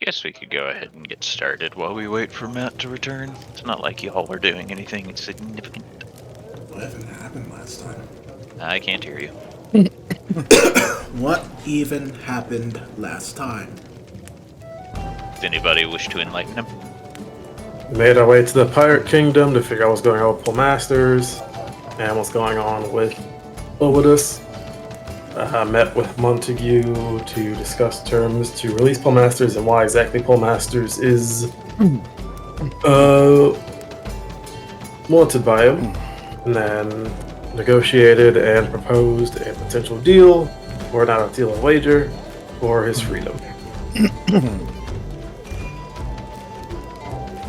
guess we could go ahead and get started while we wait for Matt to return. It's not like y'all are doing anything significant. What even happened last time? I can't hear you. What even happened last time? Does anybody wish to enlighten him? We made our way to the Pirate Kingdom to figure out what's going on with Pull Masters and what's going on with Obidus. Met with Montague to discuss terms to release Pull Masters and why exactly Pull Masters is wanted by him. And then negotiated and proposed a potential deal, or not a deal, a wager, for his freedom.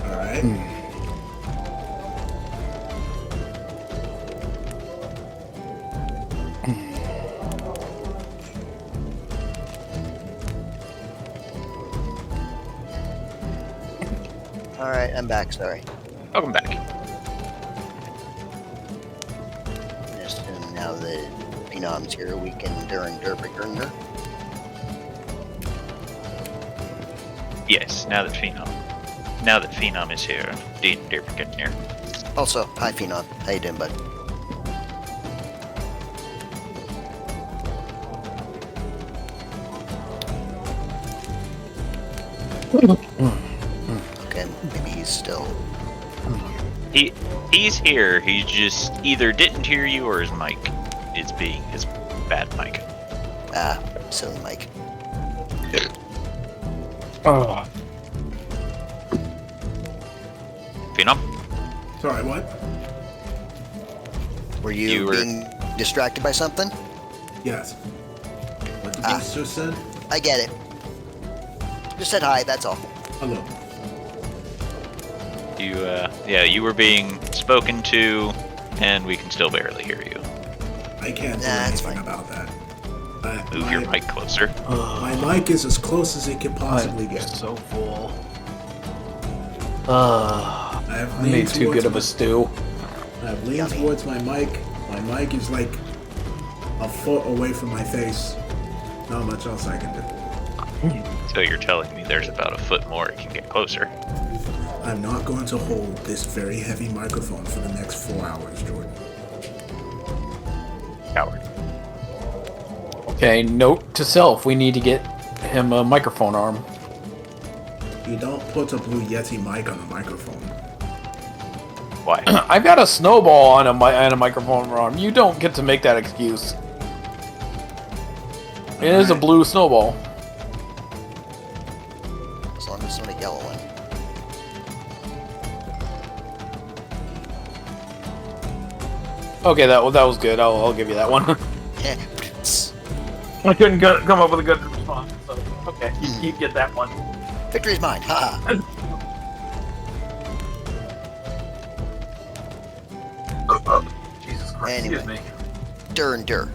Alright. Alright, I'm back, sorry. Welcome back. Just now that Phenom's here, we can Durin Derbigerner. Yes, now that Phenom is here, Dean Derbican here. Also, hi Phenom. How you doing, bud? Okay, maybe he's still... He's here. He just either didn't hear you or his mic is being his bad mic. Ah, silly Mike. Phenom? Sorry, what? Were you being distracted by something? Yes. What the beast just said? I get it. Just said hi, that's all. Hello. You were being spoken to, and we can still barely hear you. I can't do Nah, it's anything fine. about that. Move your mic closer. My mic is as close as it can possibly get. So full. I have I made leaned too good of a towards stew. I have leaned Yummy. towards my mic. My mic is like a foot away from my face. Not much else I can do. So you're telling me there's about a foot more it can get closer. I'm not going to hold this very heavy microphone for the next 4 hours, Jordan. Coward. Okay, note to self, we need to get him a microphone arm. You don't put a Blue Yeti mic on a microphone. Why? I've got a snowball on a microphone arm. You don't get to make that excuse. It is a Alright. blue snowball. As long as it's not a yellow one. Okay, that was good. I'll give you that one. Yeah. I couldn't come up with a good response, so okay, you get that one. Victory's mine, haha. Jesus Christ, Anyway. excuse me. Durin Dur.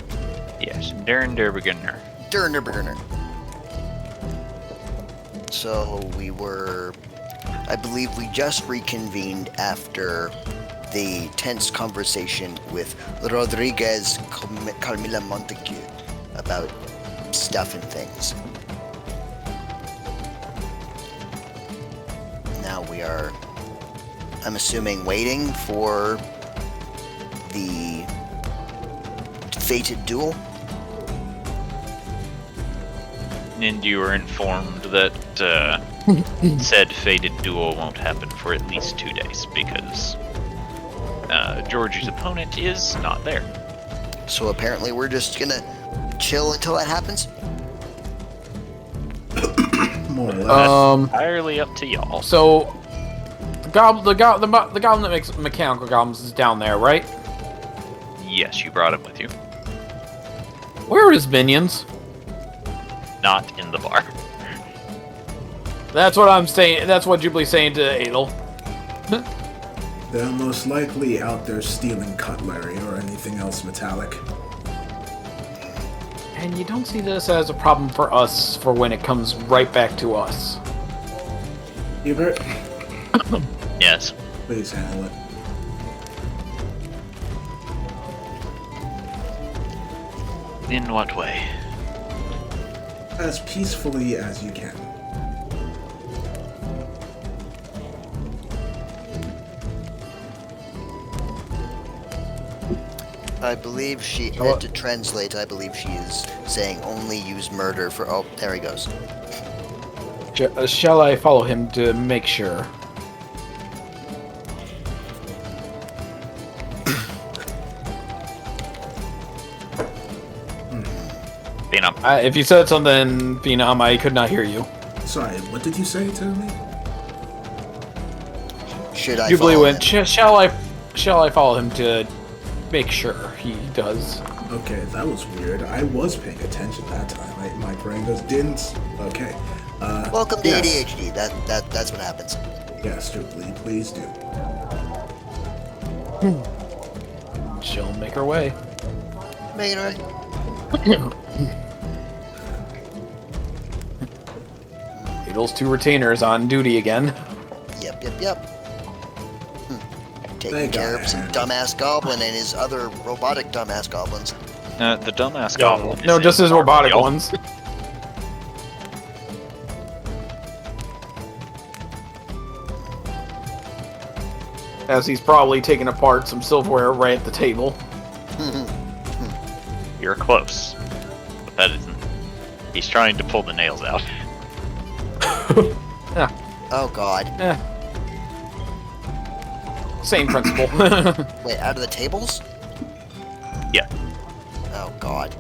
Yes, Durin Derbigener. Durin Derbigerner. So we were... I believe we just reconvened after the tense conversation with Rodriguez Carmila Montague about stuff and things. Now we are, I'm assuming, waiting for the fated duel. And you were informed that said fated duel won't happen for at least 2 days because Georgie's opponent is not there. So apparently we're just gonna chill until that happens. More or less. Entirely up to y'all. So the goblin that makes mechanical goblins is down there, right? Yes, you brought him with you. Where are his minions? Not in the bar. That's what I'm saying. That's what Jubilee's saying to Adel. They're most likely out there stealing cutlery or anything else metallic. And you don't see this as a problem for us for when it comes right back to us. Hubert, Yes. please handle it. In what way? As peacefully as you can. I believe she, Oh. to translate, I believe she is saying only use murder for, oh, there he goes. Shall I follow him to make sure? Phenom. If you said something, Phenom, I could not hear you. Sorry, what did you say to me? Should I Jubilee follow went, him? shall I follow him to make sure he does? Okay, that was weird. I was paying attention that time. My brain just didn't. Okay. Welcome to yes. ADHD. That's what happens. Yes, Jubilee, please do. She'll make her way. Make it right. Those two retainers on duty again. Yep. Taking Thank care God. of some dumbass goblin and his other robotic dumbass goblins. The dumbass Yeah. goblin. No, is just in his robotic Aria. ones. As he's probably taking apart some silverware right at the table. You're close, but that isn't. He's trying to pull the nails out. Oh god. Same principle. Wait, out of the tables? Yeah. Oh god.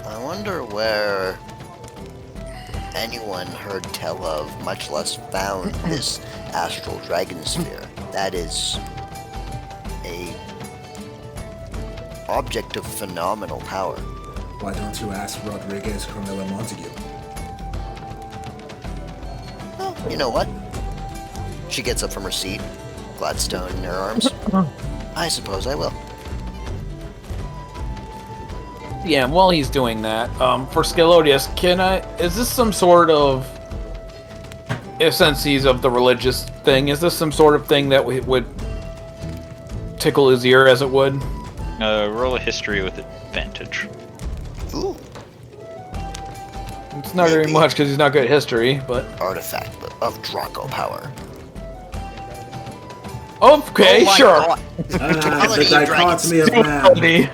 I wonder where anyone heard tell of, much less found, this astral dragon sphere. That is a object of phenomenal power. Why don't you ask Rodriguez Carmilla Montague? Well, you know what? She gets up from her seat, Gladstone in her arms. I suppose I will. Yeah, and while he's doing that, for Scalodius, is this some sort of, since he's of the religious thing, is this some sort of thing that would tickle his ear as it would? Roll a history with advantage. Ooh, It's not very much because he's not good at history, but... artifact of Draco power. Okay, Oh my sure. God. The Totality of dragons. dichotomy of man.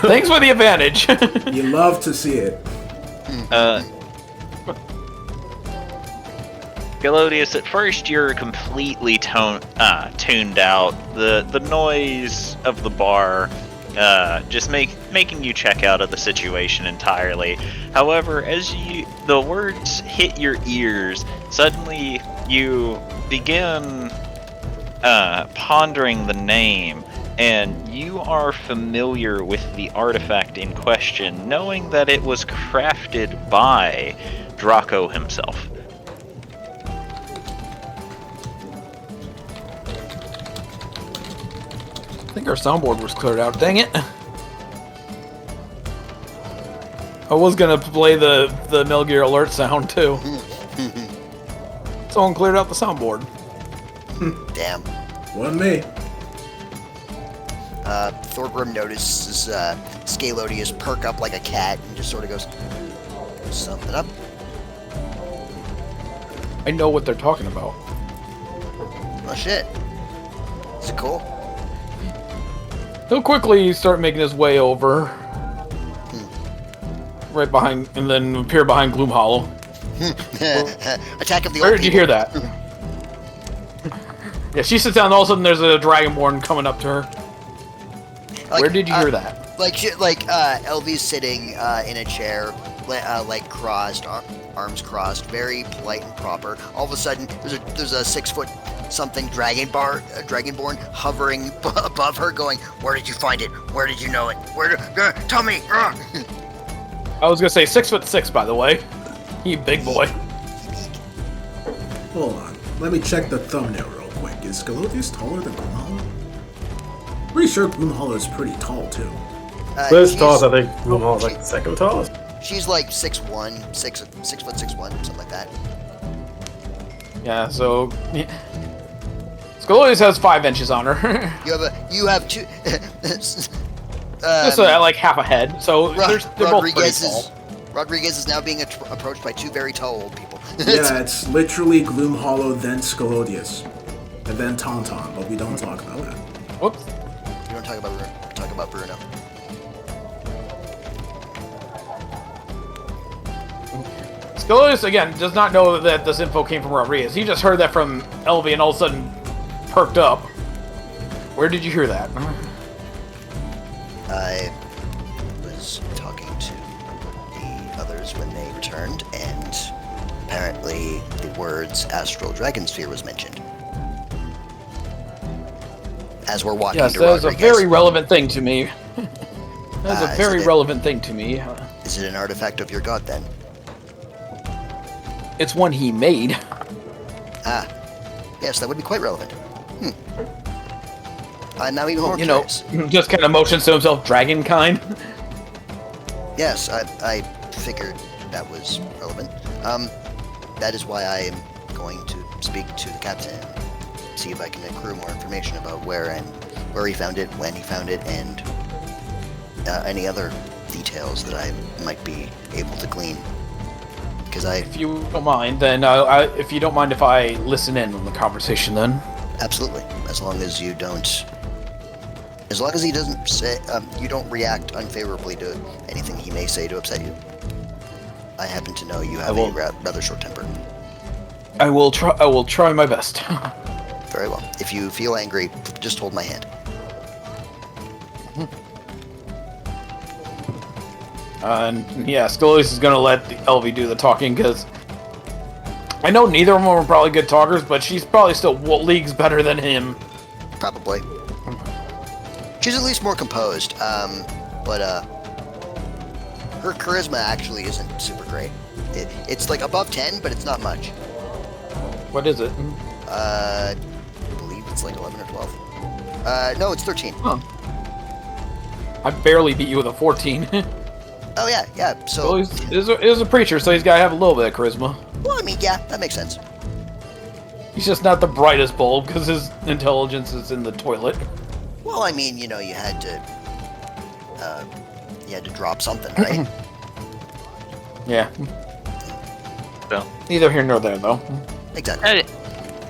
Thanks for the advantage. You love to see it. Galodius, at first you're completely tuned out. The noise of the bar just making you check out of the situation entirely. However, as the words hit your ears, suddenly you begin pondering the name, and you are familiar with the artifact in question, knowing that it was crafted by Draco himself. I think our soundboard was cleared out. Dang it. I was gonna play the Metal Gear Alert sound too. Someone cleared out the soundboard. Damn. Wasn't me. Thorgrim notices Scalodius perk up like a cat and just sort of goes, something up. I know what they're talking about. Oh shit. Is it cool? He'll quickly start making his way over. Right behind, and then appear behind Gloom Hollow. Attack of the Where old did you people. hear that? Yeah, she sits down, and all of a sudden there's a Dragonborn coming up to her. Like, Where did you hear that? Like Elvie's sitting in a chair, like crossed, arms crossed, very polite and proper. All of a sudden, there's a 6 foot something dragonborn hovering above her, going, "Where did you find it? Where did you know it? Tell me!" I was gonna say 6'6", by the way. You big boy. Hold on. Let me check the thumbnail real quick. Is Scalodius taller than Gloomhollow? Pretty sure Gloomhollow is pretty tall too. This tallest, I think Gloomhall's like the second tallest. She's like 6'1", 6'1", something like that. Yeah, so Scalodius has 5 inches on her. You have two. Just like half a head, so they're both pretty tall. Rodriguez is now being approached by two very tall old people. Yeah, it's literally Gloom Hollow, then Scalodius, and then Tauntaun, but we don't talk about that. Whoops. We don't talk about Bruno. Scalodius, again, does not know that this info came from Rodriguez. He just heard that from Elvie and all of a sudden perked up. Where did you hear that? I was talking to the others when they returned, and apparently the words Astral Dragon Sphere was mentioned. As we're walking Yes, to that is a Rodriguez. very relevant thing to me. That is a very is it? relevant thing to me. Is it an artifact of your god, then? It's one he made. Ah, yes, that would be quite relevant. I'm now even more You know, curious. just kind of motions to himself, dragon kind. Yes, I figured that was relevant. That is why I am going to speak to the captain and see if I can accrue more information about where he found it, when he found it, and any other details that I might be able to glean. Because If you don't mind, then if you don't mind if I listen in on the conversation, then absolutely, as long as you don't. As long as he doesn't say, you don't react unfavorably to anything he may say to upset you. I happen to know you have a rather short temper. I will try. I will try my best. Very well. If you feel angry, just hold my hand. And yeah, Scalodius is gonna let Elvie do the talking because I know neither of them are probably good talkers, but she's probably still leagues better than him. Probably. She's at least more composed, but her charisma actually isn't super great. It's like above 10, but it's not much. What is it? I believe it's like 11 or 12. No, it's 13. Huh. I barely beat you with a 14. Oh yeah. So, Well, he's a preacher, so he's got to have a little bit of charisma. well, I mean, yeah, that makes sense. He's just not the brightest bulb because his intelligence is in the toilet. Well, I mean, you had to drop something, right? Yeah. Well, Neither here nor there, though. Exactly.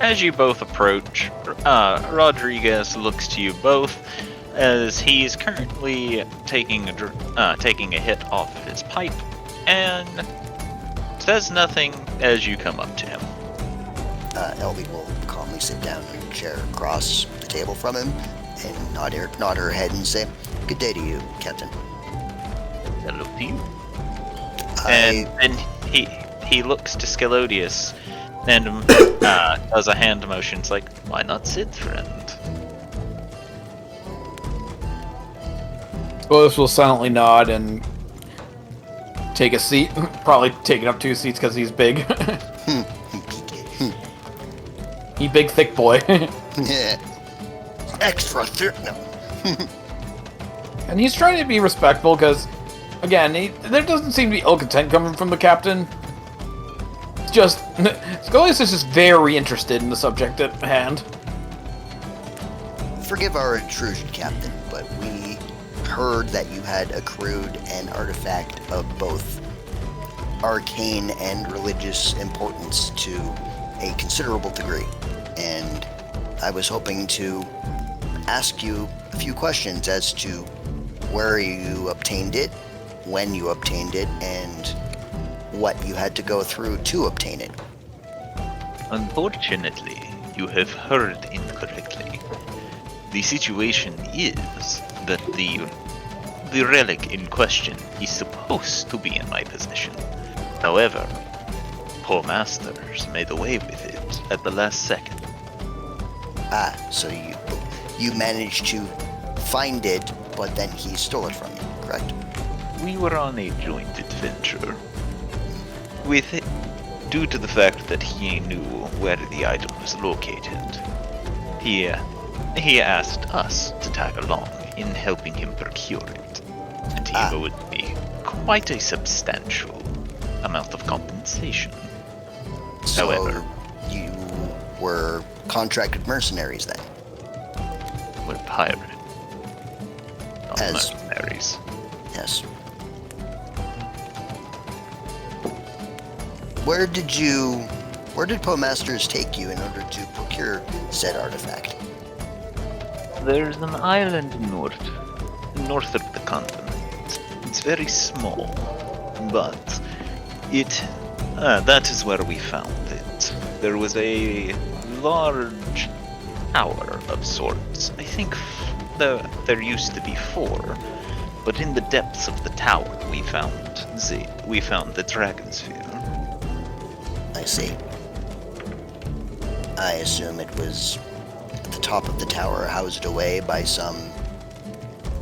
as you both approach, Rodriguez looks to you both as he's currently taking a hit off of his pipe and says nothing as you come up to him. Elvie will calmly sit down in a chair across the table from him and nod her head and say, "Good day to you, Captain." Hello to you. And then he looks to Scalodius and does a hand motion. It's like, why not sit, friend? Scalodius will silently nod and take a seat. Probably taking up 2 seats because he's big. He big, thick boy. Yeah. Extra thick. No. And he's trying to be respectful because, again, there doesn't seem to be ill content coming from the captain. It's just, Scalodius is just very interested in the subject at hand. Forgive our intrusion, Captain, but we heard that you had accrued an artifact of both arcane and religious importance to a considerable degree, and I was hoping to ask you a few questions as to where you obtained it, when you obtained it, and what you had to go through to obtain it. Unfortunately, you have heard incorrectly. The situation is that the relic in question is supposed to be in my possession. However, poor masters made away with it at the last second. Ah, so you managed to find it, but then he stole it from you, correct? We were on a joint adventure. With it, due to the fact that he knew where the item was located, he asked us to tag along in helping him procure it, and he owed me quite a substantial amount of compensation. So However, you were contracted mercenaries then? we're pirate, not As- mercenaries. Yes. where did Postmasters take you in order to procure said artifact? There's an island north of the continent. It's very small, but that is where we found it. There was a large tower of sorts. I think there used to be 4, but in the depths of the tower we found the dragon sphere. I see. I assume it was at the top of the tower, housed away by some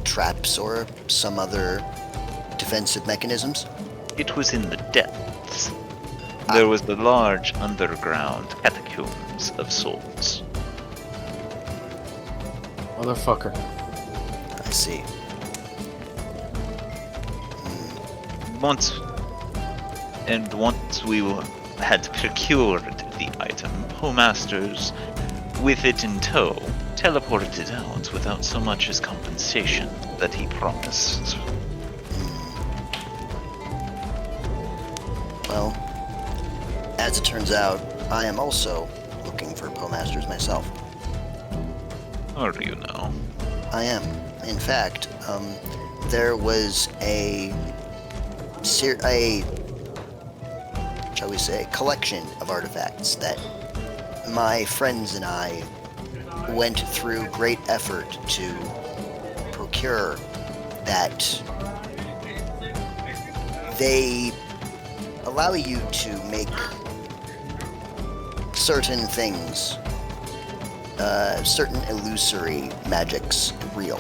traps or some other defensive mechanisms? It was in the depths. There was the large underground catacombs of sorts. Motherfucker. I see. Once we had procured the item, Homemasters, with it in tow, teleported out without so much as compensation that he promised. Well, as it turns out, I am also looking for Postmasters myself. How do you know? I am. In fact, there was a shall we say, collection of artifacts that my friends and I went through great effort to procure, that they allow you to make certain things, certain illusory magics real.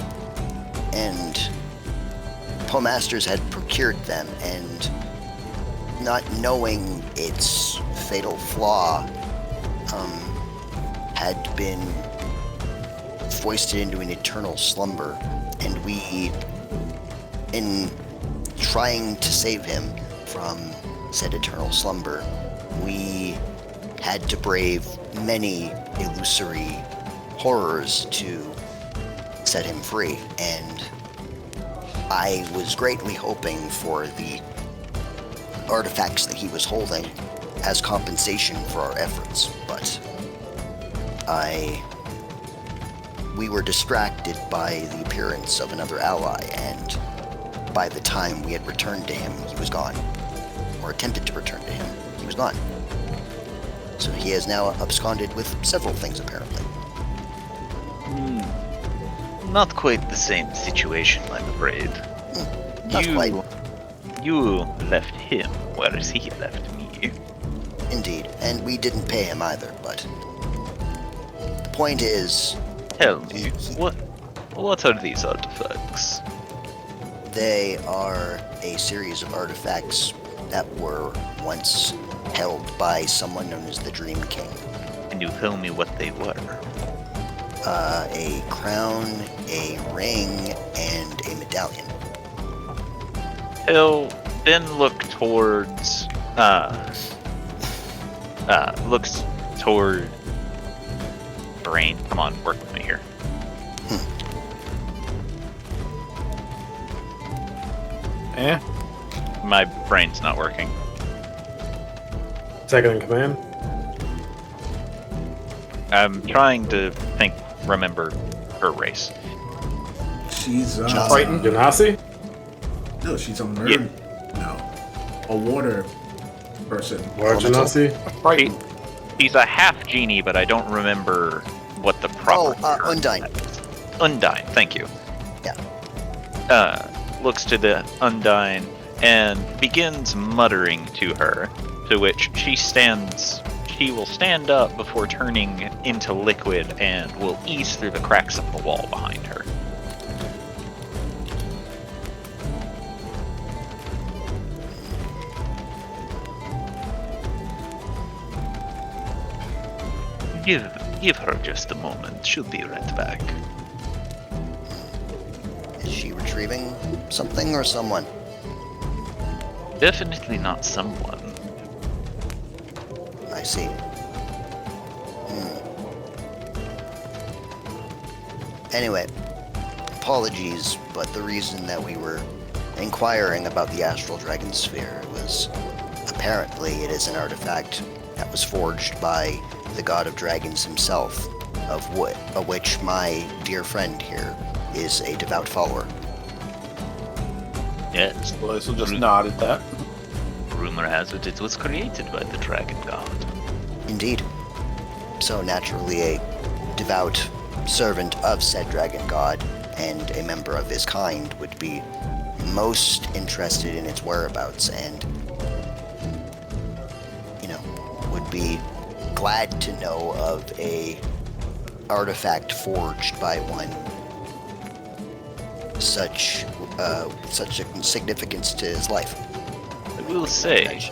And Postmasters had procured them, and not knowing its fatal flaw, had been foisted into an eternal slumber, and we, in trying to save him from said eternal slumber, we had to brave many illusory horrors to set him free, and I was greatly hoping for the artifacts that he was holding as compensation for our efforts, but we were distracted by the appearance of another ally, and by the time we had returned to him, he was gone. Or attempted to return to him, he was gone. So he has now absconded with several things, apparently. Not quite the same situation, I'm afraid. Not quite. You left him, whereas he left me. Indeed, and we didn't pay him either, but the point is... Tell me, what are these artifacts? They are a series of artifacts that were once held by someone known as the Dream King. Can you tell me what they were? A crown, a ring, and a medallion. He'll then look towards, looks toward Brain. Come on, work with me here. Eh? My brain's not working. Second in command. I'm trying to remember her race. She's Triton? Genasi? no, she's a mermaid. No, a water person. Or Genasi? Right. He's a half genie, but I don't remember what the proper term Undine. is. Undine, thank you. Yeah. Looks to the Undine and begins muttering to her, to which she will stand up before turning into liquid and will ease through the cracks of the wall behind her. Give her just a moment. She'll be right back. Is she retrieving something or someone? Definitely not someone. I see. Anyway, apologies, but the reason that we were inquiring about the Astral Dragon Sphere was apparently it is an artifact that was forged by the god of dragons himself, of which my dear friend here is a devout follower. Yes. Blaze will just nod at that. Rumor has it was created by the dragon god. Indeed. So naturally a devout servant of said dragon god and a member of his kind would be most interested in its whereabouts and, would be glad to know of a artifact forged by one such a significance to his life. I will say,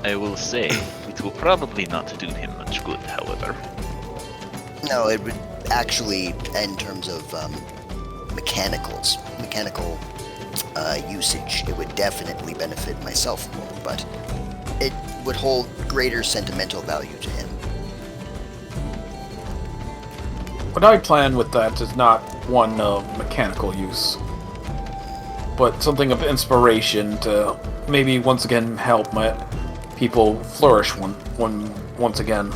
it will probably not do him much good, however. No, it would actually, in terms of mechanical usage, it would definitely benefit myself more, but it would hold greater sentimental value to him. What I plan with that is not one of mechanical use, but something of inspiration to maybe once again help my people flourish once again.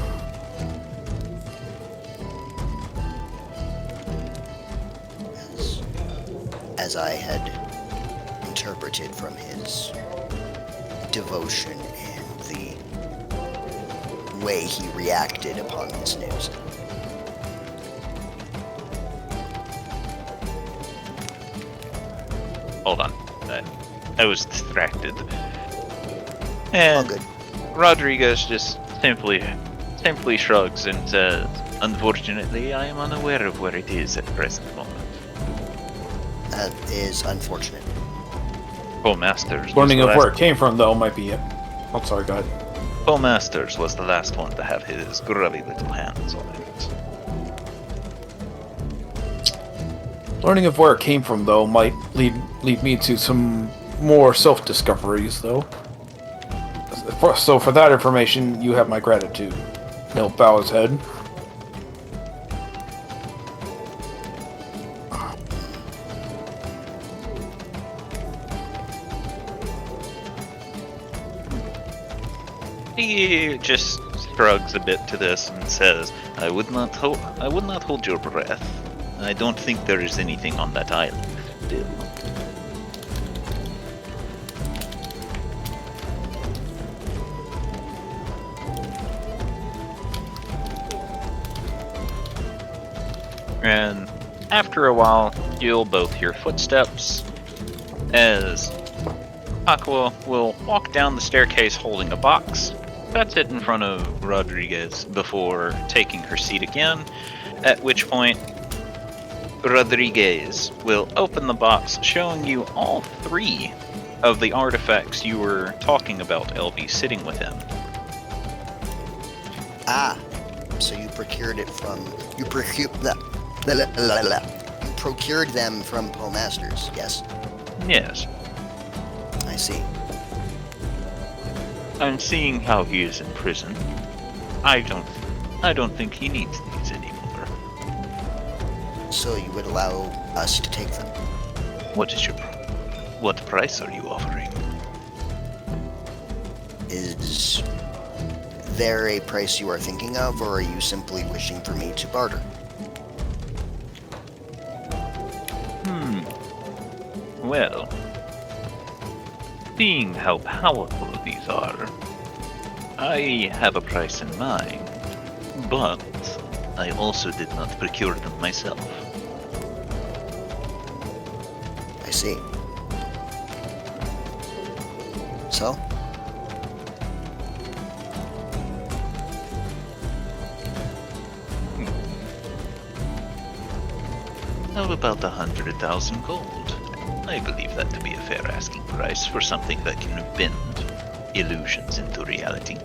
As I had interpreted from his devotion and the way he reacted upon this news. Hold on. I was distracted. All And good. Rodriguez just simply shrugs and says, "Unfortunately, I am unaware of where it is at the present moment." That is unfortunate. Paul Masters. was Learning the of where last- it came from, though, might be it. I'm sorry, go ahead. Paul Masters was the last one to have his grubby little hands on it. Learning of where it came from, though, might lead me to some more self-discoveries, though. So for that information, you have my gratitude. He'll bow his head. He just shrugs a bit to this and says, I would not hold your breath. I don't think there is anything on that island still." And after a while, you'll both hear footsteps as Aqua will walk down the staircase holding a box, sets it in front of Rodriguez before taking her seat again, at which point Rodriguez will open the box, showing you all three of the artifacts you were talking about, LB, sitting with him. Ah, so you procured it from you procured them from Poe Masters. Yes, Yes, I see. I'm seeing how he is in prison. I don't think he needs these anymore. So you would allow us to take them? What price are you offering? Is there a price you are thinking of, or are you simply wishing for me to barter? Well, seeing how powerful these are, I have a price in mind, but I also did not procure them myself. I see. So? How about 100,000 gold? I believe that to be a fair asking price for something that can bend illusions into reality.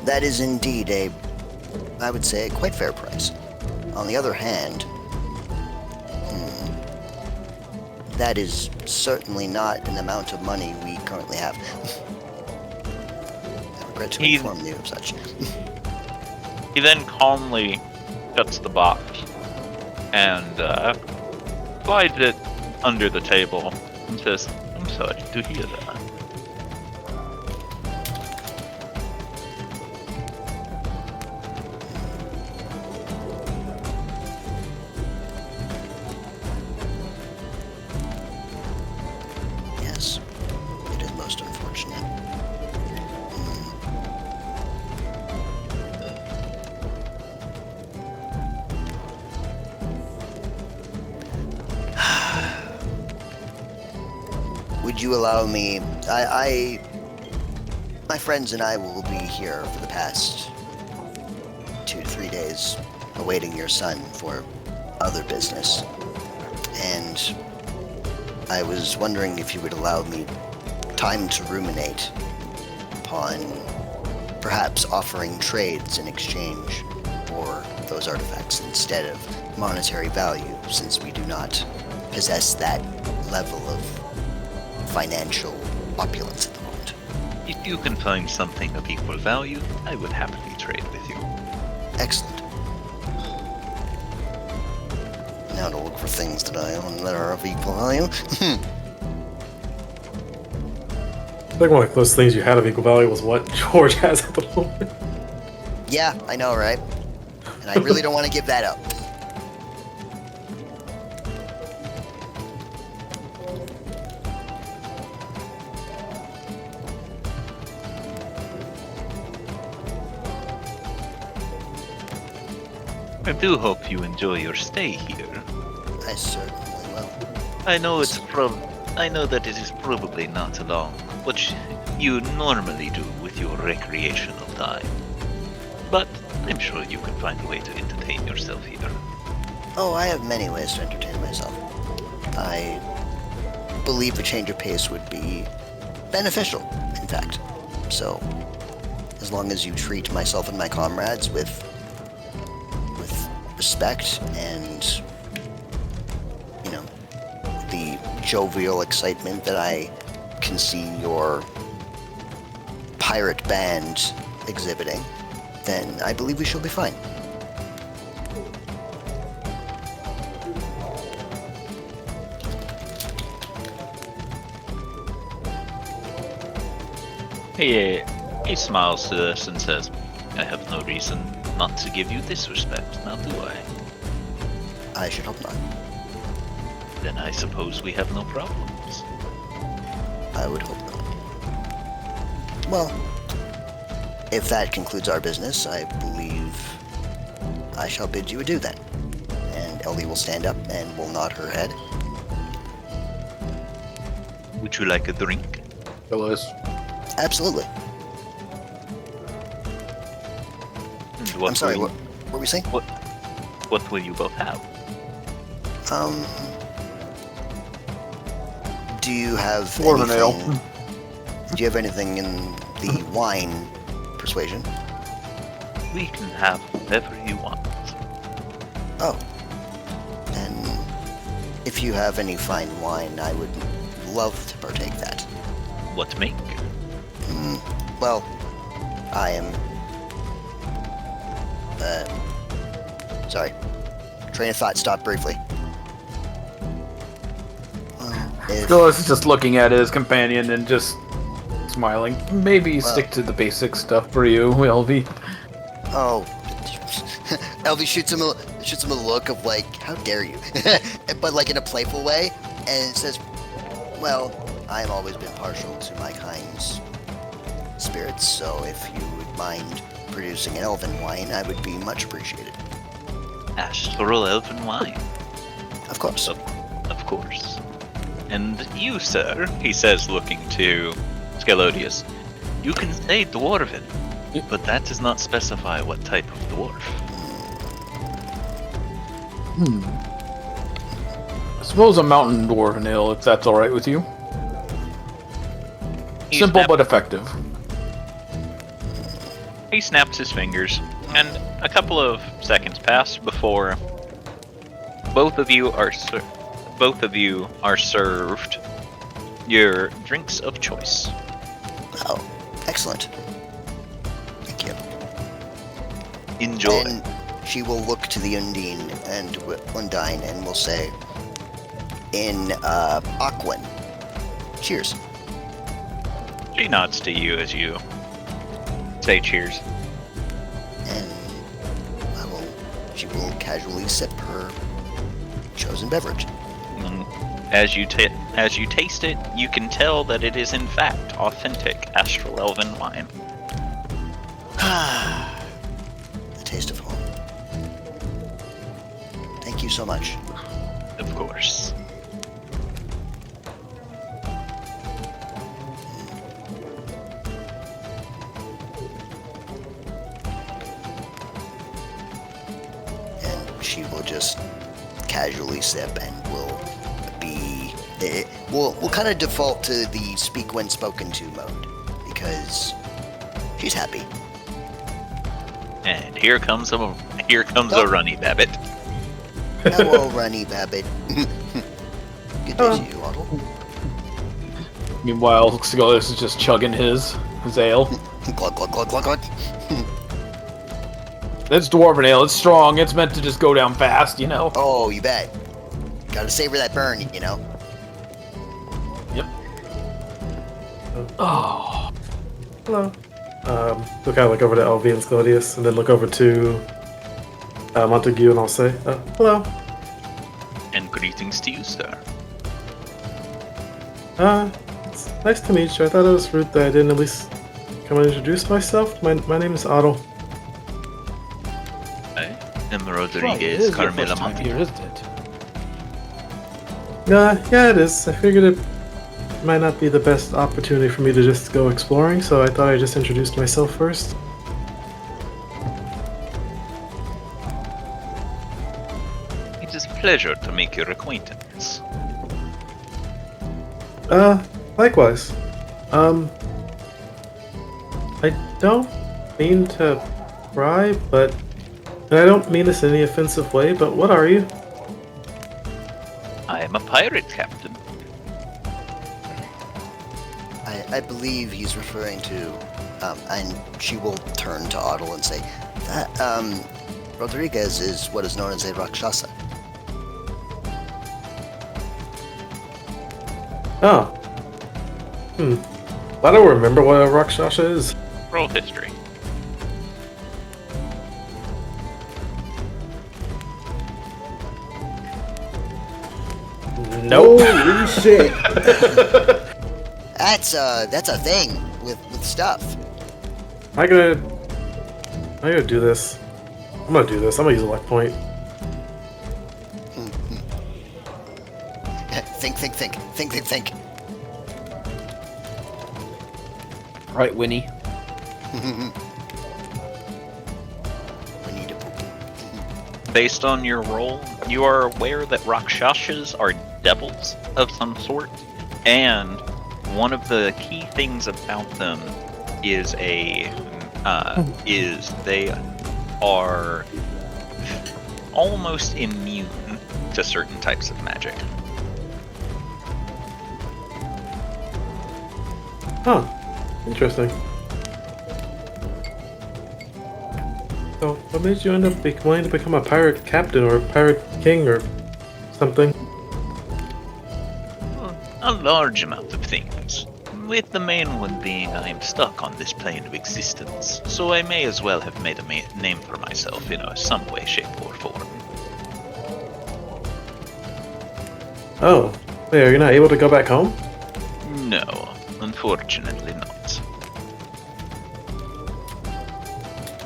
That is indeed I would say, a quite fair price. On the other hand, that is certainly not an amount of money we currently have. I regret to inform you of such. He then calmly shuts the box and slides it under the table and says, "I'm sorry to hear that." would you allow me? My friends and I will be here for the past 2 to 3 days, awaiting your son for other business. And I was wondering if you would allow me time to ruminate upon perhaps offering trades in exchange for those artifacts instead of monetary value, since we do not possess that level of financial opulence at the moment. If you can find something of equal value, I would happily trade with you. Excellent. Now to look for things that I own that are of equal value. I think one of those things you had of equal value was what George has at the moment. Yeah, I know, right? And I really don't want to give that up. I do hope you enjoy your stay here. I certainly will. I know that it is probably not along what you normally do with your recreational time. But I'm sure you can find a way to entertain yourself here. Oh, I have many ways to entertain myself. I believe a change of pace would be beneficial, in fact. So, as long as you treat myself and my comrades with respect and, you know, the jovial excitement that I can see your pirate band exhibiting, then I believe we shall be fine. He smiles to us and says, I have no reason not to give you this respect, now do I? I should hope not. Then I suppose we have no problems. I would hope not. Well, if that concludes our business, I believe I shall bid you adieu then. And Ellie will stand up and will nod her head. Would you like a drink? Phyllis. Absolutely. And what I'm sorry, will what were we saying? What will you both have? Do you have More of an ale. anything? Do you have anything in the wine persuasion? We can have whatever you want. Oh. Then, if you have any fine wine, I would love to partake that. What make? Well, I am... sorry. Train of thought stopped briefly. Well, if... Phyllis is just looking at his companion and just smiling. Maybe stick to the basic stuff for you, LV. Oh. Elvie shoots him a look of like, how dare you? But like in a playful way, and it says, well, I've always been partial to my kind's spirits, so if you would mind producing an elven wine, I would be much appreciated. Astral elven wine. Of course. Of course. And you, sir, he says, looking to Scalodius, you can say dwarven, but that does not specify what type of dwarf. I suppose a mountain dwarven ale, if that's alright with you. Simple but effective. He snaps his fingers, and a couple of seconds pass before both of you are served your drinks of choice. Oh, excellent. Thank you. Enjoy. And she will look to the Undine and Undine and will say, in Aquan, cheers. She nods to you as you say cheers. And she will casually sip her chosen beverage. As you taste it, you can tell that it is in fact authentic Astral Elven wine. The taste of home. Thank you so much. Of course. she will just casually sip and we'll kind of default to the speak when spoken to mode because she's happy. And here comes a runny Babbit. Hello, Runny Babbit. Good day to you, Otto. Meanwhile, Scolus is just chugging his ale. Glug, glug, glug, glug, glug. That's dwarven ale. It's strong. It's meant to just go down fast, you know? Oh, you bet. Gotta savor that burn, you know? Yep. Oh. Hello. Look, I look over to LV and Sclodius, and then look over to Montague, and I'll say, hello. And greetings to you, sir. It's nice to meet you. I thought it was rude that I didn't at least come and introduce myself. My name is Otto. I am Right, it Rodriguez is your Carmela first time Montague. here, isn't it? Yeah, it is. I figured it might not be the best opportunity for me to just go exploring, so I thought I'd just introduce myself first. It is a pleasure to make your acquaintance. Likewise. I don't mean to pry, but... And I don't mean this in any offensive way, but what are you? I am a pirate captain. I believe he's referring to, and she will turn to Otto and say, that, Rodriguez is what is known as a Rakshasa. Oh. I don't remember what a Rakshasa is. Roll history. Nope. Holy shit. That's a thing with stuff. I'm gonna do this. I'm gonna use a luck point. Think. Right, Winnie. We need to Based on your roll, you are aware that Rakshasas are devils of some sort, and one of the key things about them is they are almost immune to certain types of magic. Huh. Interesting. So, what made you end up wanting to become a pirate captain or a pirate king or something? A large amount of things. With the main one being I am stuck on this plane of existence, so I may as well have made a name for myself in some way, shape, or form. Oh. Wait, are you not able to go back home? No, unfortunately not.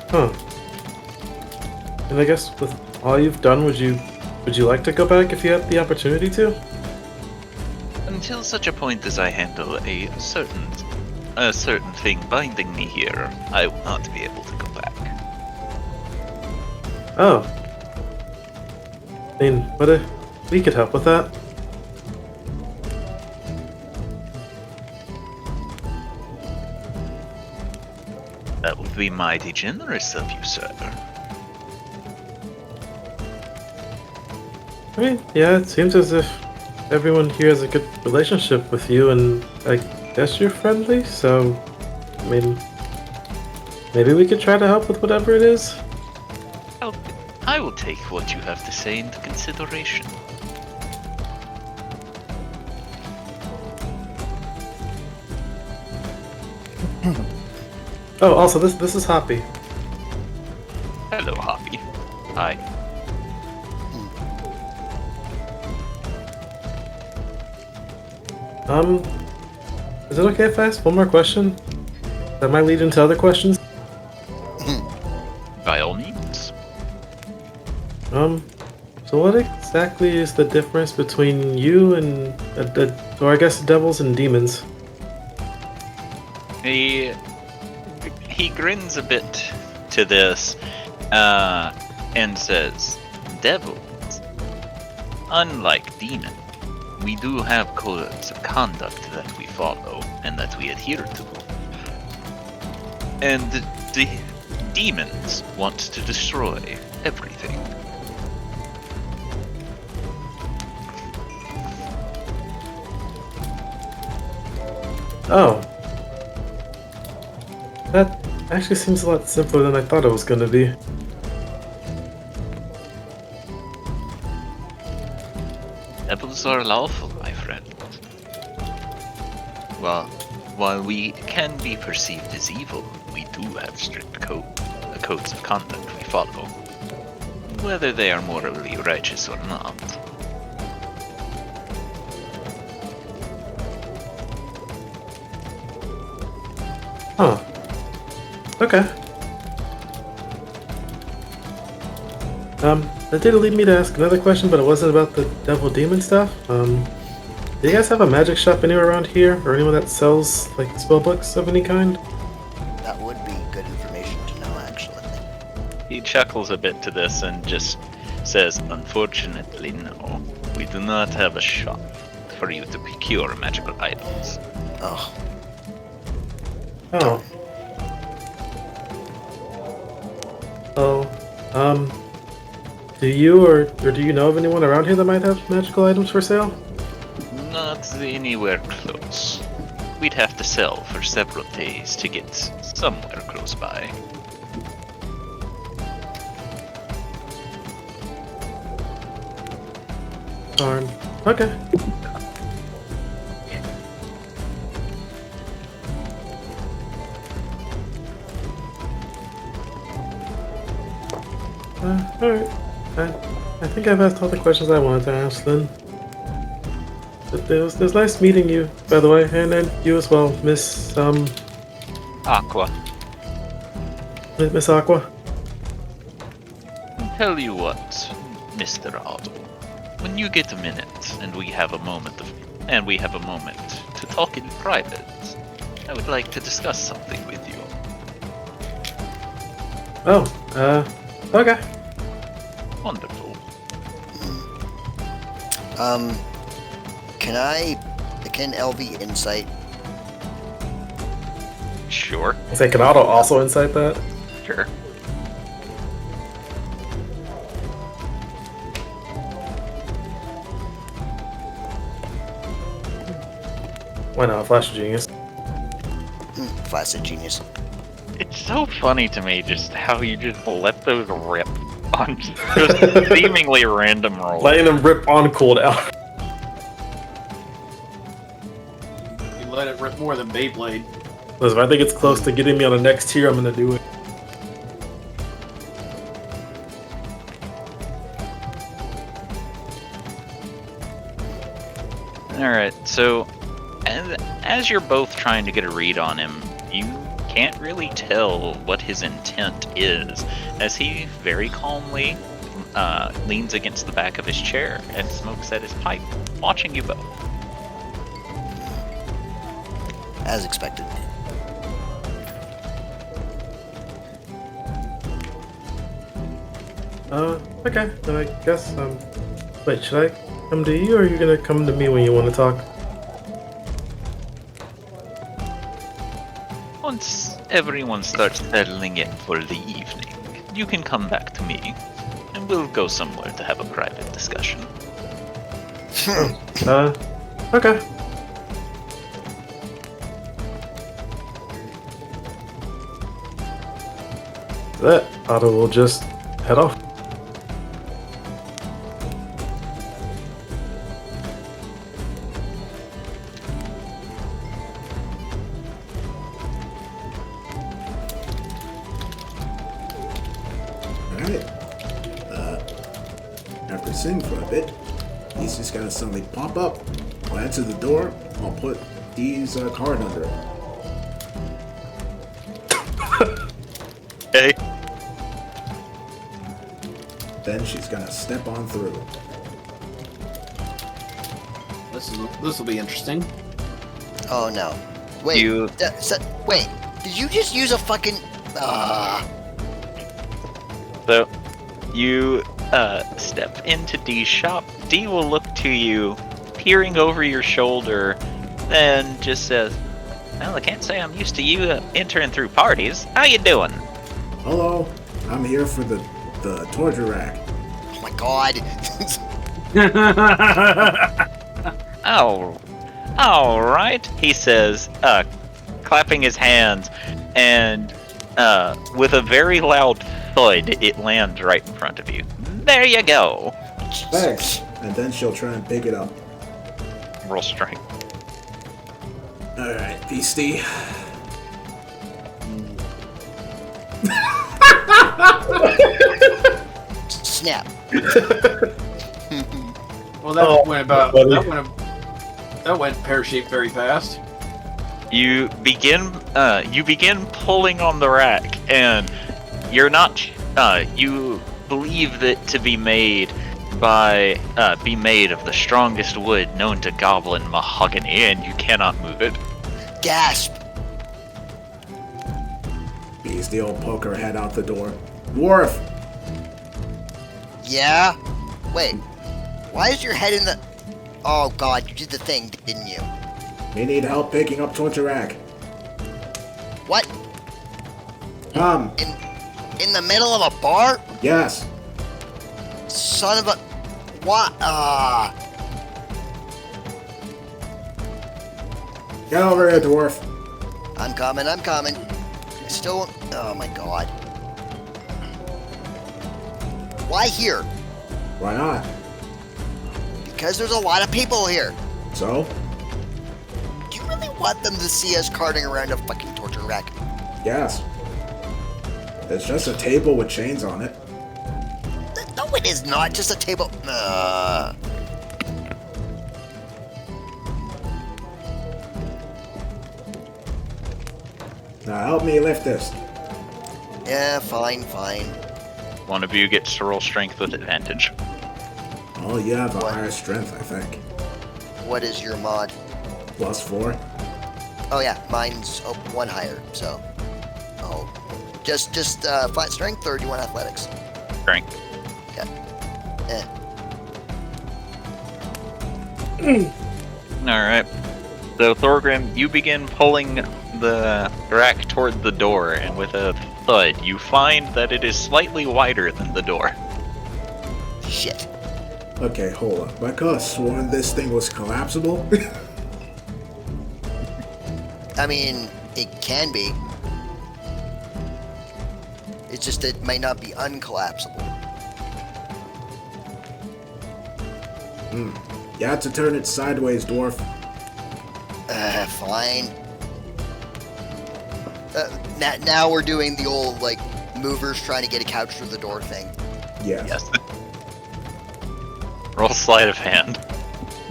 Huh. And I guess with all you've done, would you like to go back if you had the opportunity to? Until such a point as I handle a certain thing binding me here, I will not be able to go back. Oh. I mean, what if we could help with that? That would be mighty generous of you, sir. I mean, yeah, it seems as if everyone here has a good relationship with you, and I guess you're friendly, so... I mean... Maybe we could try to help with whatever it is? I will take what you have to say into consideration. Oh, also, this is Hoppy. Hello, Hoppy. Hi. Is it okay if I ask one more question? That might lead into other questions? By all means. So what exactly is the difference between you and, or I guess devils and demons? He grins a bit to this, and says, devils, unlike demons, we do have codes of conduct that we follow and that we adhere to. And the demons want to destroy everything. Oh. That actually seems a lot simpler than I thought it was gonna be. Devils are lawful, my friend. Well, while we can be perceived as evil, we do have strict codes of conduct we follow, whether they are morally righteous or not. Huh. Okay. That did lead me to ask another question, but it wasn't about the devil demon stuff. Do you guys have a magic shop anywhere around here, or anyone that sells like spell books of any kind? That would be good information to know, actually. He chuckles a bit to this and just says, "Unfortunately, no. We do not have a shop for you to procure magical items." Oh, Oh. Oh. Do you or do you know of anyone around here that might have magical items for sale? Not anywhere close. We'd have to sell for several days to get somewhere close by. Darn. Okay. Alright. I think I've asked all the questions I wanted to ask then. But it was nice meeting you, by the way, and then you as well, Miss Aqua, Miss Aqua. tell you what, Mr. Otto. When you get a minute and we have a moment to talk in private, I would like to discuss something with you. Oh, okay. Wonderful. can LV insight? Sure. Say, can Otto also incite that? Sure. Why not? Flash of Genius. Flaccid genius. It's so funny to me just how you just let those rip on just seemingly random rolls. Letting them rip on cooldown. You let it rip more than Beyblade. Listen, if I think it's close to getting me on the next tier, I'm gonna do it. Alright, so as you're both trying to get a read on him, you can't really tell what his intent is, as he very calmly leans against the back of his chair and smokes at his pipe, watching you both. As expected. Okay, then I guess, wait, should I come to you, or are you gonna come to me when you want to talk? Once everyone starts settling in for the evening, you can come back to me, and we'll go somewhere to have a private discussion. Okay. That Otto will just head off. Alright. After sitting for a bit, he's just gonna suddenly pop up. I'll answer the door. I'll put Dee's card under it. Hey. Then she's gonna step on through. This will be interesting. Oh no. Wait. You- Wait. Did you just use a fucking? So, you step into D's shop, D will look to you, peering over your shoulder, then just says, "Well, I can't say I'm used to you entering through parties. How you doing?" Hello, I'm here for the torture rack. Oh my god. Oh, all right, he says, clapping his hands, and with a very loud thud, it lands right in front of you. There you go. Thanks. And then she'll try and pick it up. Roll strength. Alright, Beastie. Snap. Well, that Oh, went buddy. that went pear-shaped very fast. You begin pulling on the rack, and you're not. You believe that to be made of the strongest wood known to goblin mahogany, and you cannot move it. Gasp. Beastie will poke her head out the door. Dwarf! Yeah? Wait. Why is your head in the... Oh god, you did the thing, didn't you? We need help picking up torture rack. What? Come. In the middle of a bar? Yes. Son of a... What? Get over here, dwarf. I'm coming. Still... Oh my god. Why here? Why not? Because there's a lot of people here. So? Do you really want them to see us carting around a fucking torture rack? Yes. It's just a table with chains on it. No, it is not. Just a table. Now help me lift this. Yeah, fine. One of you gets to roll strength with advantage. Oh, you have a What? higher strength, I think. What is your mod? +4. Oh yeah, mine's one higher. So, just flat strength, or do you want athletics? Strength. Eh. Alright. So, Thorgrim, you begin pulling the rack toward the door, and with a thud, you find that it is slightly wider than the door. Shit. Okay, hold up. I could have sworn this thing was collapsible. I mean, it can be. It's just it might not be uncollapsible. You have to turn it sideways, dwarf. Fine. Now we're doing the old, like, movers trying to get a couch through the door thing. Yes. Yes. Roll sleight of hand.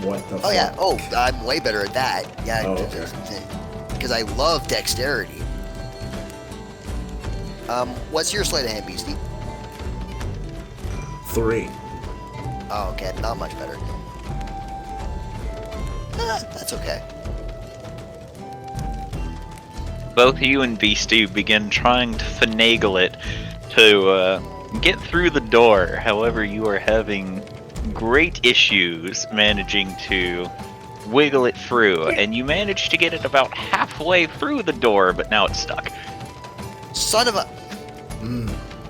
What the fuck? Oh yeah. Oh, I'm way better at that. Yeah. Oh, okay. Because I love dexterity. What's your sleight of hand, Beastie? 3. Oh, okay. Not much better. That's okay. Both you and Beastie begin trying to finagle it to get through the door. However, you are having great issues managing to wiggle it through, and you manage to get it about halfway through the door, but now it's stuck. Son of a...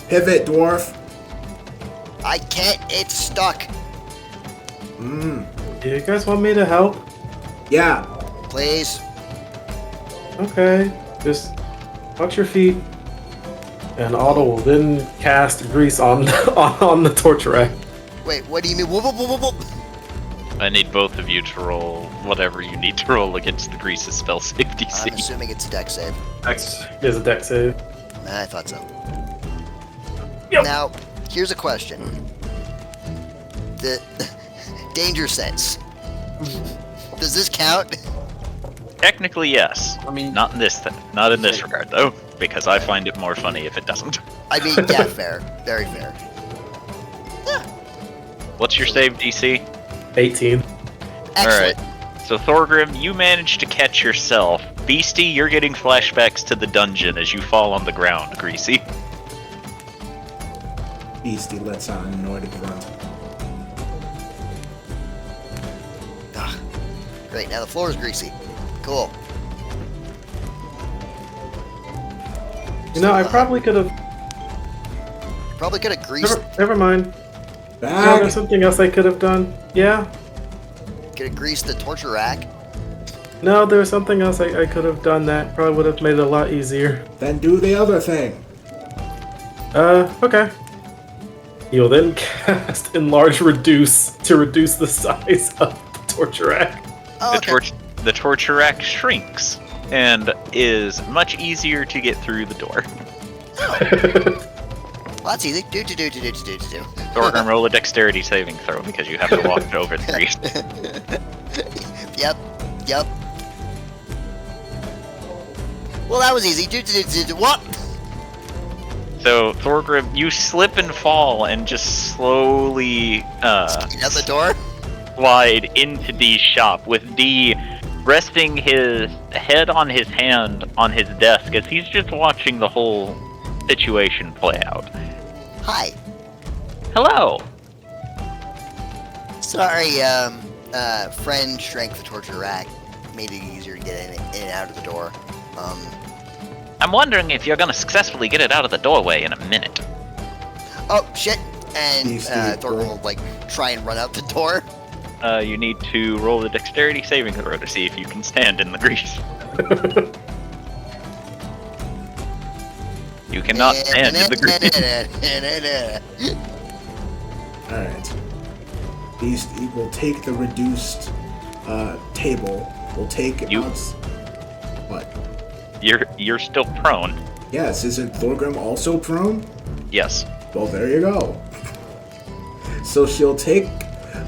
Pivot, dwarf. I can't. It's stuck. Do you guys want me to help? Yeah. Please. Okay, just watch your feet. And Otto will then cast grease on on the torture rack. Wait, what do you mean? Whoop, whoop, whoop, whoop, whoop. I need both of you to roll whatever you need to roll against the Grease's spell save I'm DC. assuming it's a dex save. Dex is a dex save. I thought so. Yep. Now, here's a question. The danger sense. Does this count? Technically, yes. I mean, Not in this regard, though, because I find it more funny if it doesn't. I mean, yeah, fair. Very fair. What's your save DC? 18. Excellent. Alright. So, Thorgrim, you managed to catch yourself. Beastie, you're getting flashbacks to the dungeon as you fall on the ground, Greasy. Beastie lets out an annoyed grunt. Ugh. Great, now the floor is greasy. Cool. You know, I probably could have. Probably could have greased. Never mind. No, Bag! there's something else I could have done. Yeah. Could have greased the torture rack. No, there was something else I could have done that probably would have made it a lot easier. Then do the other thing. Okay. You'll then cast Enlarge Reduce to reduce the size of the torture rack. Oh, okay. The torture rack shrinks and is much easier to get through the door. Well, that's easy. Do. Thorgrim, roll a dexterity saving throw because you have to walk over the grease. Yep. Well, that was easy. Do. What? So, Thorgrim, you slip and fall and just slowly Out the door? slide into Dee's shop, with Dee resting his head on his hand on his desk as he's just watching the whole situation play out. Hi. Hello! Sorry, friend shrank the torture rack. Made it easier to get in and out of the door. I'm wondering if you're gonna successfully get it out of the doorway in a minute. Oh, shit. And, These Thorgrim will, try and run out the door. You need to roll the dexterity saving throw to see if you can stand in the grease. You cannot stand in the grease. Alright. Beastie will take the reduced table. Will take You- out. What? You're still prone. Yes, isn't Thorgrim also prone? Yes. Well, there you go. So she'll take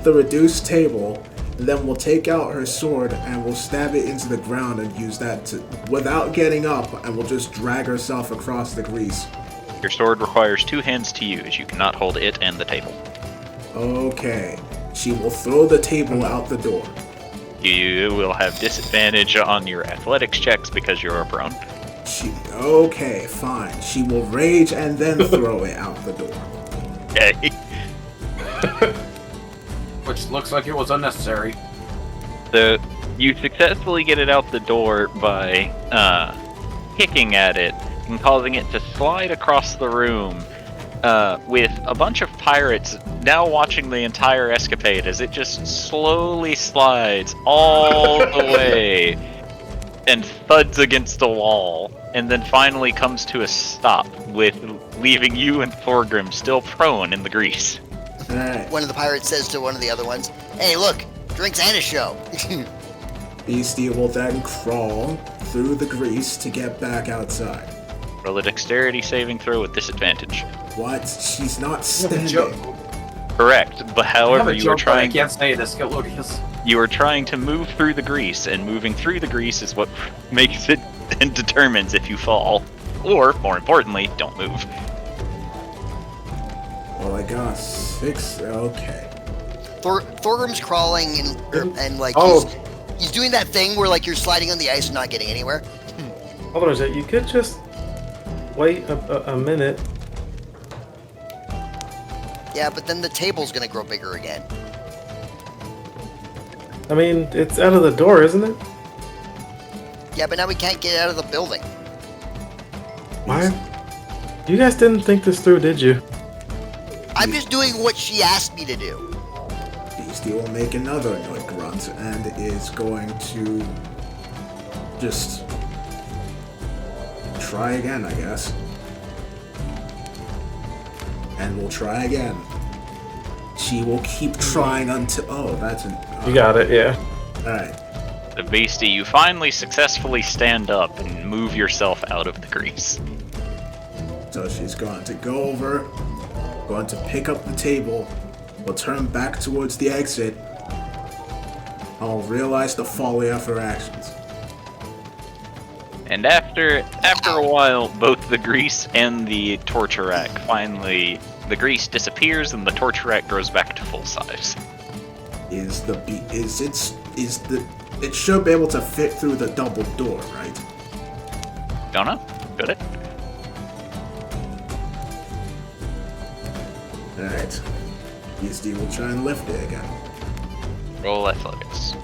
the reduced table, and then we'll take out her sword and we'll stab it into the ground and use that to, without getting up, and we'll just drag herself across the grease. Your sword requires 2 hands to use. You cannot hold it and the table. Okay. She will throw the table out the door. You will have disadvantage on your athletics checks because you're prone. Okay, fine. She will rage and then throw it out the door. Okay. Which looks like it was unnecessary. You successfully get it out the door by kicking at it and causing it to slide across the room, with a bunch of pirates now watching the entire escapade as it just slowly slides all the way and thuds against a wall, and then finally comes to a stop, with leaving you and Thorgrim still prone in the grease. Alright. One of the pirates says to one of the other ones, "Hey, look, drinks and a show." Beastie will then crawl through the grease to get back outside. Roll a dexterity saving throw with disadvantage. What? She's not I have a standing. joke. Correct, but I have however a you were joke, but I trying can't say this. Scalodius. you were trying to move through the grease, and moving through the grease is what makes it and determines if you fall, or more importantly, don't move. Well, I got 6. Okay. Thorgrim's crawling and Oh. he's doing that thing where you're sliding on the ice and not getting anywhere. Hold on a sec. You could just wait a minute. Yeah, but then the table's gonna grow bigger again. I mean, it's out of the door, isn't it? Yeah, but now we can't get out of the building. Why? You guys didn't think this through, did you? I'm just doing what she asked me to do. Beastie will make another annoyed grunt and is going to just try again, I guess. And we'll try again. She will keep trying until. Oh, that's an. You got it, yeah. Alright. The Beastie, you finally successfully stand up and move yourself out of the grease. So she's going to go over, going to pick up the table, will turn back towards the exit. I'll realize the folly of her actions. And after a while, both the grease and the torture rack finally, the grease disappears and the torture rack grows back to full size. It should be able to fit through the double door, right? Don't know. Could it? Alright. Beastie will try and lift it again. Roll athletics.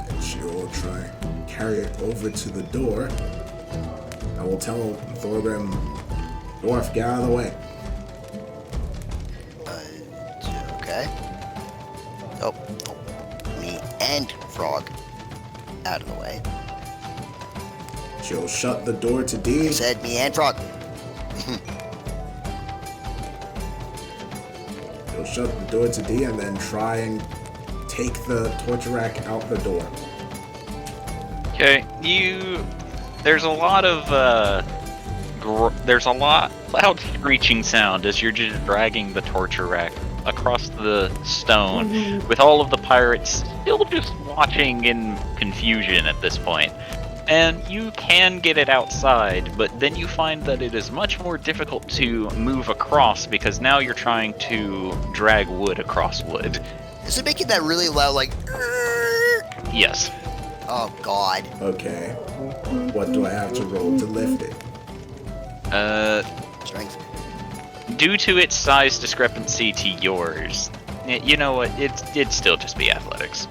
And she will try and carry it over to the door. I will tell Thorgrim, Dwarf, get out of the way. Okay. Oh, me and Frog out of the way. She'll shut the door to D. Said me and Frog. She'll shut the door to D and then try and take the torture rack out the door. Okay, there's a lot of there's a lot loud screeching sound as you're just dragging the torture rack across the stone, with all of the pirates still just watching in confusion at this point. And you can get it outside, but then you find that it is much more difficult to move across because now you're trying to drag wood across wood. Is it making that really loud, like? Yes. Oh God. Okay. What do I have to roll to lift it? Strength. Due to its size discrepancy to yours, you know what? It'd still just be athletics.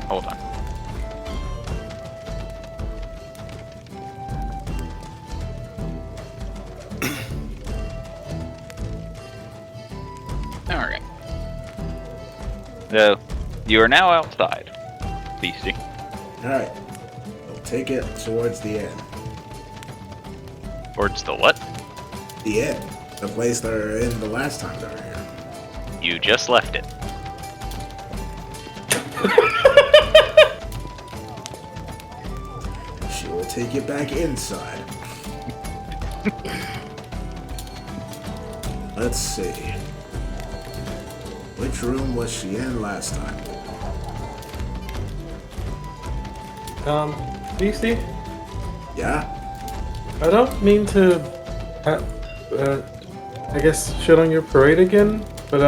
Hold on. Alright. So, you are now outside, Beastie. Alright. I'll take it towards the end. Towards the what? The end. The place they were in the last time they were here. You just left it. She will take it back inside. Let's see. Which room was she in last time? Beastie? Yeah? I don't mean to, I guess, shit on your parade again, but,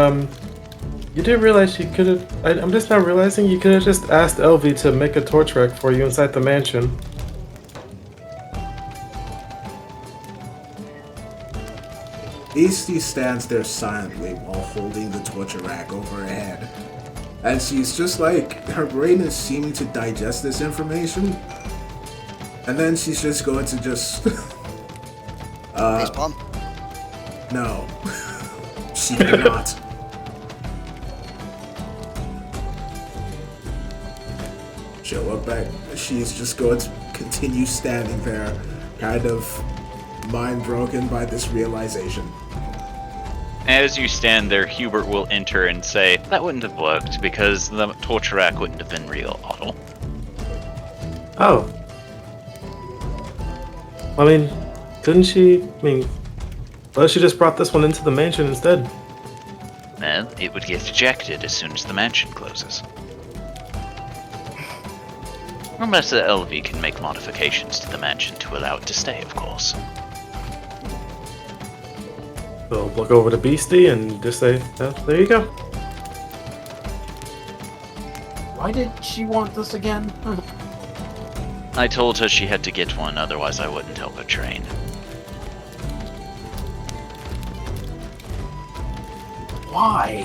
you did realize you could have, I'm just now realizing you could have just asked Elvie to make a torch rack for you inside the mansion. Beastie stands there silently while holding the torture rack over her head. And she's just like, her brain is seeming to digest this information. And then she's just going to just... Facepalm? No. She cannot. She'll look back. She's just going to continue standing there, kind of mind broken by this realization. As you stand there, Hubert will enter and say, that wouldn't have worked because the torture rack wouldn't have been real, Otto. Oh. I mean, couldn't she, what if she just brought this one into the mansion instead? Well, it would get ejected as soon as the mansion closes. Unless the LV can make modifications to the mansion to allow it to stay, of course. So look over to Beastie and just say, oh, there you go. Why did she want this again? I told her she had to get one, otherwise I wouldn't help her train. Why?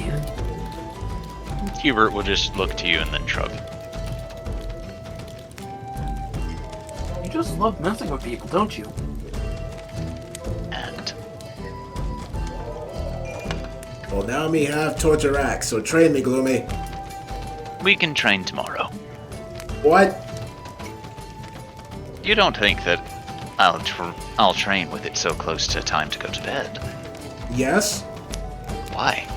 Hubert will just look to you and then shrug. You just love messing with people, don't you? And Well, now me have torture rack, so train me, Gloomy. we can train tomorrow. What? You don't think that I'll train with it so close to time to go to bed? Yes? Why?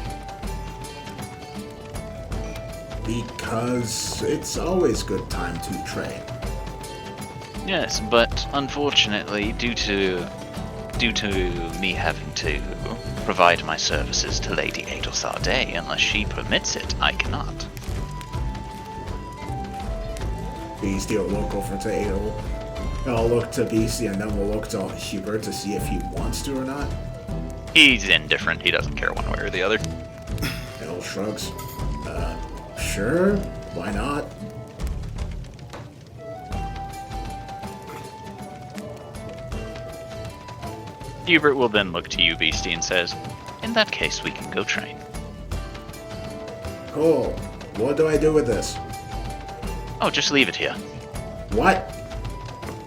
Because it's always good time to train. Yes, but unfortunately, due to me having to provide my services to Lady Adelsarday, unless she permits it, I cannot. Beastie will look over to Adel. I'll look to Beastie and then we'll look to Hubert to see if he wants to or not. He's indifferent. He doesn't care one way or the other. Adel shrugs. Sure, why not? Hubert will then look to you, Beastie, and says, "In that case, we can go train." Cool. What do I do with this? Oh, just leave it here. What?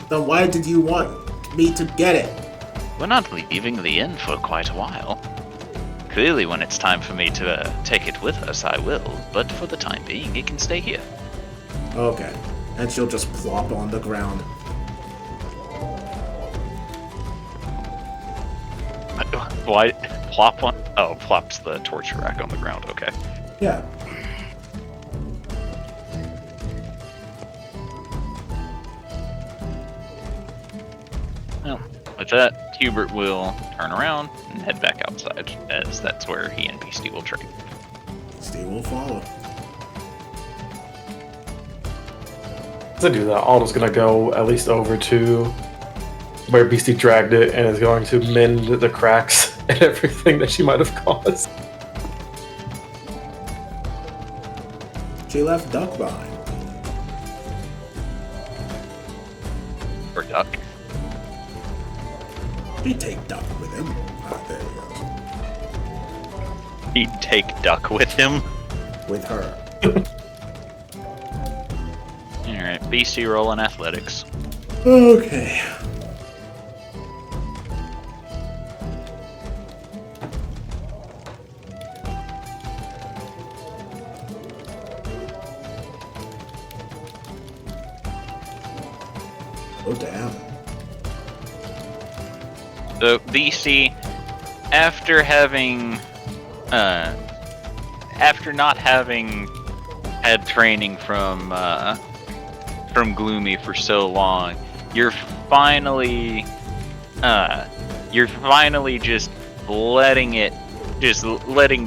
Then why did you want me to get it? We're not leaving the inn for quite a while. Clearly, when it's time for me to take it with us, I will. But for the time being, it can stay here. Okay. And she'll just plop on the ground. Why? Plop one? Oh, plops the torture rack on the ground. Okay. Yeah. Well, with that, Hubert will turn around and head back outside, as that's where he and Beastie will train. Steve will follow. To do that, Aldo's gonna go at least over to where Beastie dragged it and is going to mend the cracks and everything that she might have caused. She left Duck behind. Or Duck. He'd take Duck with him. Ah, there he goes. He'd take Duck with him. With her. Alright, Beastie rolling athletics. Okay. Oh, damn. So, Beastie, after not having had training from Gloomy for so long, you're finally just letting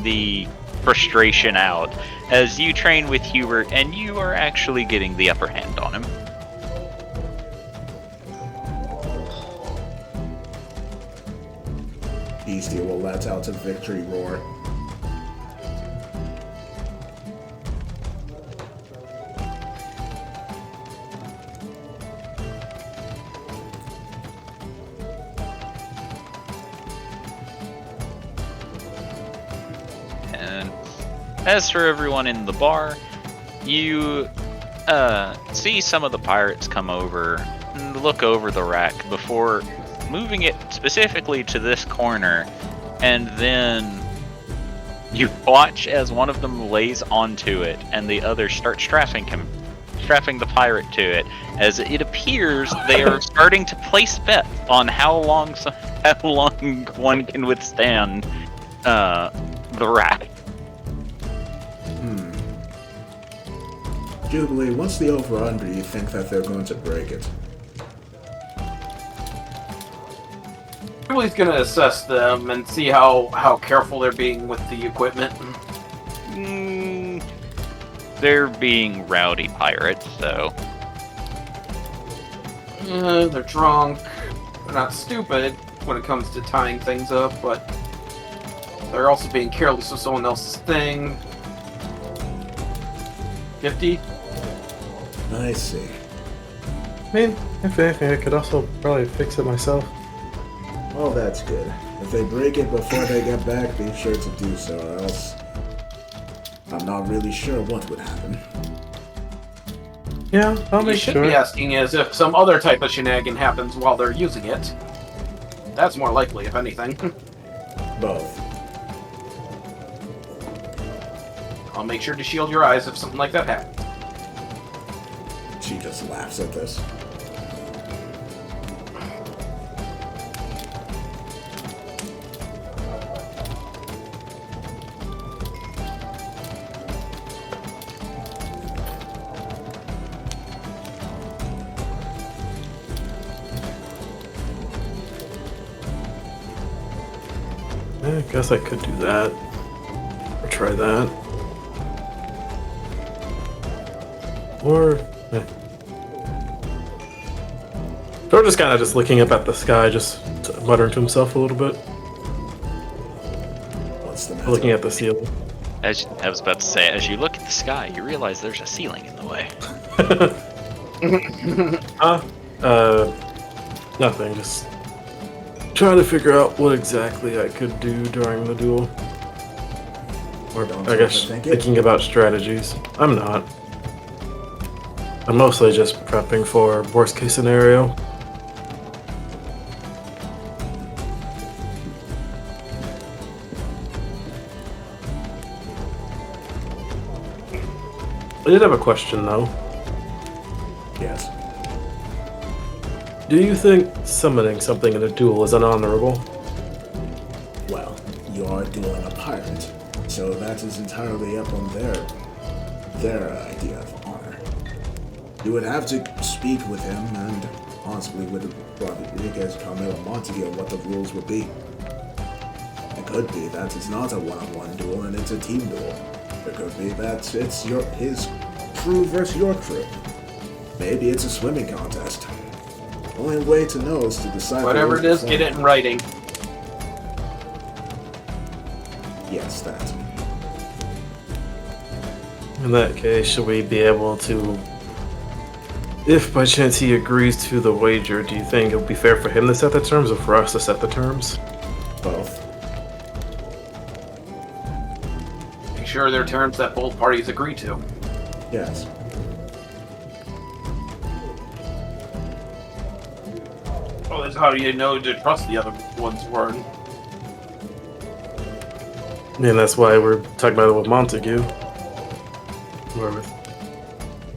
the frustration out as you train with Hubert, and you are actually getting the upper hand on him. Beastie will let out a victory roar. And as for everyone in the bar, you see some of the pirates come over and look over the rack before moving it specifically to this corner, and then you watch as one of them lays onto it and the other starts strapping the pirate to it, as it appears they are starting to place bets on how long one can withstand the rack. Jubilee, what's the over-under you think that they're going to break it? He's gonna assess them and see how careful they're being with the equipment. They're being rowdy pirates, so They're drunk. They're not stupid when it comes to tying things up, but they're also being careless with someone else's thing. 50? I see. I mean, if anything, I could also probably fix it myself. Oh, that's good. If they break it before they get back, be sure to do so, or else I'm not really sure what would happen. Yeah, I'll What you make should sure. be asking is if some other type of shenanigan happens while they're using it. That's more likely, if anything. Both. I'll make sure to shield your eyes if something like that happens. She just laughs at this. I guess I could do that. Or try that. Or George is kind of just looking up at the sky, just muttering to himself a little bit, What's the matter? looking at the ceiling. As I was about to say, as you look at the sky, you realize there's a ceiling in the way. Nothing. Just trying to figure out what exactly I could do during the duel. Or Don't I guess overthink it. thinking about strategies. I'm not. I'm mostly just prepping for worst case scenario. I did have a question though. Yes. Do you think summoning something in a duel is unhonorable? Well, you are dueling a pirate, so that is entirely up on their idea of honor. You would have to speak with him and possibly with Rodriguez, Carmelo, Montague on what the rules would be. It could be that it's not a one-on-one duel and it's a team duel. It could be that it's his crew versus your crew. Maybe it's a swimming contest. Only way to know is to decide. Whatever it is, get it in writing. Yes, that. In that case, should we be able to... If by chance he agrees to the wager, do you think it would be fair for him to set the terms or for us to set the terms? Both. Make sure they're terms that both parties agree to. Yes. Well, that's how you know to trust the other one's word. And that's why we're talking about it with Montague. Or with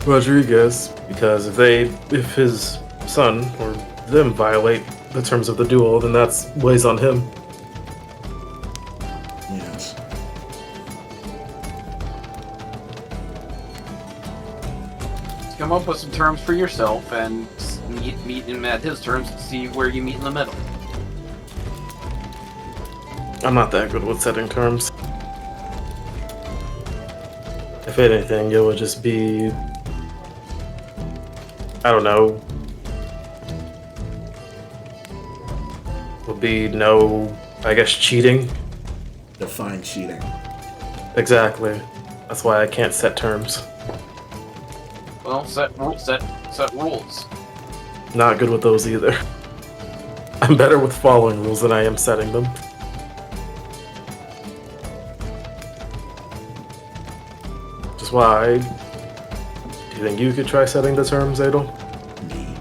Rodriguez, because if his son or them violate the terms of the duel, then that's weighs on him. Yes. Come up with some terms for yourself and meet him at his terms and see where you meet in the middle. I'm not that good with setting terms. If anything, it would just be... I don't know. Would be no, I guess, cheating. Define cheating. Exactly. That's why I can't set terms. Well, set rules. Not good with those either. I'm better with following rules than I am setting them. Just why... Do you think you could try setting the terms, Adel? Me.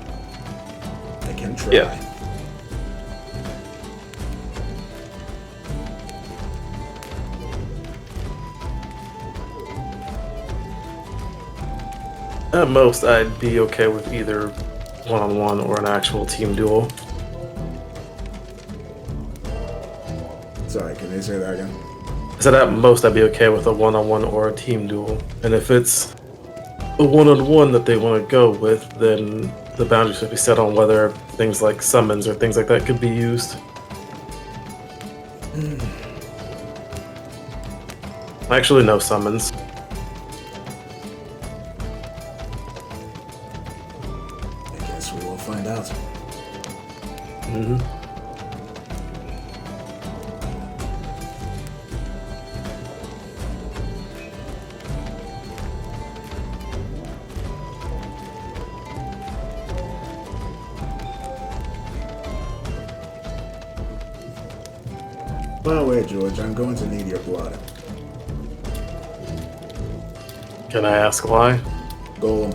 I can try. Yeah. At most, I'd be okay with either one-on-one or an actual team duel. Sorry, can you say that again? I said at most, I'd be okay with a one-on-one or a team duel. And if it's a one-on-one that they want to go with, then the boundaries should be set on whether things like summons or things like that could be used. Actually, no summons. I guess we will find out. Mm-hmm. By the way, George, I'm going to need your blood. Can I ask why? Golem.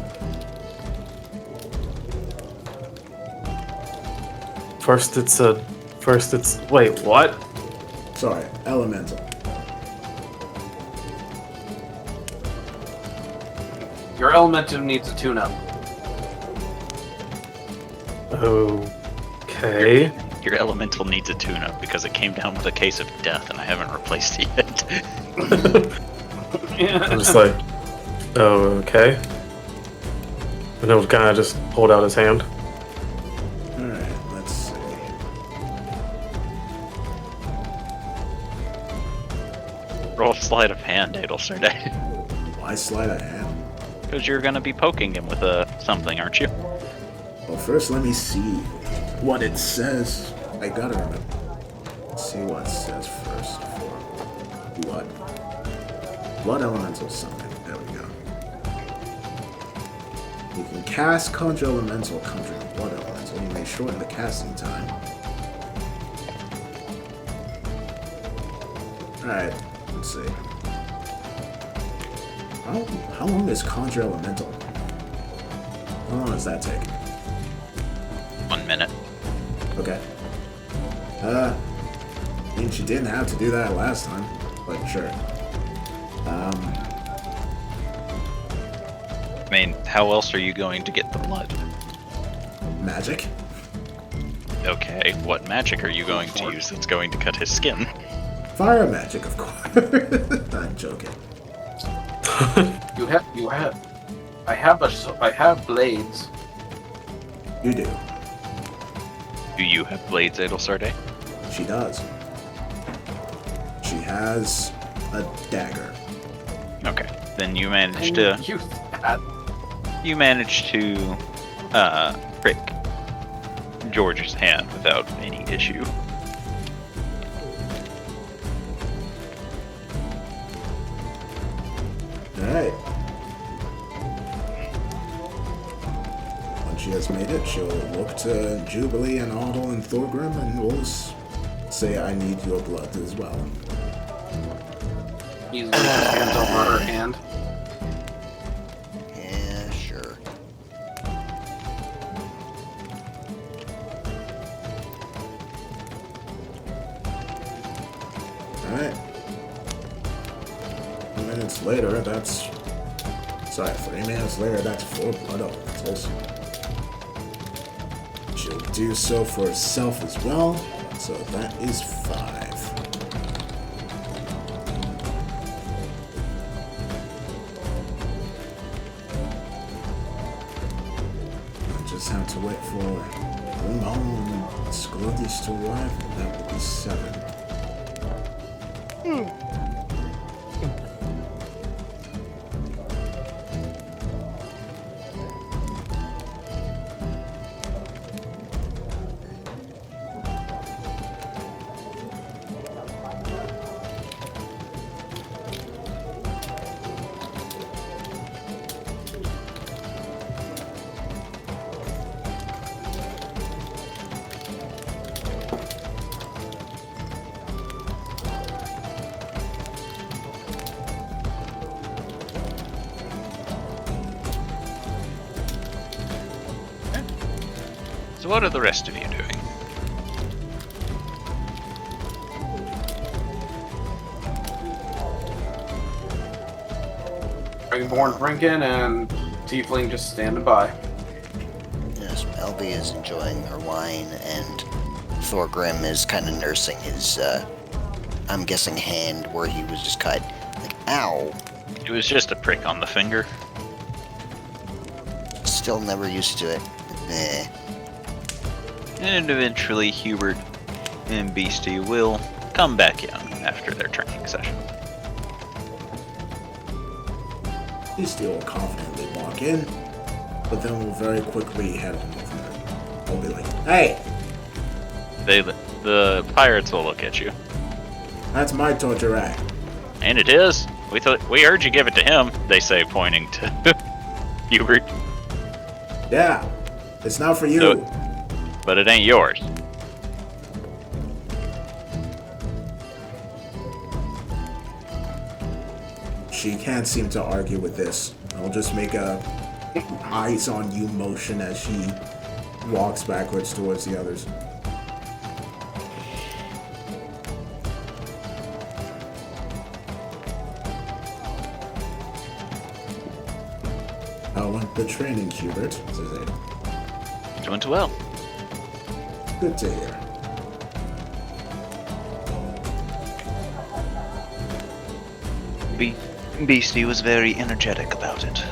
Wait, what? Sorry, elemental. Your elementum needs a tune-up. Okay. Your elemental needs a tune-up because it came down with a case of death and I haven't replaced it yet. I'm just like, oh, okay. And he'll kind of just hold out his hand. Alright, let's see. Roll sleight of hand, Adelserde. Why sleight of hand? Because you're going to be poking him with something, aren't you? Well, first let me see what it says. I gotta remember. Let's see what it says first for blood. Blood elemental summon. There we go. You can cast Conjure Elemental, Conjuring Blood Elemental. You may shorten the casting time. Alright, let's see. How long is Conjure Elemental? How long does that take? 1 minute. Okay. I mean, she didn't have to do that last time, but sure. I mean, how else are you going to get the blood? Magic? Okay, what magic are you going to use that's going to cut his skin? Fire magic, of course. I'm joking. I have blades. You do. Do you have blades, Adelsarde? She does. She has a dagger. Okay, then you managed to Use that. prick George's hand without any issue. Alright. Once she has made it, she'll look to Jubilee and Audle and Thorgrim and will say, I need your blood as well. Easily just hands over her hand. Yeah, sure. Alright. 2 minutes later, that's... Sorry, 3 minutes later, that's 4 blood elementals. She'll do so for herself as well, so that is 5. I just have to wait for Grimholm and Sclodius to arrive, and that will be 7. So what are the rest of you doing? Dragonborn drinking and Tiefling just standing by. Yes, Elby is enjoying her wine, and Thorgrim is kind of nursing his, I'm guessing, hand where he was just cut. Like, ow. It was just a prick on the finger. Still never used to it. Eh. And eventually Hubert and Beastie will come back in after their training session. Beastie will confidently walk in, but then will very quickly head on with her. I'll be like, hey! The pirates will look at you. That's my torture rack. And it is. We heard you give it to him, they say, pointing to Hubert. Yeah, it's not for you. So- But it ain't yours. She can't seem to argue with this. I'll just make a eyes on you motion as she walks backwards towards the others. How went the training, Hubert? Says Ada. It went well. Good to hear. Beastie was very energetic about it.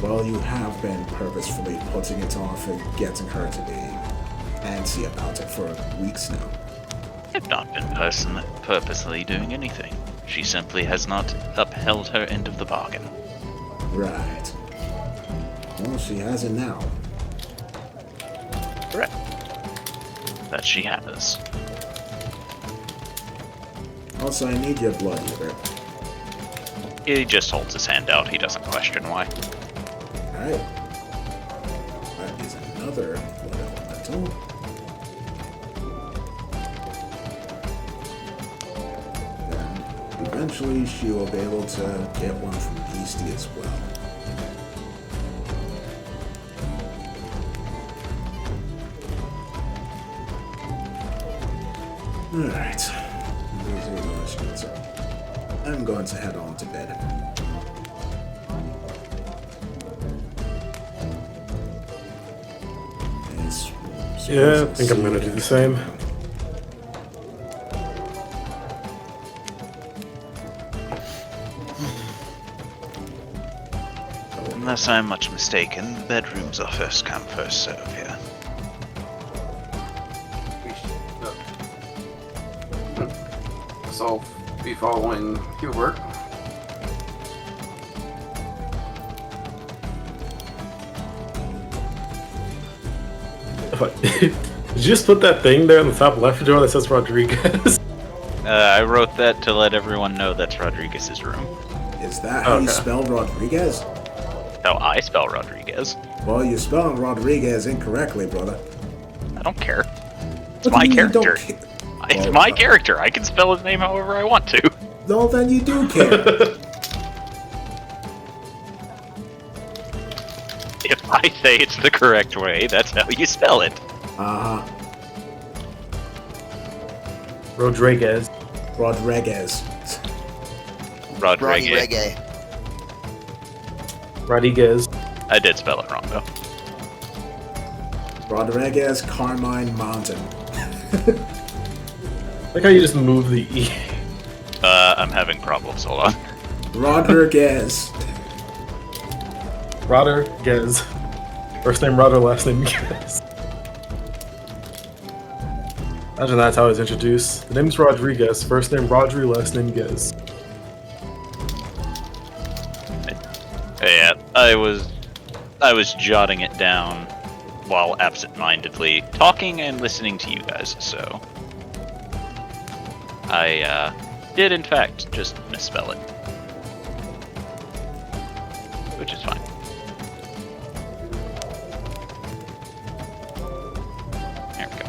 Well, you have been purposefully putting it off and getting her to be antsy about it for weeks now. I've not been purposely doing anything. She simply has not upheld her end of the bargain. Right. Well, she has it now. threat that she has. Also, I need your blood, Eater. He just holds his hand out. He doesn't question why. Alright. That is another blood elemental. And eventually she will be able to get one from Beastie as well. Alright. I'm going to head on to bed. Yeah, I think I'm gonna do the same. Unless I'm much mistaken, the bedrooms are first come, first serve here. So, be following Hubert. Did you just put that thing there in the top left drawer that says Rodriguez? I wrote that to let everyone know that's Rodriguez's room. Is that how you spell Rodriguez? How I spell Rodriguez. Well, you're spelling Rodriguez incorrectly, brother. I don't care. It's What my do you mean you character. don't It's Well, my character. I can spell his name however I want to. No, then you do care. If I say it's the correct way, that's how you spell it. Uh-huh. Rodriguez. Rodriguez. Roddy Rodriguez. Reggae. Rodriguez. I did spell it wrong though. Rodriguez Carmine Mountain. Like how you just move the E. I'm having problems. Hold on. Rodriguez. Rodriguez. First name Rodder, last name Guez. Imagine that's how he's introduced. The name's Rodriguez, first name Rodri, last name Guez. Yeah, I was jotting it down while absent-mindedly talking and listening to you guys, so I did in fact just misspell it. Which is fine. There we go.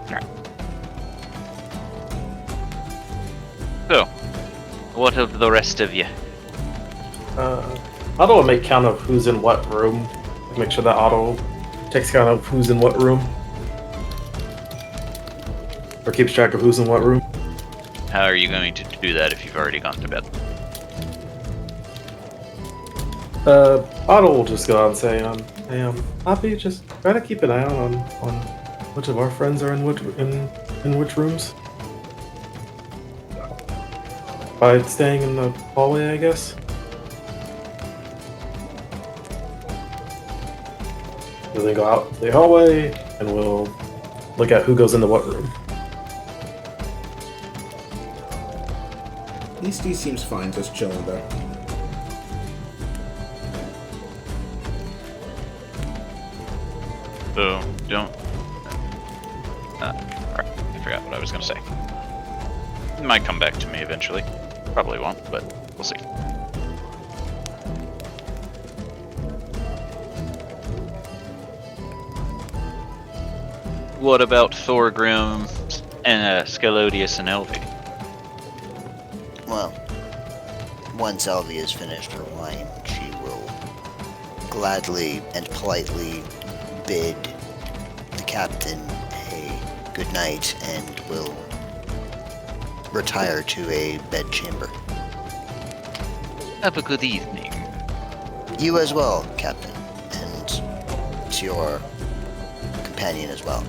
Alright. So, what of the rest of you? Auto will make count of who's in what room. Make sure that auto takes count of who's in what room. Or keeps track of who's in what room. How are you going to do that if you've already gone to bed? Otto will just go out and say, hey, Poppy, just try to keep an eye out on which of our friends are in which rooms. By staying in the hallway, I guess. We'll then go out the hallway, and we'll look at who goes into what room. Beastie seems fine just chilling there. So, don't... Alright, I forgot what I was going to say. It might come back to me eventually. Probably won't, but we'll see. What about Thorgrim and Scalodius and Elvi? Well, once Elvie has finished her wine, she will gladly and politely bid the captain a good night and will retire to a bedchamber. Have a good evening. You as well, Captain, and to your companion as well.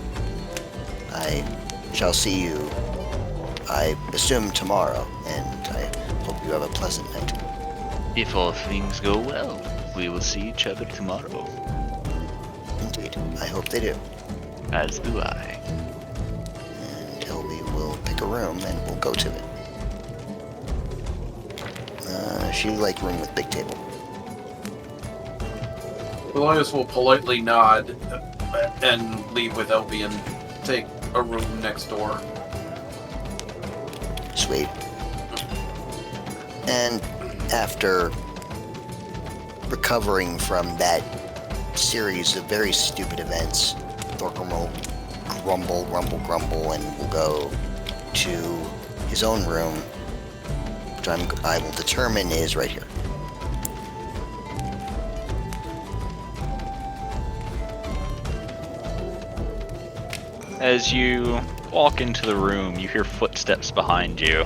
I shall see you, I assume, tomorrow, and I hope you have a pleasant night. If all things go well, we will see each other tomorrow. Indeed, I hope they do. As do I. And Elvie will pick a room and we'll go to it. She like room with big table. Elias will politely nod and leave with Elby and take a room next door. Sweet. And after recovering from that series of very stupid events, Thorgrim will grumble, and will go to his own room, which I will determine is right here. As you walk into the room, you hear footsteps behind you,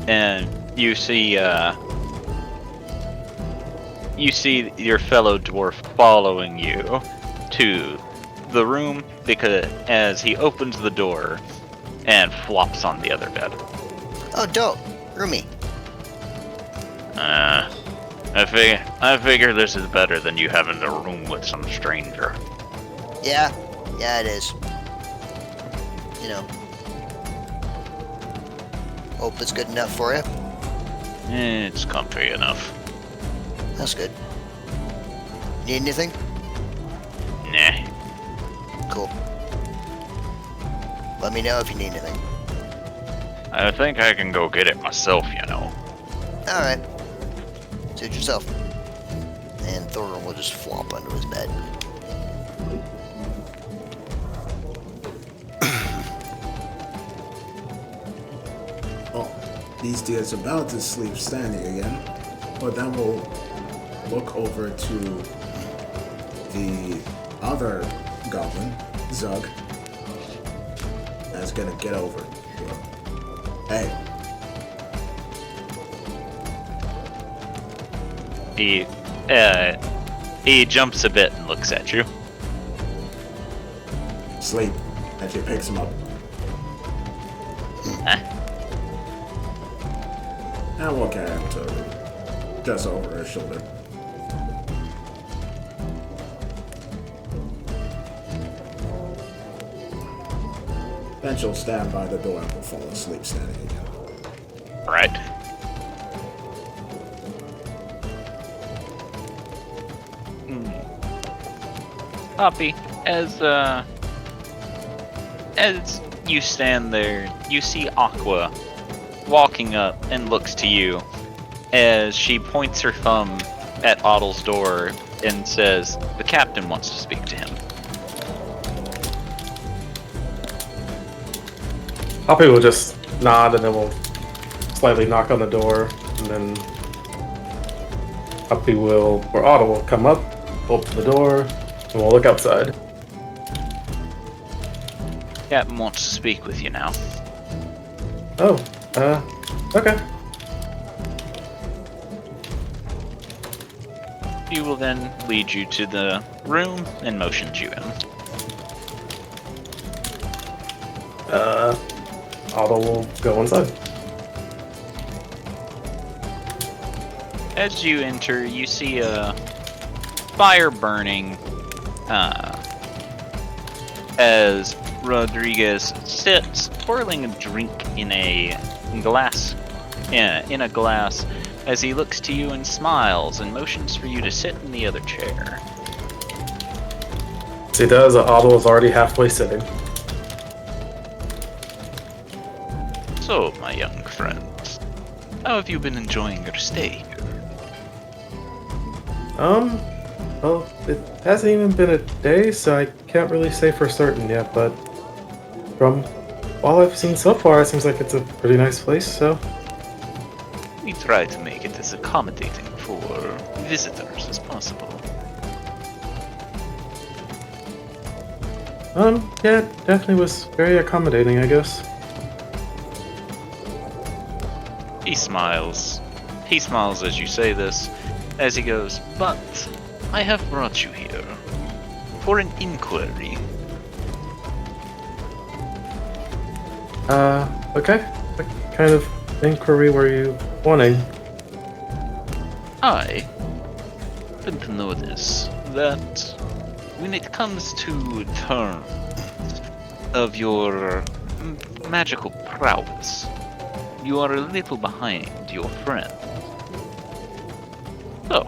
and you see your fellow dwarf following you to the room because as he opens the door and flops on the other bed. Oh, dope. Roomy. I figure this is better than you having a room with some stranger. Yeah, it is. You know. Hope it's good enough for you. It's comfy enough. That's good. Need anything? Nah. Cool. Let me know if you need anything. I think I can go get it myself, you know. Alright. Suit yourself. And Thorgrim will just flop under his bed. Oh, these dudes about to sleep standing again. But then we'll look over to the other goblin, Zug. That's gonna get over. Hey. He jumps a bit and looks at you. Sleep. And she picks him up. And we'll carry him to just over her shoulder. Then she'll stand by the door and will fall asleep standing again. Right. Poppy, as you stand there, you see Aqua walking up and looks to you as she points her thumb at Ottle's door and says, "The captain wants to speak to him." Poppy will just nod and then we'll slightly knock on the door, and then Poppy or Otto will come up, open the door, and we'll look outside. Captain wants to speak with you now. Oh, okay. He will then lead you to the room and motions you in. Otto will go inside. As you enter, you see a fire burning as Rodriguez sits pouring a drink in a glass as he looks to you and smiles and motions for you to sit in the other chair. As he does, Otto is already halfway sitting. So, my young friends, how have you been enjoying your stay here? Well, it hasn't even been a day, so I can't really say for certain yet, but from all I've seen so far, it seems like it's a pretty nice place, so... We try to make it as accommodating for visitors as possible. Yeah, it definitely was very accommodating, I guess. He smiles. He smiles as you say this, as he goes, "But I have brought you here for an inquiry." Okay. What kind of inquiry were you wanting? I happen to notice that when it comes to terms of your magical prowess, you are a little behind your friend. So,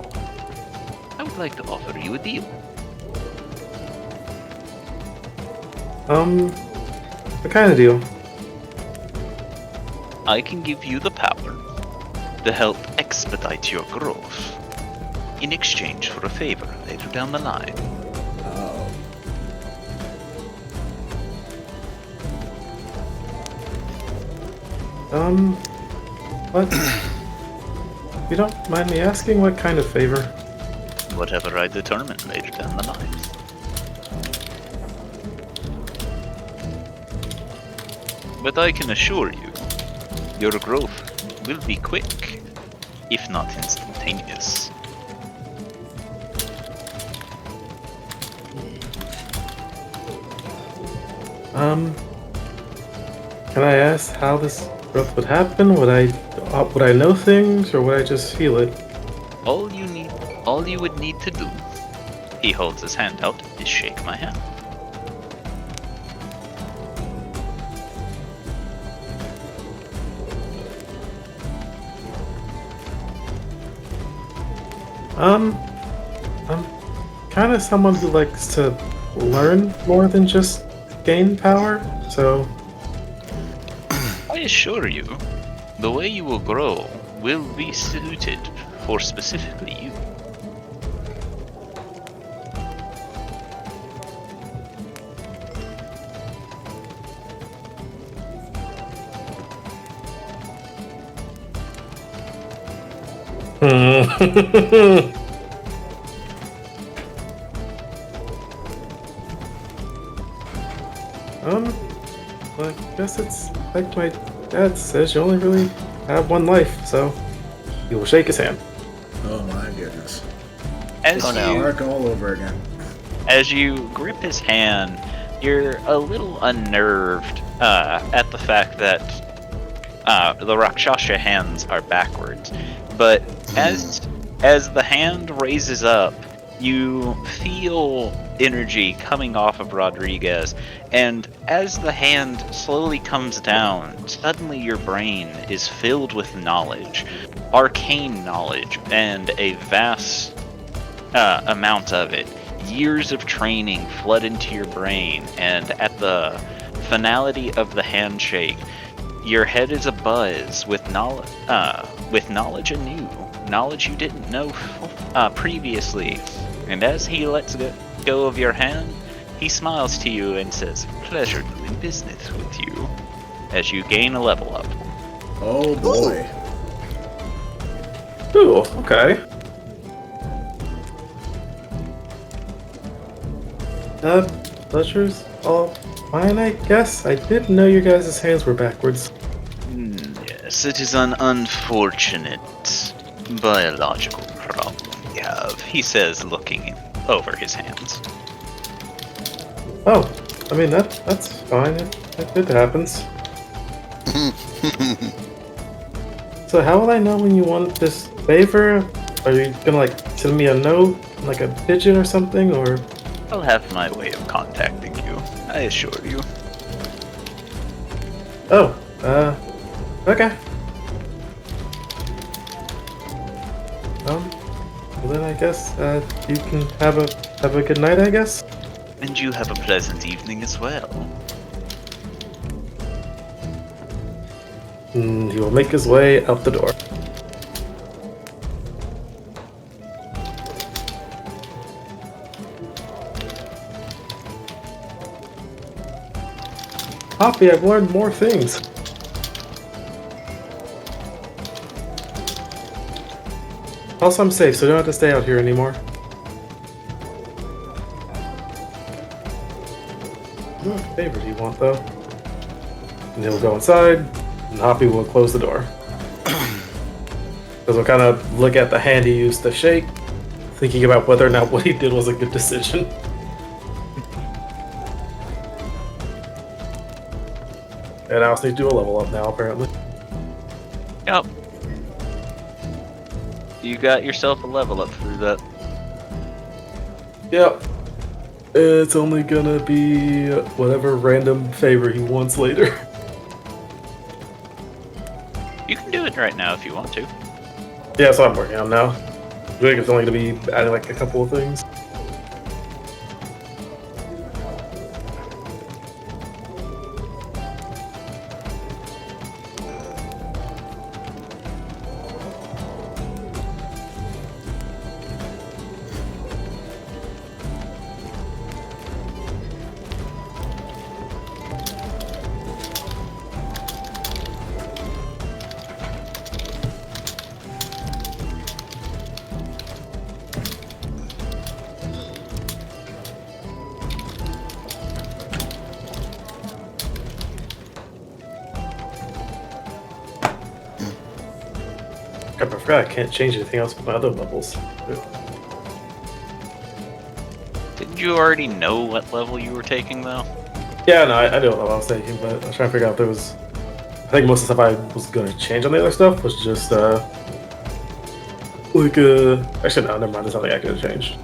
I would like to offer you a deal. What kind of deal? I can give you the power to help expedite your growth in exchange for a favor later down the line. Oh. What? If you don't mind me asking, what kind of favor? Whatever I determine later down the line. But I can assure you, your growth will be quick, if not instantaneous. Can I ask how this growth would happen? Would I know things, or would I just feel it? All you would need to do, he holds his hand out, is shake my hand. I'm kind of someone who likes to learn more than just gain power, so I assure you, the way you will grow will be suited for specifically you. I guess it's like my dad says, you only really have one life, so you will shake his hand. Oh my goodness. As Oh, no. Mark all over again. As you grip his hand, you're a little unnerved at the fact that the Rakshasa hands are backwards. But as the hand raises up, you feel energy coming off of Rodriguez, and as the hand slowly comes down, suddenly your brain is filled with knowledge, arcane knowledge, and a vast amount of it. Years of training flood into your brain, and at the finality of the handshake, your head is abuzz with knowledge anew, knowledge you didn't know previously. And as he lets go of your hand, he smiles to you and says, "Pleasure doing business with you," as you gain a level up. Oh boy. Ooh, okay. Pleasure's all mine, I guess. I didn't know your guys' hands were backwards. Yes, it is an unfortunate biological problem we have, he says, looking over his hands. Oh, I mean, that's fine. It happens. So how will I know when you want this favor? Are you gonna, like, send me a note, like a pigeon or something, or...? I'll have my way of contacting you, I assure you. Oh, okay. Well then I guess, you can have a good night, I guess? And you have a pleasant evening as well. And he will make his way out the door. Poppy, I've learned more things. Also, I'm safe, so you don't have to stay out here anymore. What favor do you want, though? And he'll go inside, and Hoppy will close the door. Because we'll kind of look at the hand he used to shake, thinking about whether or not what he did was a good decision. And I also need to do a level up now, apparently. Yep. You got yourself a level up through that. Yep. It's only gonna be whatever random favor he wants later. You can do it right now if you want to. Yeah, that's what I'm working on now. I think it's only gonna be adding like a couple of things. forgot I can't change anything else with my other levels. Didn't you already know what level you were taking, though? Yeah, no, I know what I was taking, but I was trying to figure out if there was. I think most of the stuff I was going to change on the other stuff was just, actually, no, never mind, there's nothing I could have changed.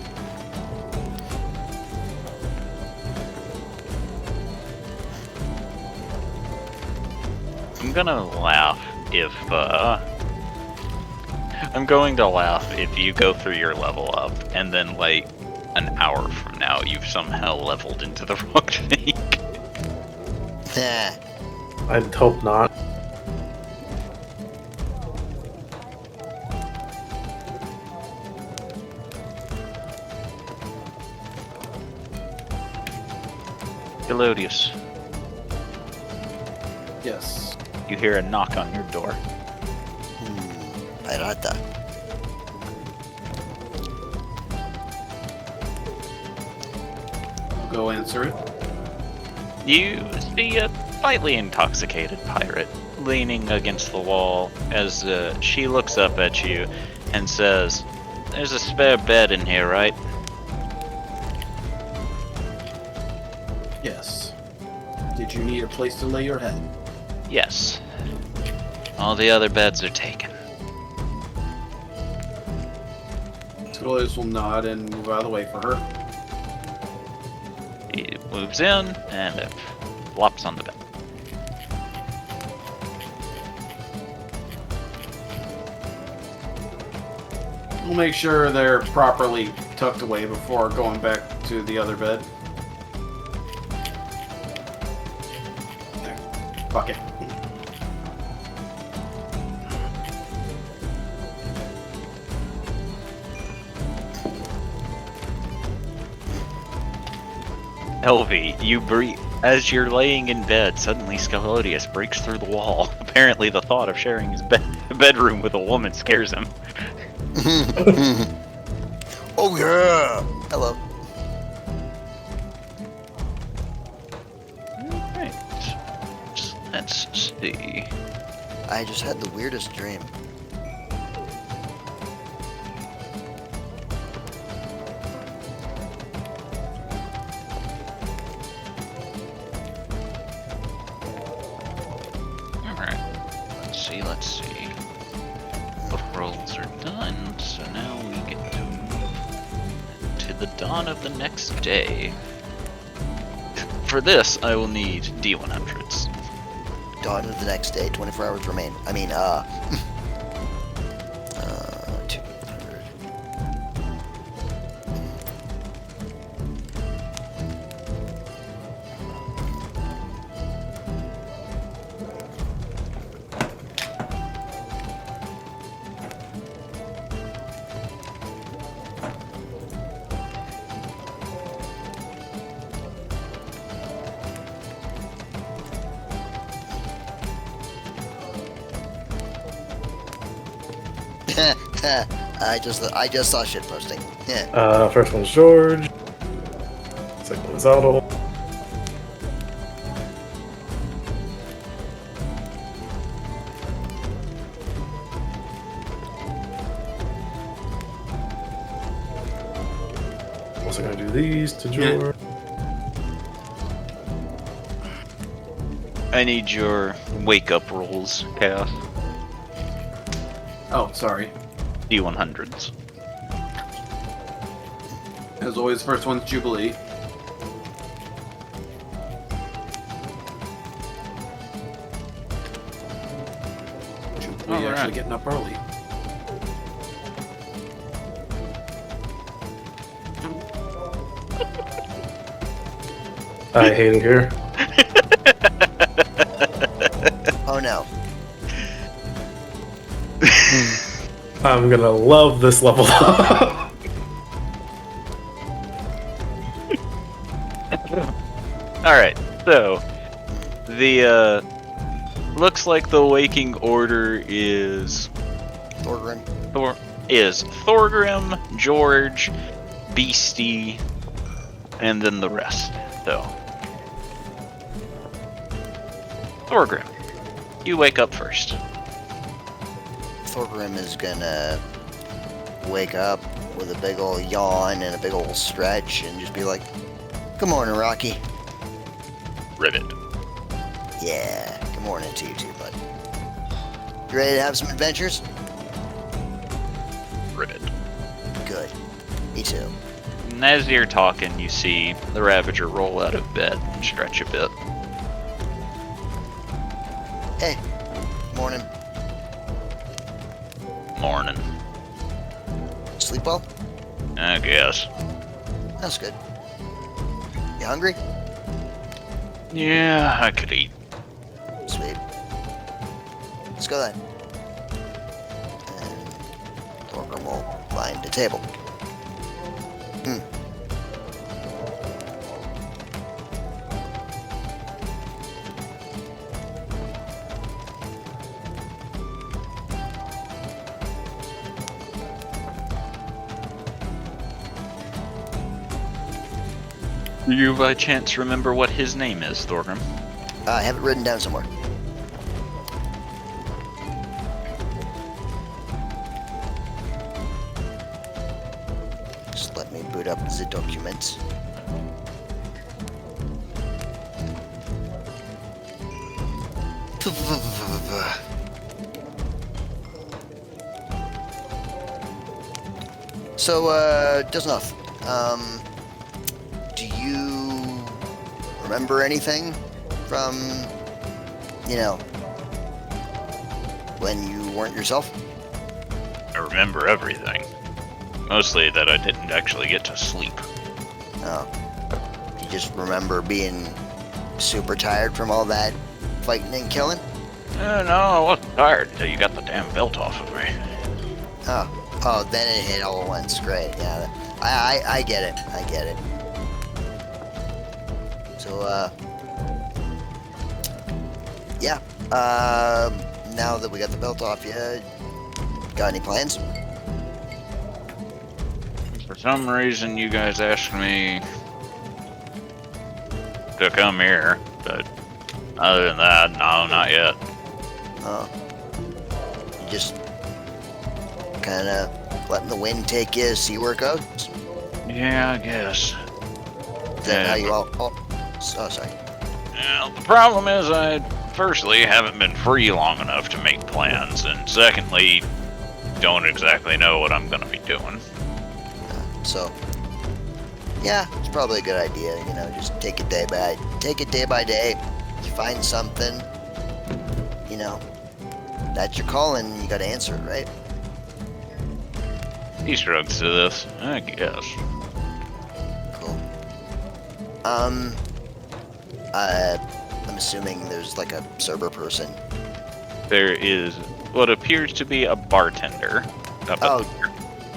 I'm gonna laugh if, I'm going to laugh if you go through your level up, and then, like, an hour from now, you've somehow leveled into the wrong thing. I'd hope not. Elodius, Yes. you hear a knock on your door. Arata. Go answer it. You see a slightly intoxicated pirate leaning against the wall as she looks up at you and says, "There's a spare bed in here, right?" Yes. Did you need a place to lay your head? Yes. All the other beds are taken. Scolius will nod and move out of the way for her. He moves in and flops on the bed. We'll make sure they're properly tucked away before going back to the other bed. There. Fuck it. Elvie, you breathe. As you're laying in bed, suddenly Scalodius breaks through the wall. Apparently the thought of sharing his bedroom with a woman scares him. Oh yeah! Hello. Alright. Let's see. I just had the weirdest dream. Alright. Let's see. Both rolls are done, so now we get to move to the dawn of the next day. For this, I will need D100s. Dawn of the next day, 24 hours remain. I mean, 200. I just saw shit posting. Yeah. First one's George. Second one's Otto. Also gonna do these to George. I need your wake up rolls, Chaos. Oh, sorry. D100s. As always, first one's Jubilee. Jubilee Alright. actually getting up early. I hate it here. Oh no. I'm gonna love this level. Alright, so the looks like the waking order is Thorgrim. Thorgrim, George, Beastie, and then the rest. So Thorgrim, you wake up first. Thorgrim is gonna wake up with a big ol' yawn and a big ol' stretch and just be like, "Good morning, Rocky." Rivet. Yeah, good morning to you too, bud. You ready to have some adventures? Rivet. Good. Me too. And as you're talking, you see the Ravager roll out of bed and stretch a bit. Hey, morning. Morning. Sleep well? I guess. That's good. You hungry? Yeah, I could eat. Sweet. Let's go then. And Thorgrim will find the table. Do you by chance remember what his name is, Thorgrim? I have it written down somewhere. Just let me boot up the documents. So, Dusnoth, do you remember anything from, when you weren't yourself? I remember everything. Mostly that I didn't actually get to sleep. Oh. You just remember being super tired from all that fighting and killing? No, I wasn't tired until you got the damn belt off of me. Oh, then it hit all at once. Great, yeah. I get it. I get it. So, yeah. Now that we got the belt off, you got any plans? For some reason, you guys asked me to come here, but other than that, no, not yet. Oh. You just kind of letting the wind take you, see where it goes? Yeah, I guess. Is that how you all... Oh, sorry. Well, the problem is I, firstly, haven't been free long enough to make plans, and secondly, don't exactly know what I'm gonna be doing. So, yeah, it's probably a good idea, just take it day by day. If you find something, that's your calling, you gotta answer it, right? He shrugs to this, I guess. Cool. I'm assuming there's like a server person. There is what appears to be a bartender up at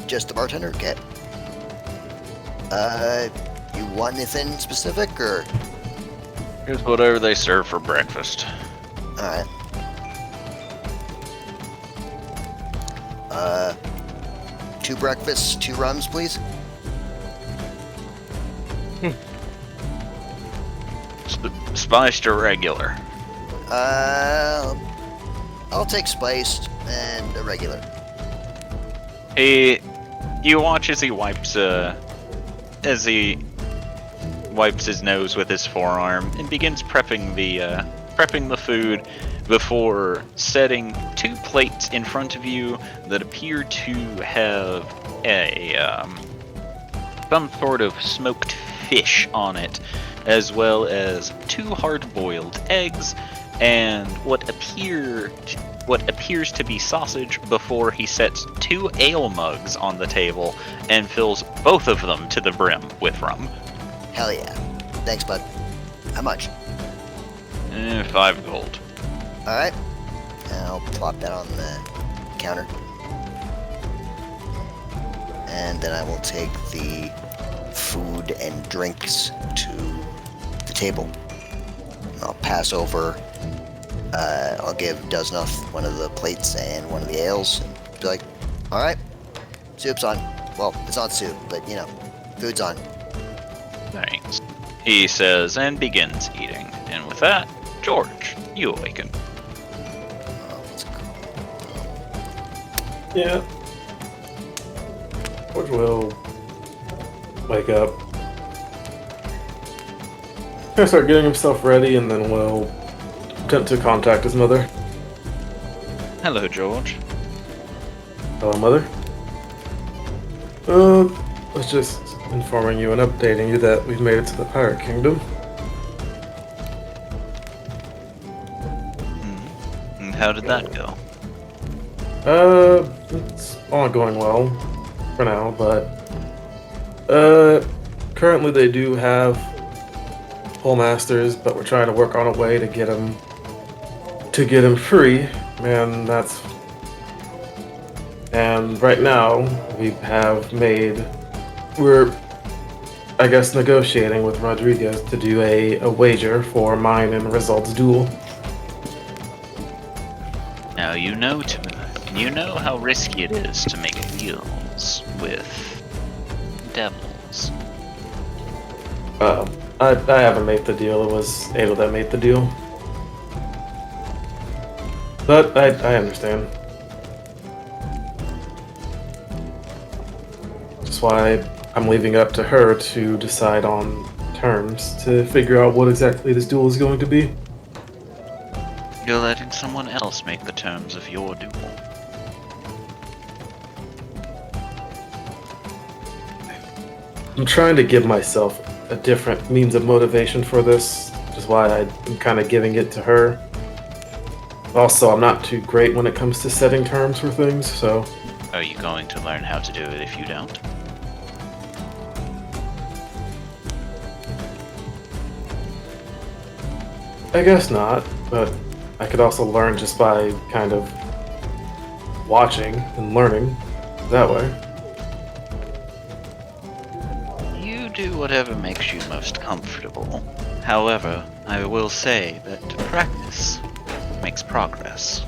Just the bartender? Okay. You want anything specific, or? Here's whatever they serve for breakfast. Alright. 2 breakfasts, 2 rums, please. Spiced or regular? I'll take spiced and a regular. You watch as he wipes his nose with his forearm and begins prepping the food before setting 2 plates in front of you that appear to have some sort of smoked fish on it, as well as 2 hard-boiled eggs and what appears to be sausage, before he sets 2 ale mugs on the table and fills both of them to the brim with rum. Hell yeah. Thanks, bud. How much? 5 gold. Alright. I'll plop that on the counter. And then I will take the food and drinks to the table. I'll pass over. I'll give Dusnoth one of the plates and one of the ales, and be like, alright, soup's on. Well, it's not soup, but food's on. Thanks, he says, and begins eating. And with that, George, you awaken. Let's go. Yeah. George will wake up. He'll start getting himself ready, and then we'll attempt to contact his mother. Hello, George. Hello, Mother. Was just informing you and updating you that we've made it to the Pirate Kingdom. And how did that go? It's all going well for now, but currently they do have whole masters, but we're trying to work on a way to get him free, and right now we're I guess negotiating with Rodriguez to do a wager for mine and Result's duel. Now you know how risky it is to make deals with devils. I haven't made the deal. It was Ada that made the deal. But I understand. That's why I'm leaving it up to her to decide on terms to figure out what exactly this duel is going to be. You're letting someone else make the terms of your duel. I'm trying to give myself a different means of motivation for this, which is why I'm kind of giving it to her. Also, I'm not too great when it comes to setting terms for things, so... Are you going to learn how to do it if you don't? I guess not, but I could also learn just by kind of watching and learning that way. You do whatever makes you most comfortable. However, I will say that practice makes progress.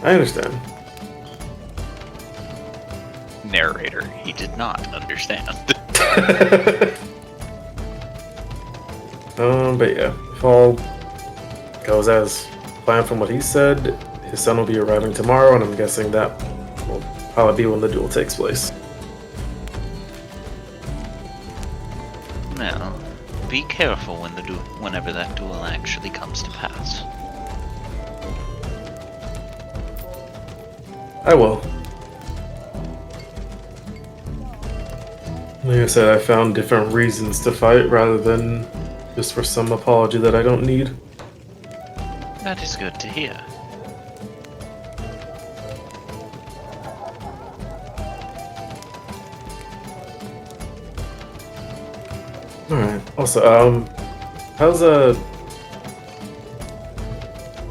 I understand. Narrator, he did not understand. But yeah, if all goes as planned from what he said, his son will be arriving tomorrow, and I'm guessing that will probably be when the duel takes place. Now, be careful whenever that duel actually comes to pass. I will. Like I said, I found different reasons to fight rather than just for some apology that I don't need. That is good to hear. Alright. Also, how's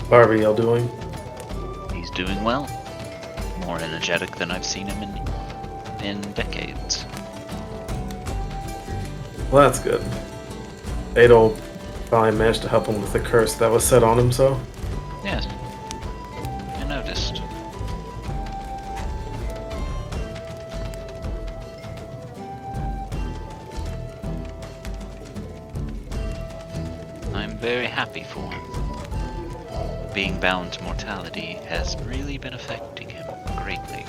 Barbiel doing? He's doing well. More energetic than I've seen him in decades. Well, that's good. Adol finally managed to help him with the curse that was set on him, so... Yes. I noticed. I'm very happy for him. Being bound to mortality has really been affecting him greatly.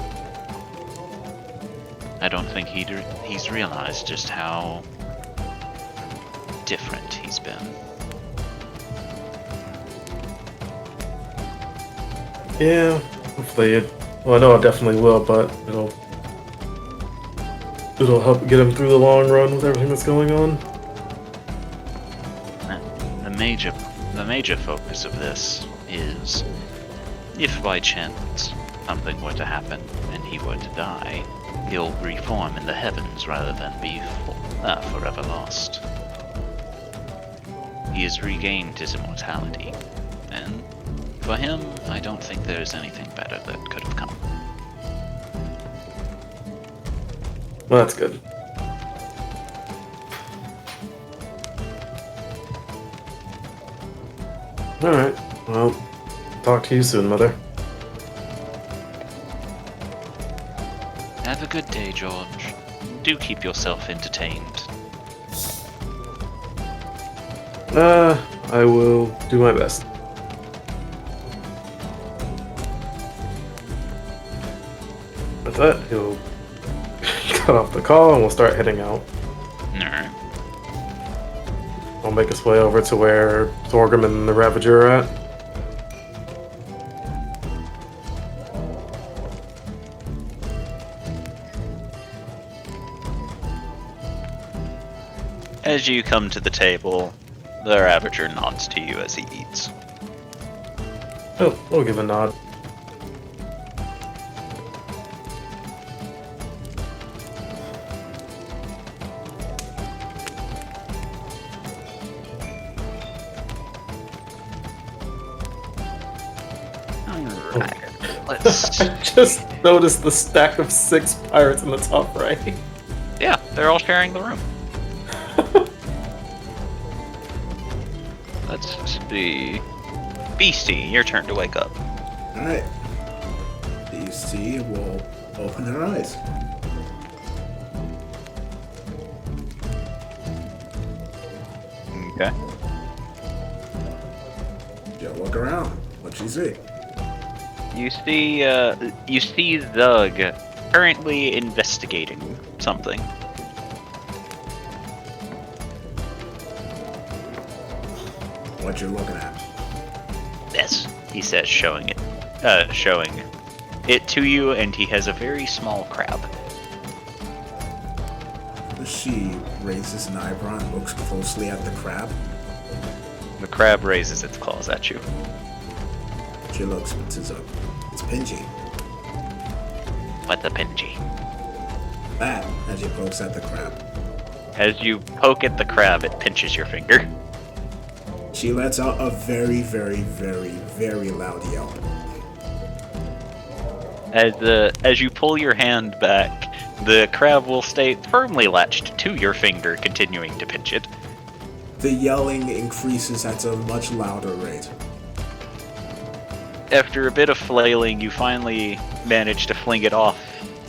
I don't think he's realized just how different he's been. Yeah, hopefully it... Well, I know it definitely will, but it'll help get him through the long run with everything that's going on. The major focus of this is, if by chance something were to happen and he were to die, he'll reform in the heavens rather than be forever lost. He has regained his immortality, and for him, I don't think there's anything better that could have come. Well, that's good. Alright, well, talk to you soon, Mother. Have a good day, George. Do keep yourself entertained. I will do my best. With that, he'll cut off the call and we'll start heading out. Alright. We'll make his way over to where Thorgrim and the Ravager are at. As you come to the table, the Ravager nods to you as he eats. We'll give a nod. Alright. Let's... I just noticed the stack of 6 pirates in the top right. Yeah, they're all sharing the room. Let's see. Beastie, your turn to wake up. Alright. Beastie will open her eyes. Okay. She'll look around. What'd she see? You see Zug currently investigating something. What you looking at? Yes, he says, showing it to you, and he has a very small crab. She raises an eyebrow and looks closely at the crab. The crab raises its claws at you. She looks to Zug. It's Pingy. What's a pingy? That, as she pokes at the crab. As you poke at the crab, it pinches your finger. She lets out a very, very, very, very loud yelp. As you pull your hand back, the crab will stay firmly latched to your finger, continuing to pinch it. The yelling increases at a much louder rate. After a bit of flailing, you finally manage to fling it off,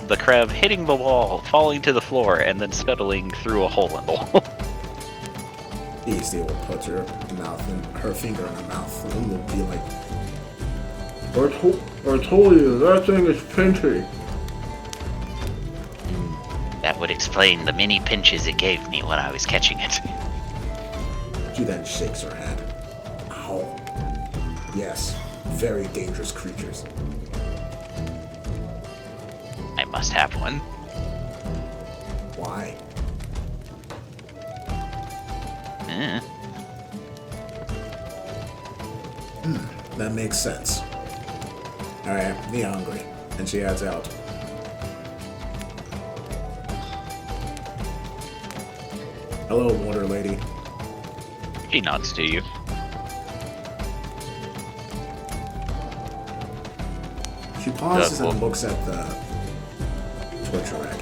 the crab hitting the wall, falling to the floor, and then scuttling through a hole in the wall. Beastie will put her finger in her mouth and will be like, I told you, that thing is pinchy. That would explain the many pinches it gave me when I was catching it. She then shakes her head. Ow. Yes, very dangerous creatures. I must have one. Why? That makes sense. Alright, me hungry. And she heads out. Hello, water lady. She nods to you. She pauses Cool. and looks at the torture rack.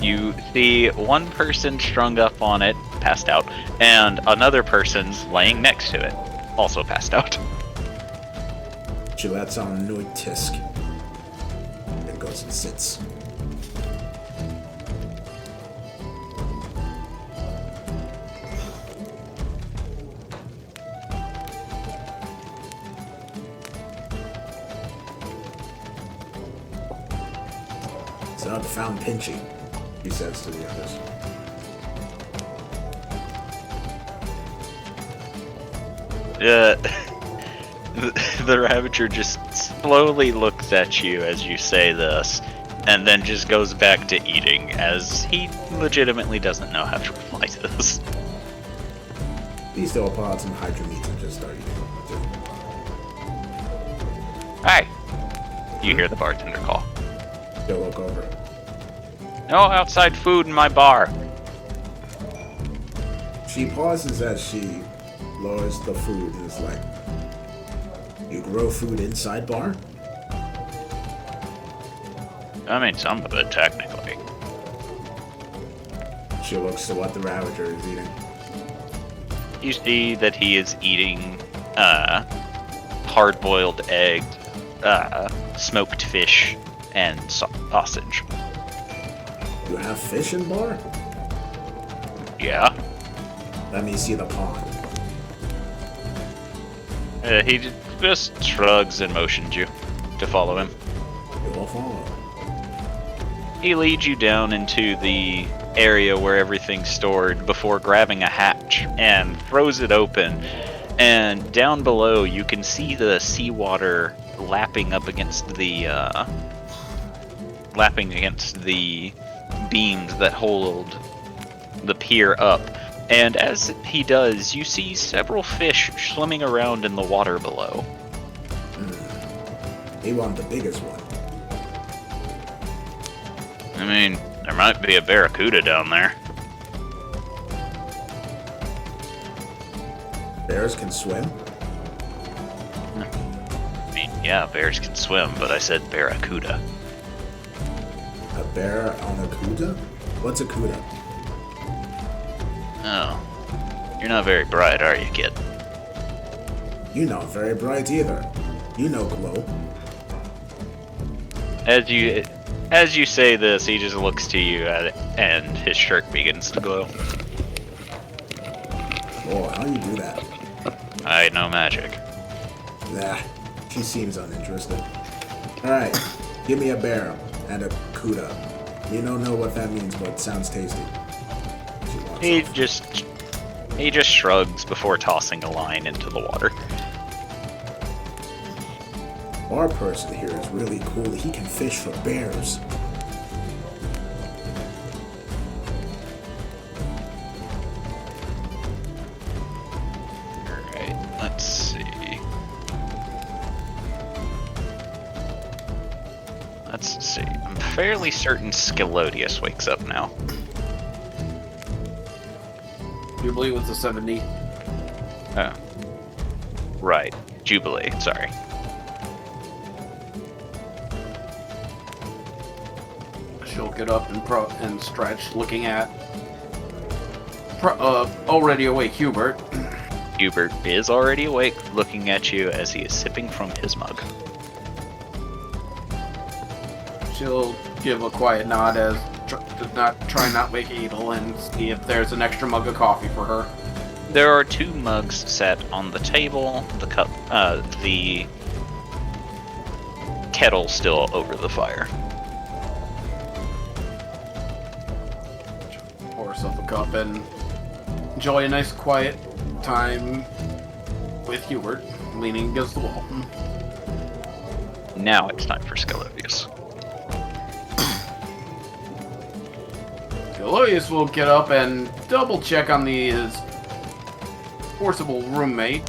You see one person strung up on it, passed out, and another person's laying next to it, also passed out. She lets out a new tisk and goes and sits. Zug found Pinchy, he says to the others. The Ravager just slowly looks at you as you say this, and then just goes back to eating, as he legitimately doesn't know how to reply to this. He still pull out some hydro meats and just start eating. Hi! You hear the bartender call. He'll look over. No outside food in my bar. She pauses as she lowers the food and is like, you grow food inside bar? I mean, some of it, technically. She looks to what the Ravager is eating. You see that he is eating hard-boiled eggs, smoked fish, and sausage. You have fish in bar? Yeah. Let me see the pond. He just shrugs and motions you to follow him. You will follow. He leads you down into the area where everything's stored before grabbing a hatch and throws it open. And down below, you can see the seawater lapping against the beams that hold the pier up. And as he does, you see several fish swimming around in the water below. He want the biggest one. I mean, there might be a barracuda down there. Bears can swim? I mean, yeah, bears can swim, but I said barracuda. A bear on a cuda? What's a cuda? Oh. You're not very bright, are you, kid? You not very bright either. You know glow. As you say this, he just looks to you and his shirt begins to glow. Oh, how you do that? I know magic. Nah, she seems uninterested. Alright, give me a bear and a cuda. You don't know what that means, but it sounds tasty. She walks off. He just shrugs before tossing a line into the water. Our person here is really cool. He can fish for bears. Alright, let's see. I'm fairly certain Scalodius wakes up now. Jubilee was a 70. Oh. Right. Jubilee, sorry. She'll get up and stretch, looking at already awake Hubert. Hubert is already awake, looking at you as he is sipping from his mug. She'll give a quiet nod as try not wake Edel and see if there's an extra mug of coffee for her. There are 2 mugs set on the table, the cup, the kettle still over the fire. Pour herself a cup and enjoy a nice quiet time with Hubert, leaning against the wall. Now it's time for Scalodius. Scalodius will get up and double check on his forcible roommate.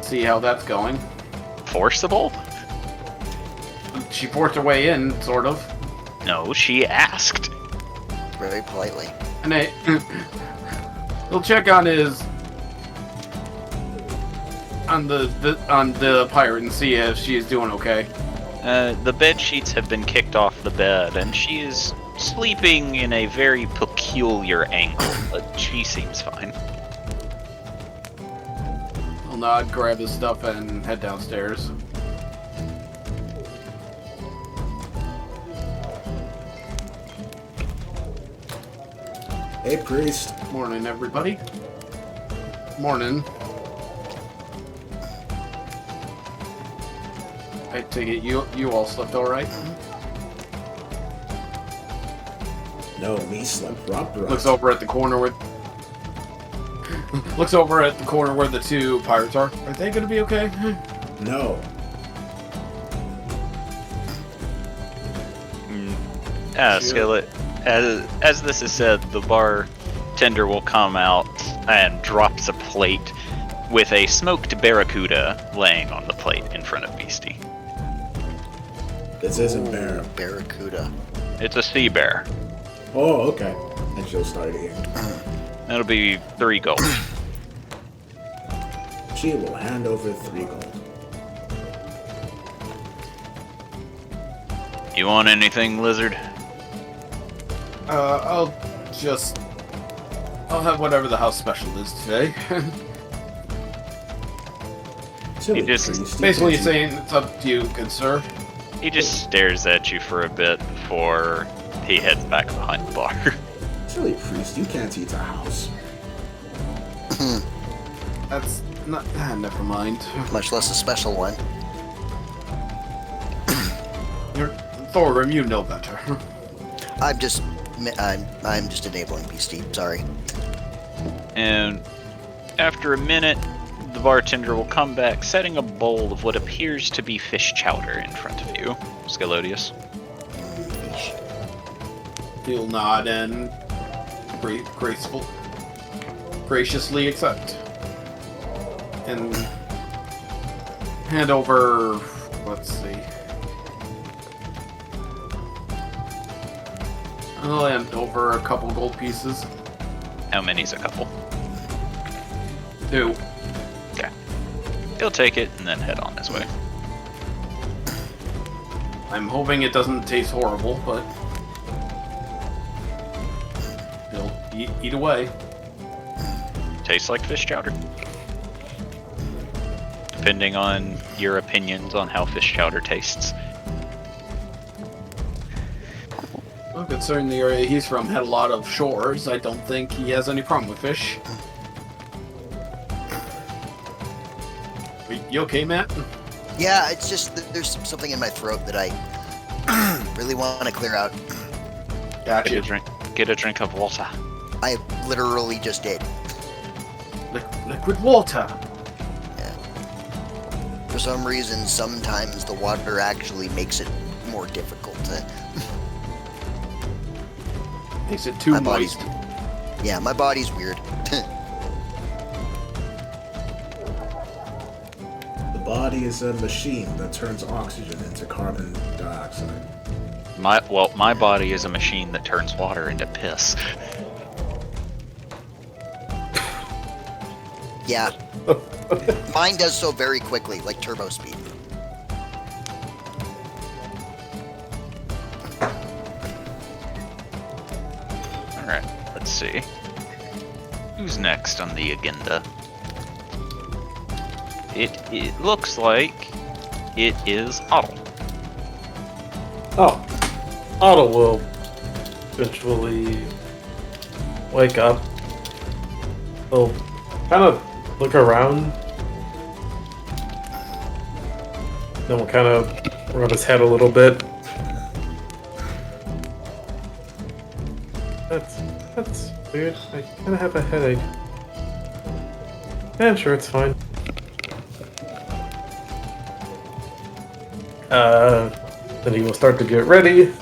See how that's going. Forcible? She forced her way in, sort of. No, she asked. Very politely. And he'll check on on the pirate and see if she is doing okay. The bed sheets have been kicked off the bed, and she is sleeping in a very peculiar angle, but she seems fine. He'll nod, grab his stuff, and head downstairs. Hey, priest. Morning, everybody. Morning. I take it you all slept all right. No, me slept proper. Looks over at the corner where the 2 pirates are. Are they gonna be okay? No. Skillet. As this is said, the bartender will come out and drops a plate with a smoked barracuda laying on the plate in front of Beastie. This isn't bear. Barracuda. It's a sea bear. Oh, okay. And she'll start eating. That'll be 3 gold. She will hand over 3 gold. You want anything, Lizard? I'll have whatever the house special is today. Silly He just- priest, you Basically can't saying it's up to you, good sir. He just stares at you for a bit before he heads back behind the bar. eat- Silly priest, you can't eat a house. That's not. Never mind. Much less a special one. Thorum, you know better. I'm just enabling Beastie. Sorry. And after a minute, the bartender will come back, setting a bowl of what appears to be fish chowder in front of you, Scalodius. He'll nod and graciously accept. And hand over, let's see. I'll hand over a couple gold pieces. How many's a couple? 2. Okay. He'll take it and then head on his way. I'm hoping it doesn't taste horrible, but he'll eat away. Tastes like fish chowder. Depending on your opinions on how fish chowder tastes. Well, considering the area he's from had a lot of shores, I don't think he has any problem with fish. You okay, Matt? Yeah, it's just that there's something in my throat that I really want to clear out. Gotcha. Get a drink of water. I literally just did. Liquid water. Yeah. For some reason, sometimes the water actually makes it more difficult to... Makes it too My body's- moist. Yeah, my body's weird. The body is a machine that turns oxygen into carbon dioxide. My body is a machine that turns water into piss. Yeah. Mine does so very quickly, like turbo speed. Alright, let's see. Who's next on the agenda? It looks like it is Otto. Oh, Otto will eventually wake up. He'll kind of look around. Then we'll kind of rub his head a little bit. That's weird. I kind of have a headache. Yeah, sure, it's fine. Then he will start to get ready.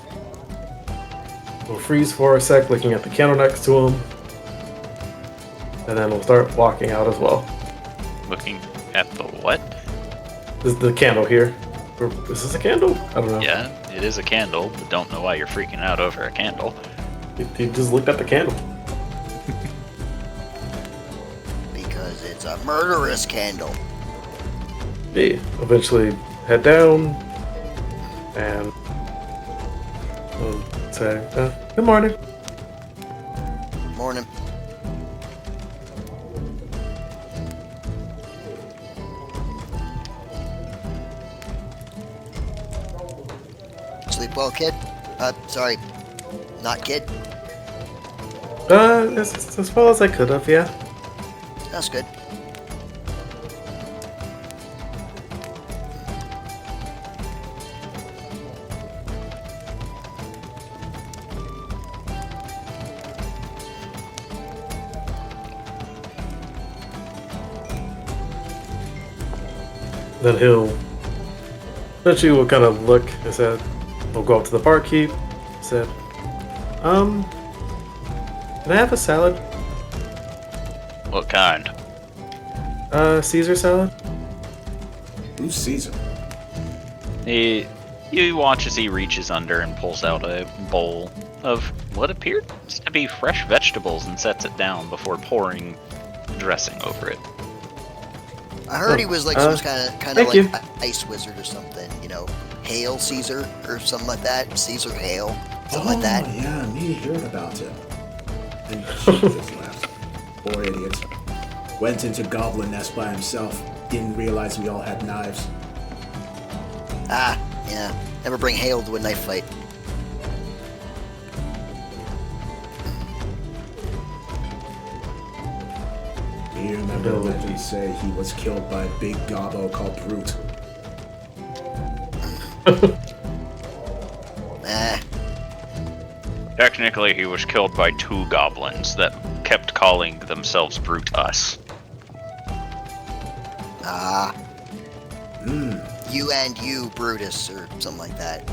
We'll freeze for a sec, looking at the candle next to him. And then we'll start walking out as well. Looking at the what? This is the candle here. Or, is this a candle? I don't know. Yeah, it is a candle, but don't know why you're freaking out over a candle. He just looked at the candle. Because it's a murderous candle. Yeah. Eventually head down. And we'll say, good morning. Morning. Sleep well, kid? Sorry. Not kid? As well as I could have, yeah. That's good. Then eventually we'll kind of look and said, we'll go up to the barkeep, said, can I have a salad? What kind? Caesar salad? Who's Caesar? You watch as he reaches under and pulls out a bowl of what appears to be fresh vegetables and sets it down before pouring dressing over it. I heard he was like some kind of thank like you. ice wizard or something, you know, Hail Caesar or something like that. Caesar Hail, something like that. Yeah, me heard about it. And Jesus left. Poor idiot. Went into Goblin Nest by himself. Didn't realize we all had knives. Ah, yeah. Never bring Hail to a knife fight. Me you remember legends say he was killed by a big gobbo called Brute. Technically, he was killed by 2 goblins that kept calling themselves Brute Us. You and you, Brutus, or something like that.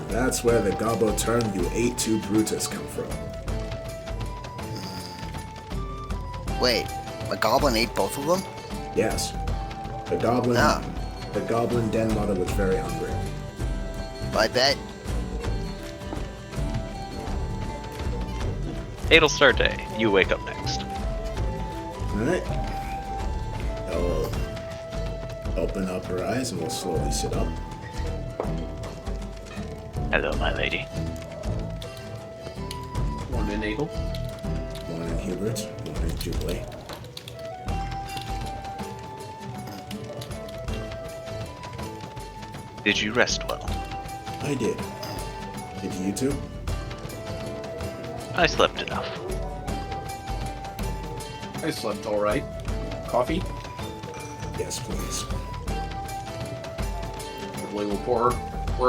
That's where the gobbo term "you ate 2 Brutus" come from. Wait, a goblin ate both of them? Yes. The goblin den mother was very hungry. I bet. It'll start day. You wake up next. Alright. I'll open up her eyes and we'll slowly sit up. Hello, my lady. Morning, Eagle. Morning, Hubert. Morning, Jubilee. Did you rest well? I did. Did you too? I slept enough. I slept all right. Coffee? Yes, please. Probably will pour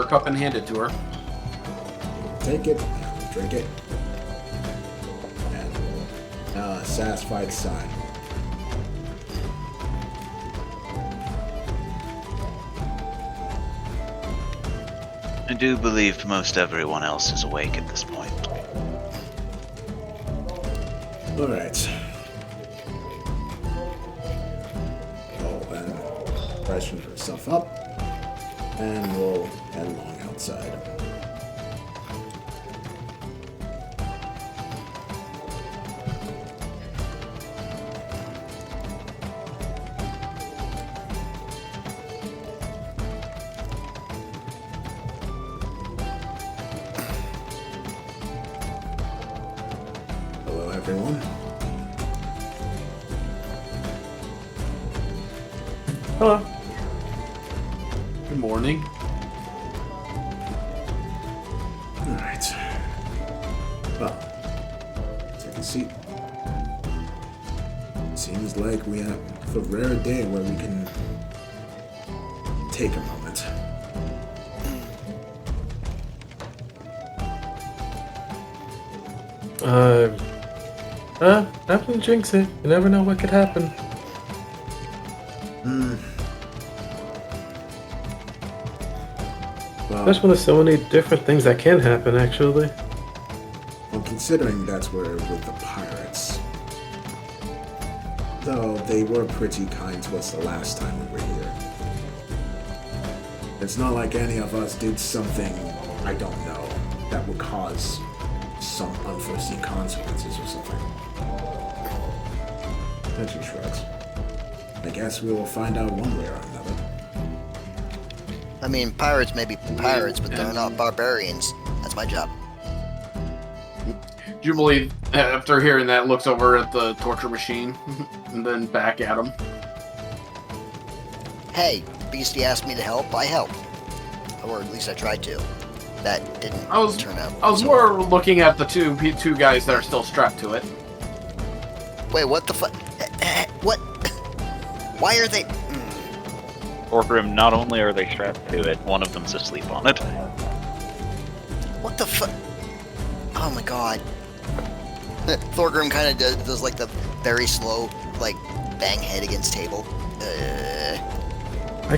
a cup and hand it to her. Take it, drink it, and satisfied sign. I do believe most everyone else is awake at this point. Alright. I'll then freshen herself up, and we'll head along outside. Hello, everyone. Hello. Good morning. Alright. Well, take a seat. Seems like we have a rare day where we can take a moment. I wouldn't jinx it. You never know what could happen. Well, Especially when there's so many different things that can happen, actually. well, considering that's where with the pirates. Though they were pretty kind to us the last time we were here. It's not like any of us did something, I don't know, that would cause some unforeseen consequences or something. She shrugs. I guess we will find out one way or another. I mean, pirates may be pirates, but they're not barbarians. That's my job. Jubilee, after hearing that, looks over at the torture machine and then back at him. Hey, Beastie asked me to help. I helped. Or at least I tried to. That didn't turn out. I was so more well. looking at the two guys that are still strapped to it. Wait, what the fuck? What? Why are they... Orgrim, not only are they strapped to it, one of them's asleep on it. What the fuck? Oh my god. Thorgrim kind of does like the very slow, like, bang head against table. I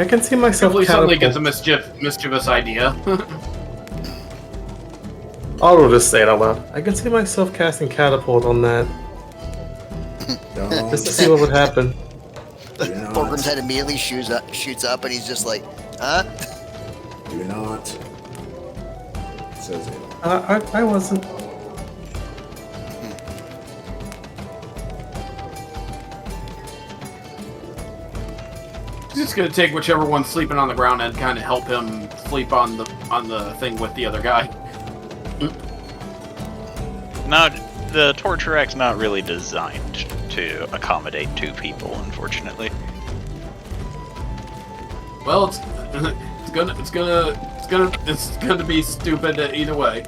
can see myself. Jubilee suddenly gets a catapult. mischievous idea. I'll just say it out loud. I can see myself casting catapult on that, Don't just to see what would happen. do not, Thorgrim's head immediately shoots up, and he's just like, huh? do not. Says it. I wasn't. He's just gonna take whichever one's sleeping on the ground and kind of help him sleep on the thing with the other guy. Not the torture rack's not really designed to accommodate 2 people, unfortunately. Well, it's gonna be stupid either way.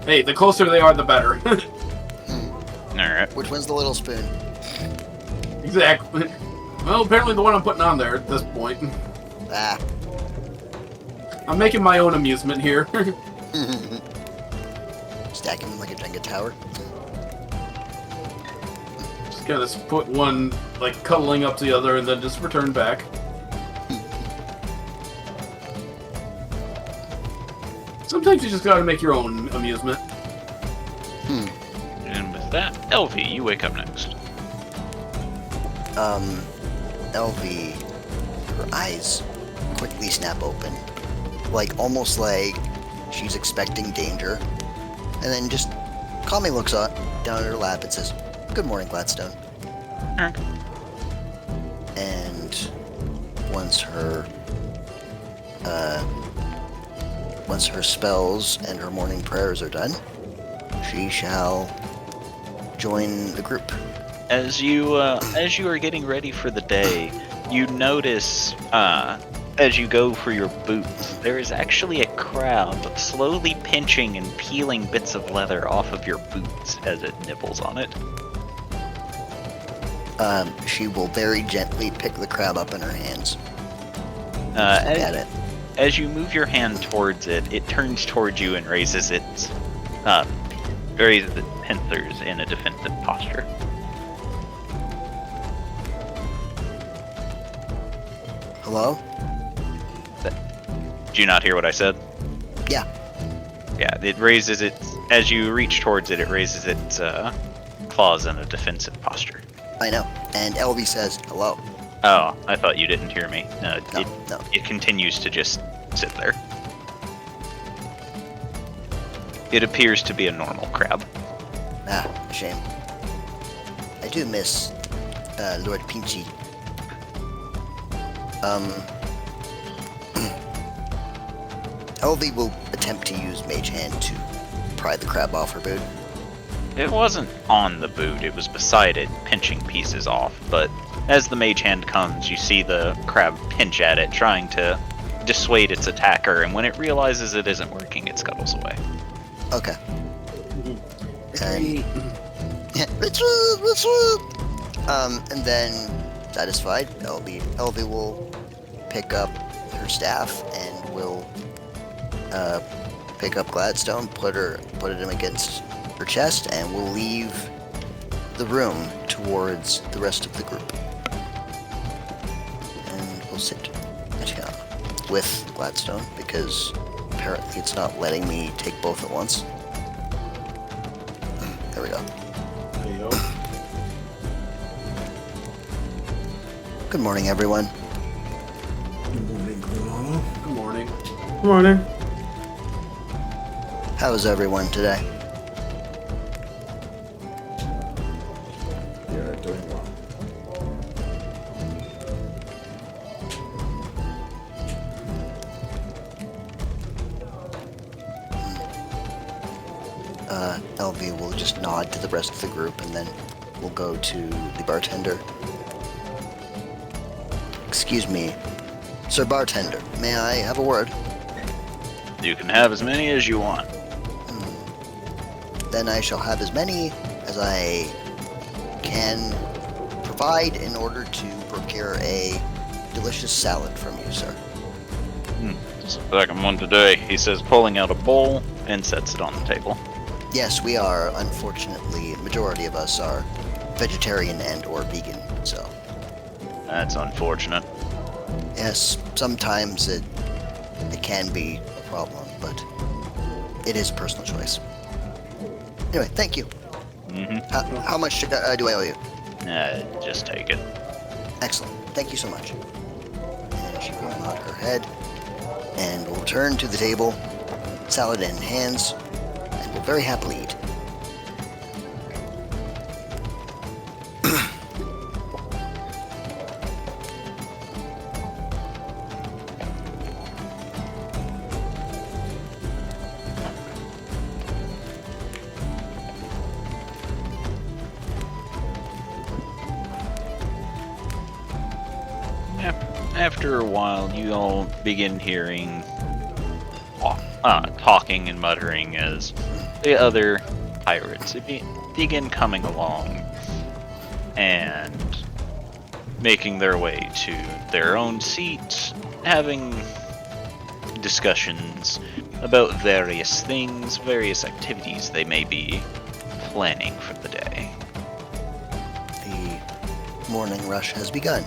Hey, the closer they are, the better. Alright. Which one's the little spoon? Exactly. Well, apparently the one I'm putting on there at this point. Ah. I'm making my own amusement here. Stacking them like a Jenga tower. Just gotta put one, like, cuddling up to the other and then just return back. Sometimes you just gotta make your own amusement. And with that, LV, you wake up next. LV, her eyes quickly snap open. Like, almost like she's expecting danger. And then just calmly looks down at her lap and says, "Good morning, Gladstone." Alright. And once her spells and her morning prayers are done, she shall join the group. As you are getting ready for the day, you notice as you go for your boots, there is actually a crab slowly pinching and peeling bits of leather off of your boots as it nibbles on it. She will very gently pick the crab up in her hands. At it. As you move your hand towards it, it turns towards you and raises its pincers in a defensive posture. Hello? Did you not hear what I said? Yeah. Yeah, it raises its... As you reach towards it, it raises its claws in a defensive posture. I know. And LV says, "Hello." Oh, I thought you didn't hear me. No. No. It continues to just sit there. It appears to be a normal crab. Ah, a shame. I do miss Lord Pinchy. LV will attempt to use Mage Hand to pry the crab off her boot. It wasn't on the boot, it was beside it, pinching pieces off, but as the mage hand comes, you see the crab pinch at it, trying to dissuade its attacker, and when it realizes it isn't working, it scuttles away. Okay. Retreat. Retreat! And then, satisfied, LV will pick up her staff and will pick up Gladstone, put it in against her chest, and will leave the room towards the rest of the group. And we'll sit with Gladstone, because apparently it's not letting me take both at once. There we go. There you go. Good morning, everyone. Good morning, Grandma. Good morning. Good morning. How's everyone today? Yeah, doing well. LV will just nod to the rest of the group, and then we'll go to the bartender. Excuse me, Sir Bartender, may I have a word? You can have as many as you want. Then I shall have as many as I can provide in order to procure a delicious salad from you, sir. Second one today, he says, pulling out a bowl and sets it on the table. Yes, we are, unfortunately, majority of us are vegetarian and or vegan, so. That's unfortunate. Yes, sometimes it can be a problem, but it is a personal choice. Anyway, thank you. How much do I owe you? Just take it. Excellent. Thank you so much. And she will nod her head and will return to the table, salad in hands, and will very happily eat. After a while, you all begin hearing talking and muttering as the other pirates begin coming along and making their way to their own seats, having discussions about various things, various activities they may be planning for the day. The morning rush has begun.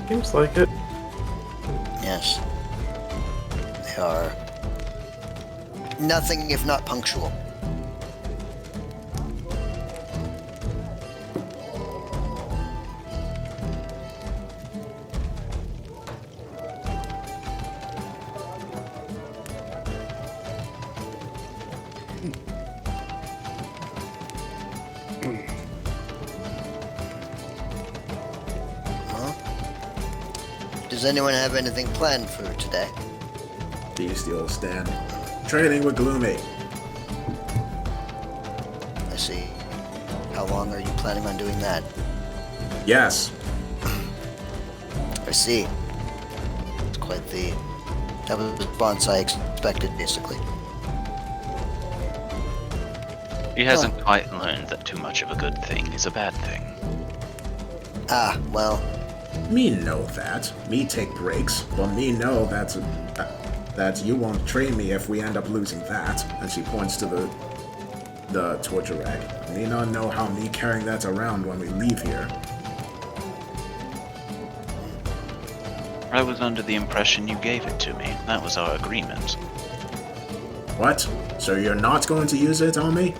Seems like it. Yes. They are nothing if not punctual. Does anyone have anything planned for today? Beastie will stand. Training with Gloomy. I see. How long are you planning on doing that? Yes. I see. It's quite the type of response I expected, basically. He hasn't quite learned that too much of a good thing is a bad thing. Ah, well, Me know that. Me take breaks, but me know that you won't train me if we end up losing that. And she points to the torture rag. Me not know how me carrying that around when we leave here. I was under the impression you gave it to me. That was our agreement. What? So you're not going to use it on me?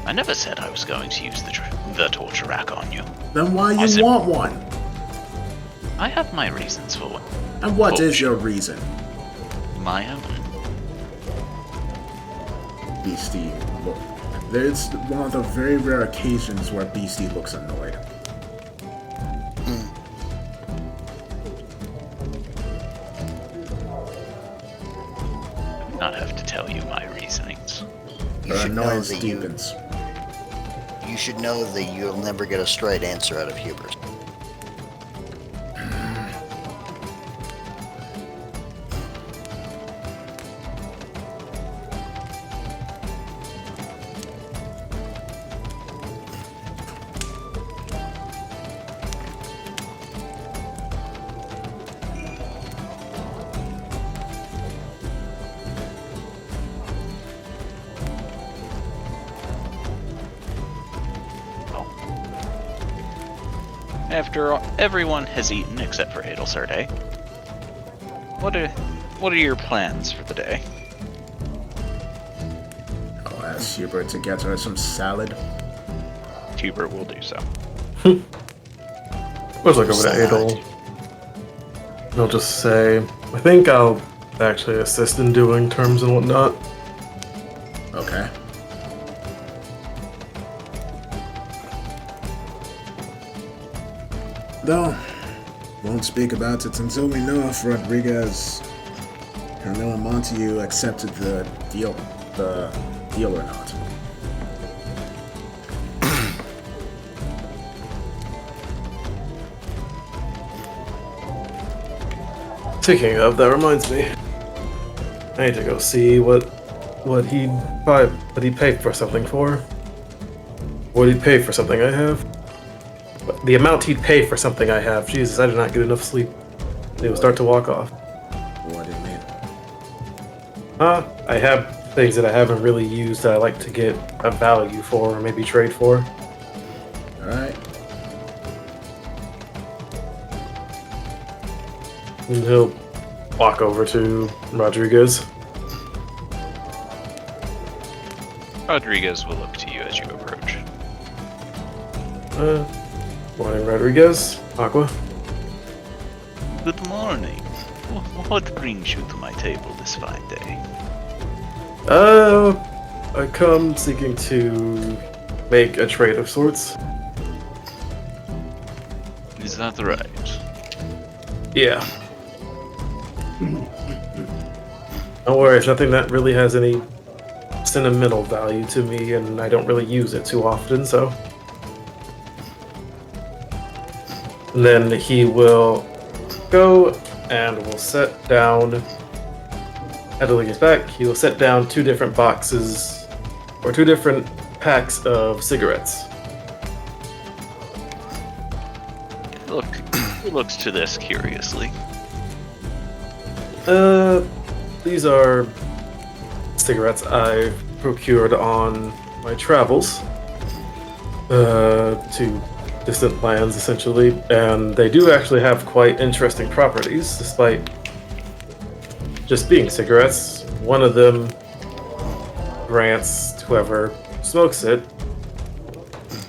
I never said I was going to use the torture rack on you. Then why I you said- want one? I have my reasons for And what is Oh, your reason? my own. Beastie. Look, there's one of the very rare occasions where Beastie looks annoyed. I do not have to tell you my reasonings. you Her should know annoyance that deepens. you should know that you'll never get a straight answer out of Hubert. After everyone has eaten except for Adelsarte, what are your plans for the day? I'll ask Hubert to get her some salad. Hubert will do so. Let's look over to Adel. And I'll just say, I think I'll actually assist in doing terms and whatnot. Okay. Though, won't speak about it until we know if Rodriguez, Carmilla Montague accepted the deal or not. Speaking of, that reminds me. I need to go see what he'd pay for something for. What he'd pay for something I have. The amount he'd pay for something I have. Jesus, I did not get enough sleep. They will start to walk off. What do you mean? I have things that I haven't really used that I like to get a value for or maybe trade for. Alright. And he'll walk over to Rodriguez. Rodriguez will look to you as you approach. Morning, Rodriguez. Aqua. Good morning. What brings you to my table this fine day? I come seeking to make a trade of sorts. Is that right? Yeah. Don't worry, it's nothing that really has any sentimental value to me, and I don't really use it too often, so. And then he will go and will set down. After he gets back, he will set down 2 different boxes, or 2 different packs of cigarettes. He looks to this curiously. These are cigarettes I've procured on my travels to distant lands, essentially, and they do actually have quite interesting properties, despite just being cigarettes. One of them grants whoever smokes it,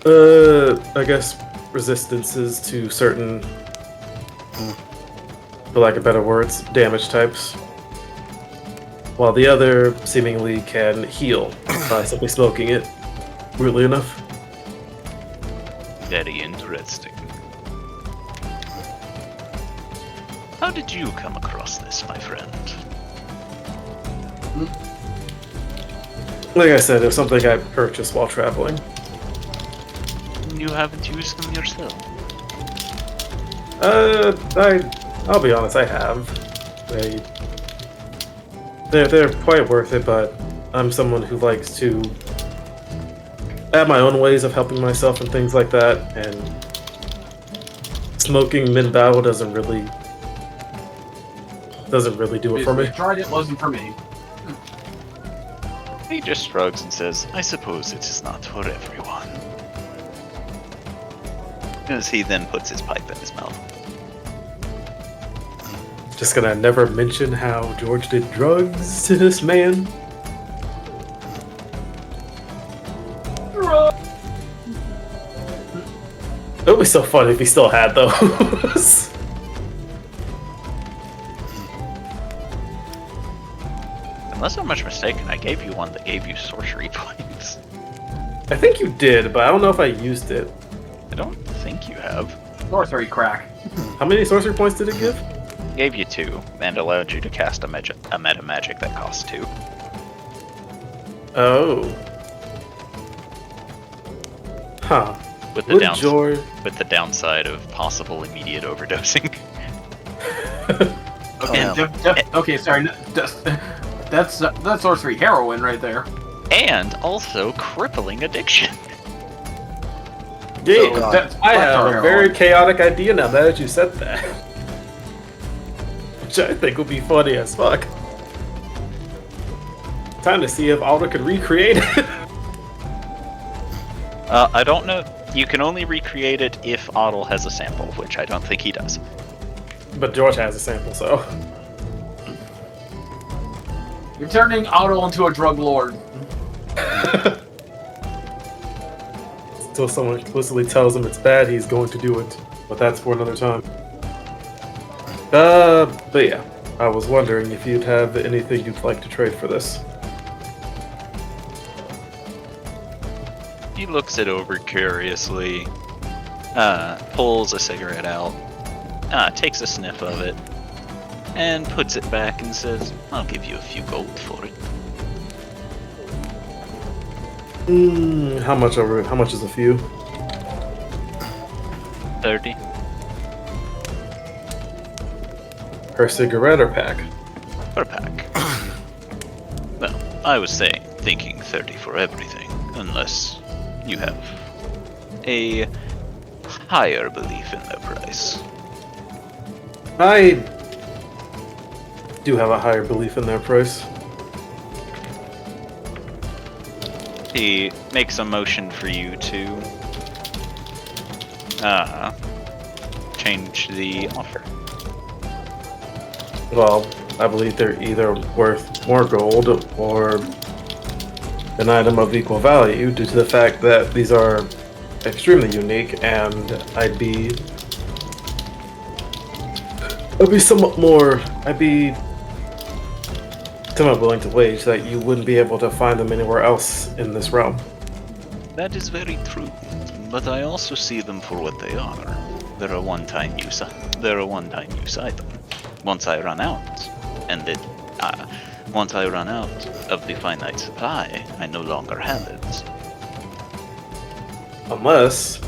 I guess, resistances to certain, for lack of better words, damage types, while the other seemingly can heal by simply smoking it, weirdly enough. Very interesting. How did you come across this, my friend? Like I said, it was something I purchased while traveling. You haven't used them yourself? I'll be honest, I have. They're quite worth it, but I'm someone who likes to have my own ways of helping myself and things like that, and smoking mid-battle doesn't really do it for me. I tried it, wasn't for me. He just shrugs and says, I suppose it is not for everyone. As he then puts his pipe in his mouth. Just gonna never mention how George did drugs to this man. It would be so funny if he still had those. Unless I'm much mistaken, I gave you one that gave you sorcery points. I think you did, but I don't know if I used it. I don't think you have. Sorcery crack. How many sorcery points did it give? Gave you 2, and allowed you to cast a meta magic that costs 2. Oh. Huh. With Would the downside of possible immediate overdosing. Okay, sorry. That's sorcery heroin right there. And also crippling addiction. Yeah, So that's I have a heroin. very chaotic idea now that you said that. Which I think would be funny as fuck. Time to see if Alder could recreate it. I don't know. You can only recreate it if Otto has a sample, which I don't think he does. But George has a sample, so. You're turning Otto into a drug lord. Until someone explicitly tells him it's bad, he's going to do it. But that's for another time. But yeah. I was wondering if you'd have anything you'd like to trade for this. He looks it over curiously, pulls a cigarette out, takes a sniff of it, and puts it back and says, I'll give you a few gold for it. How much is a few? 30. Per cigarette or pack? For a pack. Well, I was thinking 30 for everything, unless you have a higher belief in the price. I do have a higher belief in their price. He makes a motion for you to change the offer. Well, I believe they're either worth more gold or an item of equal value due to the fact that these are extremely unique, and I'd be somewhat willing to wage that you wouldn't be able to find them anywhere else in this realm. That is very true, but I also see them for what they are. They're a one-time use item. Once I run out, and Once I run out of the finite supply, I no longer have it. Unless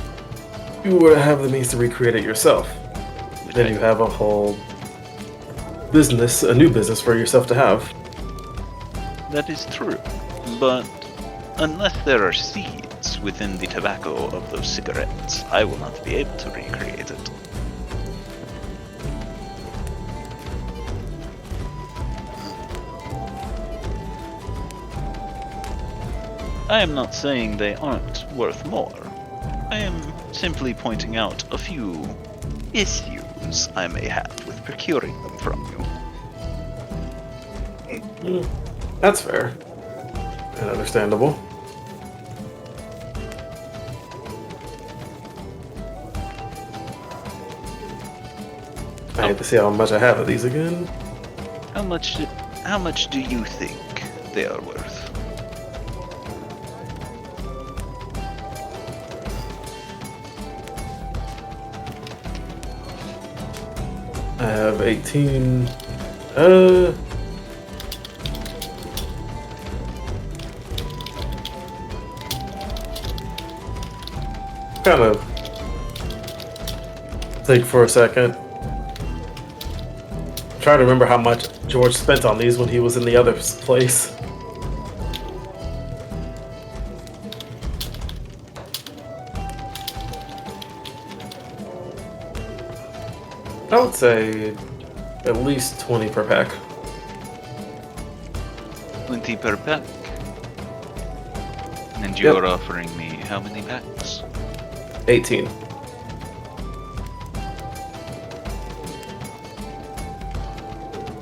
you were to have the means to recreate it yourself. Which Then I- you have a whole business, a new business for yourself to have. That is true, but unless there are seeds within the tobacco of those cigarettes, I will not be able to recreate it. I am not saying they aren't worth more. I am simply pointing out a few issues I may have with procuring them from you. That's fair. And understandable. I hate to see how much I have of these again. How much do you think they are worth? I have 18. Kind of think for a second. Try to remember how much George spent on these when he was in the other place. I would say at least 20 per pack. 20 per pack. And Yep. you're offering me how many packs? 18.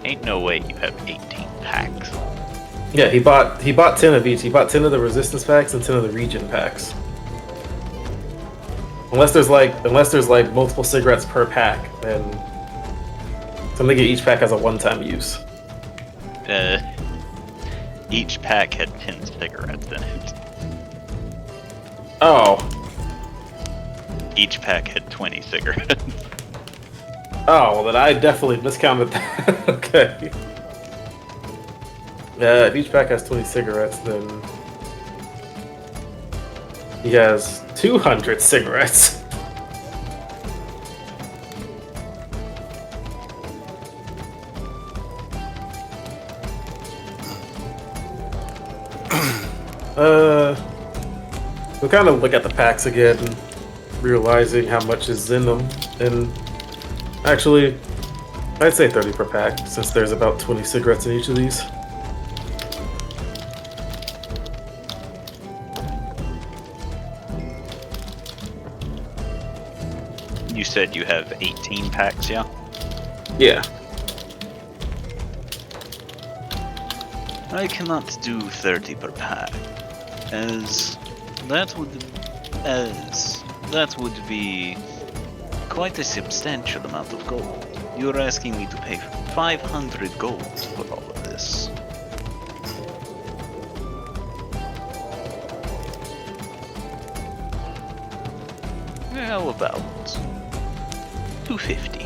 Ain't no way you have 18 packs. Yeah, he bought 10 of each. He bought 10 of the resistance packs and 10 of the region packs. Unless there's like multiple cigarettes per pack, then so they get each pack has a one-time use. Each pack had 10 cigarettes in it. Oh. Each pack had 20 cigarettes. Oh, well then I definitely miscounted that. Okay. Yeah, if each pack has 20 cigarettes, then he has 200 cigarettes. We'll kind of look at the packs again, realizing how much is in them, and actually, I'd say 30 per pack, since there's about 20 cigarettes in each of these. You said you have 18 packs, yeah? Yeah. I cannot do 30 per pack, as that would be quite a substantial amount of gold. You're asking me to pay 500 gold for all of this. How about 250?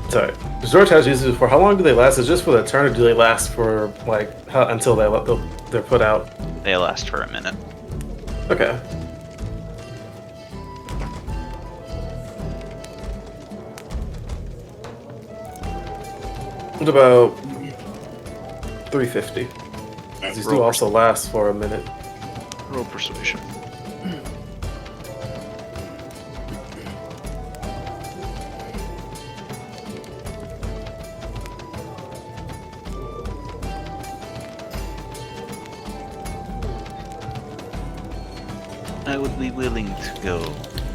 Sorry. George has used it for how long do they last? Is it just for the turn, or do they last for like until they're put out? They last for a minute. Okay. What about 350? These do also last for a minute. Roll persuasion. I would be willing to go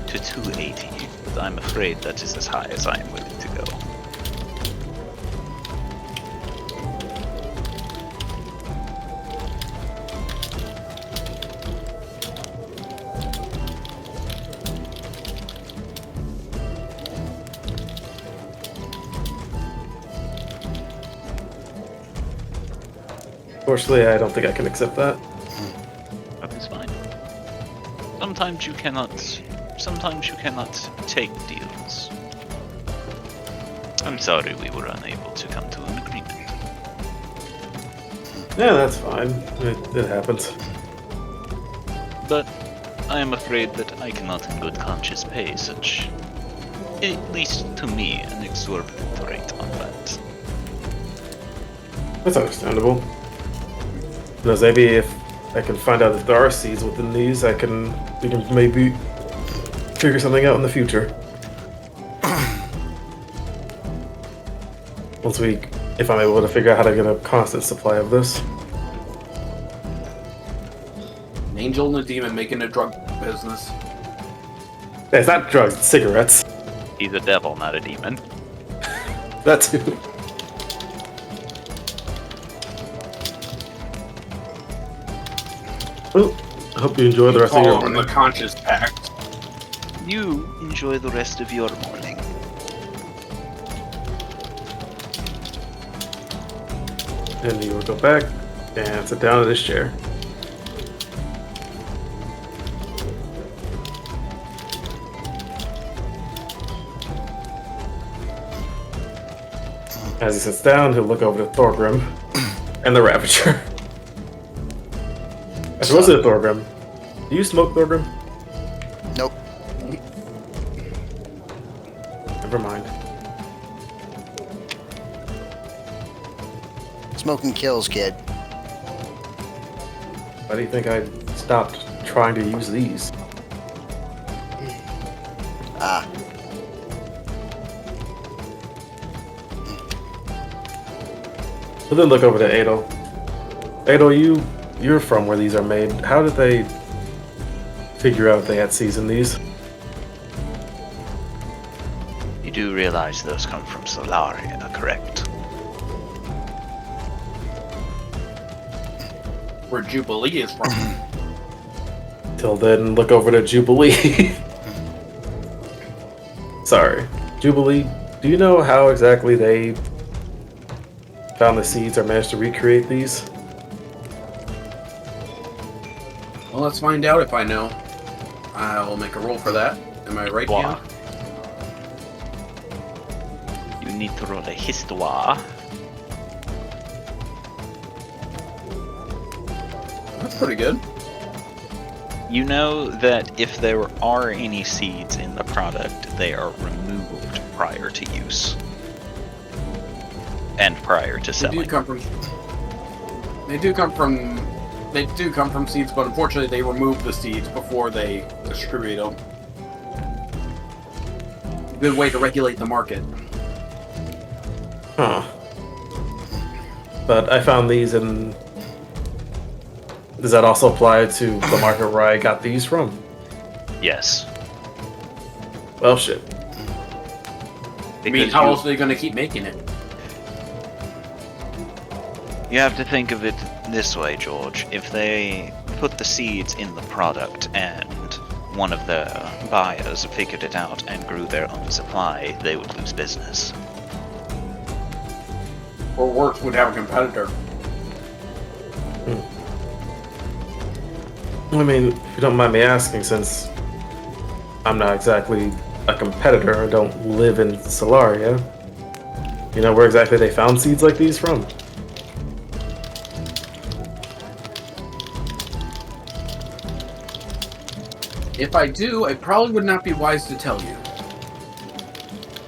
to 280, but I'm afraid that is as high as I am willing to go. Unfortunately, I don't think I can accept that. That is fine. Sometimes you cannot sometimes you cannot take deals. I'm sorry we were unable to come to an agreement. Yeah, that's fine. It happens. But I am afraid that I cannot in good conscience pay such, at least to me, an exorbitant rate on that. That's understandable. Because maybe if I can find out if there are seeds within these, we can maybe figure something out in the future. If I'm able to figure out how to get a constant supply of this. An angel and a demon making a drug business. Yeah, it's not drugs, it's cigarettes. He's a devil, not a demon. That too. Well, I hope you enjoy the rest of your Call it morning. the conscious pact. You enjoy the rest of your morning. And you will go back and sit down in this chair. As he sits down, he'll look over to Thorgrim and the Ravager. I suppose it's Thorgrim. Do you smoke, Thorgrim? Nope. Never mind. Smoking kills, kid. Why do you think I stopped trying to use these? Ah. But then look over to Adel. Adel, you're from where these are made. How did they figure out they had seeds in these? You do realize those come from Solaria, correct? Where Jubilee is from. Till then, look over to Jubilee. Sorry. Jubilee, do you know how exactly they found the seeds or managed to recreate these? Well, let's find out if I know. I will make a roll for that. Am I right, Wow. Ian? You need to roll a histoire. That's pretty good. You know that if there are any seeds in the product, they are removed prior to use. And prior to They selling. do come from seeds, but unfortunately they remove the seeds before they distribute them. Good way to regulate the market. Huh. But I found these in... Does that also apply to the market where I got these from? Yes. Well, shit. I mean, how else are they going to keep making it? You have to think of it this way, George. If they put the seeds in the product and one of the buyers figured it out and grew their own supply, they would lose business. Or worse, would have a competitor. I mean, if you don't mind me asking, since I'm not exactly a competitor, I don't live in Solaria, you know where exactly they found seeds like these from? If I do, I probably would not be wise to tell you.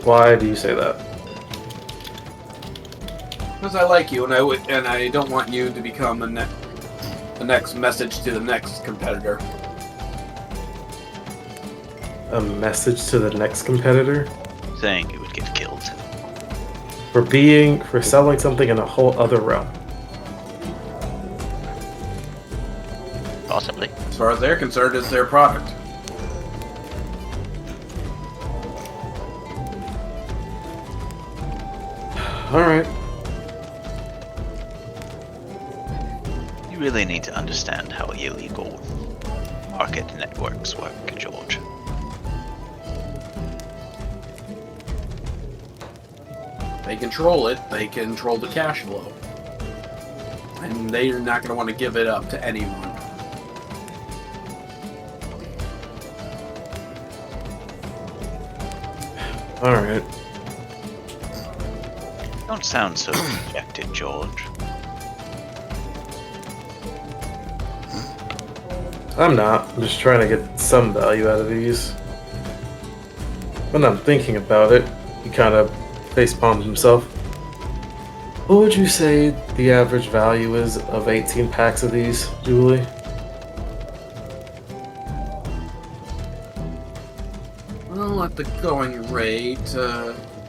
Why do you say that? Because I like you, and I don't want you to become the next message to the next competitor. A message to the next competitor? Saying you would get killed. For selling something in a whole other realm. Possibly. As far as they're concerned, it's their product. Alright. You really need to understand how illegal market networks work, George. They control it, they control the cash flow. And they're not going to want to give it up to anyone. Alright. Don't sound so dejected, George. I'm not. I'm just trying to get some value out of these. When I'm thinking about it, he kind of facepalms himself. What would you say the average value is of 18 packs of these, Julie? Well, at the going rate,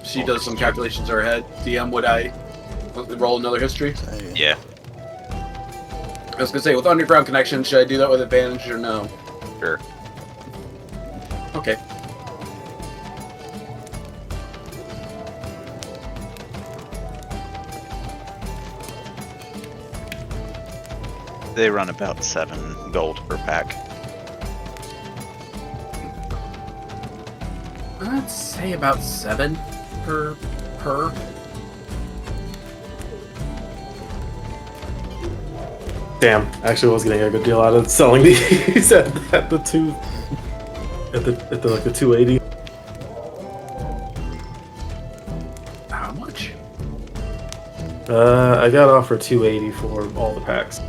she does some calculations in her head. DM, would I roll another history? Yeah, I was gonna say, with underground connection, should I do that with advantage or no? sure. Okay. They run about 7 gold per pack. I'd say about 7 per. Damn, actually was getting a good deal out of selling these at the 280. How much? I got offered 280 for all the packs.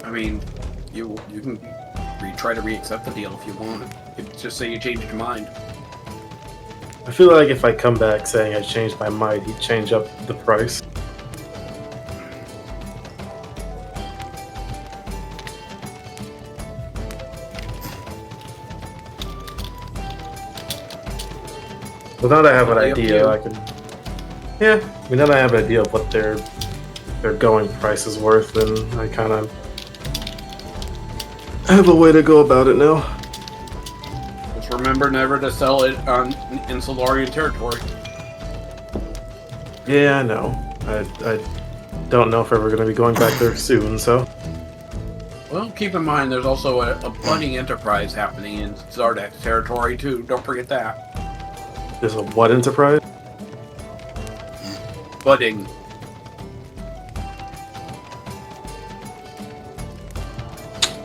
I mean, you can try to re-accept the deal if you want. Just say you changed your mind. I feel like if I come back saying I changed my mind, he'd change up the price. But now that I have an Totally up to idea, you. I can. Yeah, I mean, now that I have an idea of what their going price is worth, then I kind of have a way to go about it now. Just remember never to sell it in Solarian territory. Yeah, I know. I don't know if we're ever going to be going back there soon, so. Well, keep in mind there's also a budding enterprise happening in Zardak territory too. Don't forget that. There's a what enterprise? Budding.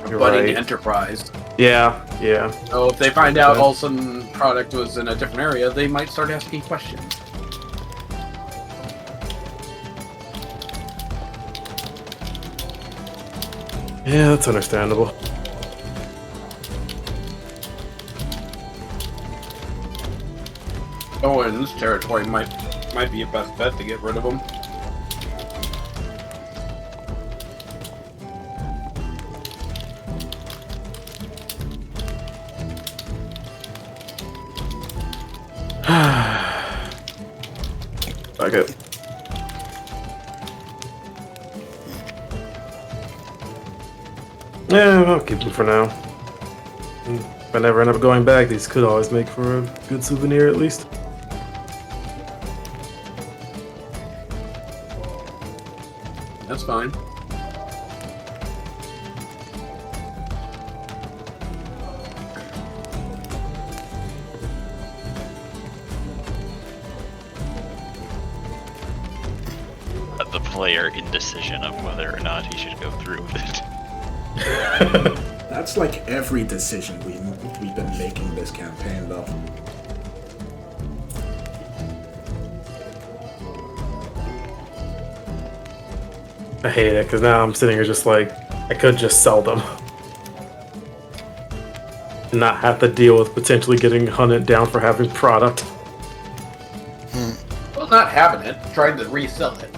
You're Budding right. enterprise. Yeah. So if they find out Okay. Olsen product was in a different area, they might start asking questions. Yeah, that's understandable. Oh, and this territory might be a best bet to get rid of them. Fuck it. Yeah, I'll keep them for now. If I never end up going back, these could always make for a good souvenir at least. That's fine. The player indecision of whether or not he should go through with it. That's like every decision we've been making this campaign, though. I hate it, because now I'm sitting here just like, I could just sell them. And not have to deal with potentially getting hunted down for having product. Well, not having it, trying to resell it.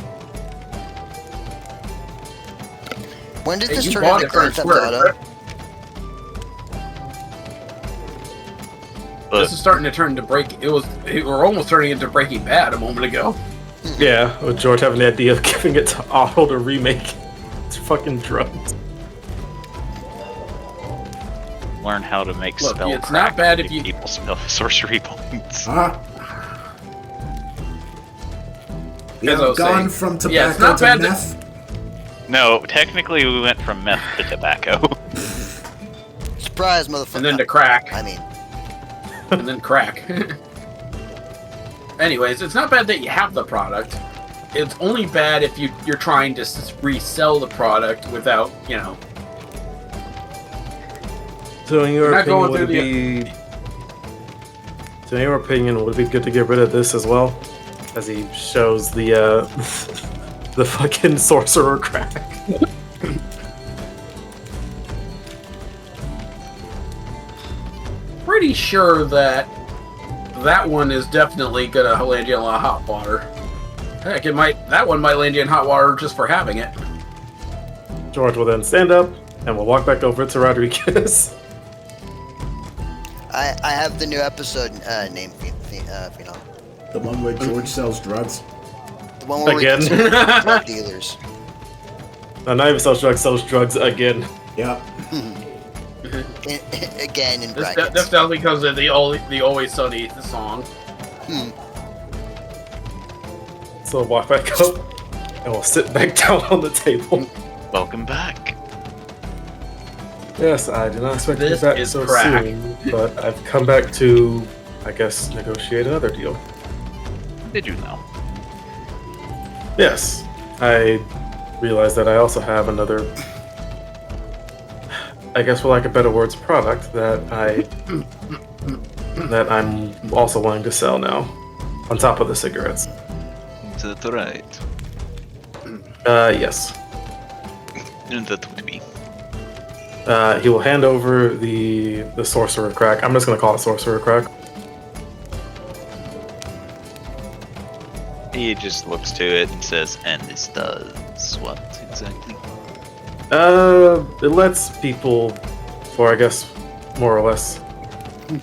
When did Hey, this you turn bought into it for Grand its Theft worth. Auto? This is starting to turn into we're almost turning into Breaking Bad a moment ago. Yeah, with George having the idea of giving it to Otto to remake. It's fucking drugs. Learn how to make Look, spell it's crack not bad to if give you- people spell sorcery points. Huh? We As I have was gone saying, from yeah, it's tobacco not to bad that- meth. No, technically we went from meth to tobacco. Surprise, motherfucker. And then to crack. I mean, And then crack. Anyways, it's not bad that you have the product. It's only bad if you're trying to resell the product without, So in your You're not opinion, going would it through be in your opinion, would it be good to get rid of this as well? As he shows the the fucking sorcerer crack. Pretty sure that one is definitely gonna land you in a lot of hot water. Heck, that one might land you in hot water just for having it. George will then stand up and we'll walk back over to Rodriguez. I have the new episode named Phenomeno. The one where George sells drugs. The one where Again. we consider drug dealers. No, not even sells drugs again. Yep. Again in brackets. That's definitely because of the Always Sunny song. So we'll walk back up and we'll sit back down on the table. Welcome back. Yes, I did not expect to This be back is so crack. soon, but I've come back to, I guess, negotiate another deal. Did you know? Yes, I realized that I also have another, I guess for lack of better words, product that I'm also willing to sell now, on top of the cigarettes. Is that right? Yes. That would be. He will hand over the sorcerer crack. I'm just gonna call it sorcerer crack. He just looks to it and says, and this does what exactly? It lets people, or I guess more or less,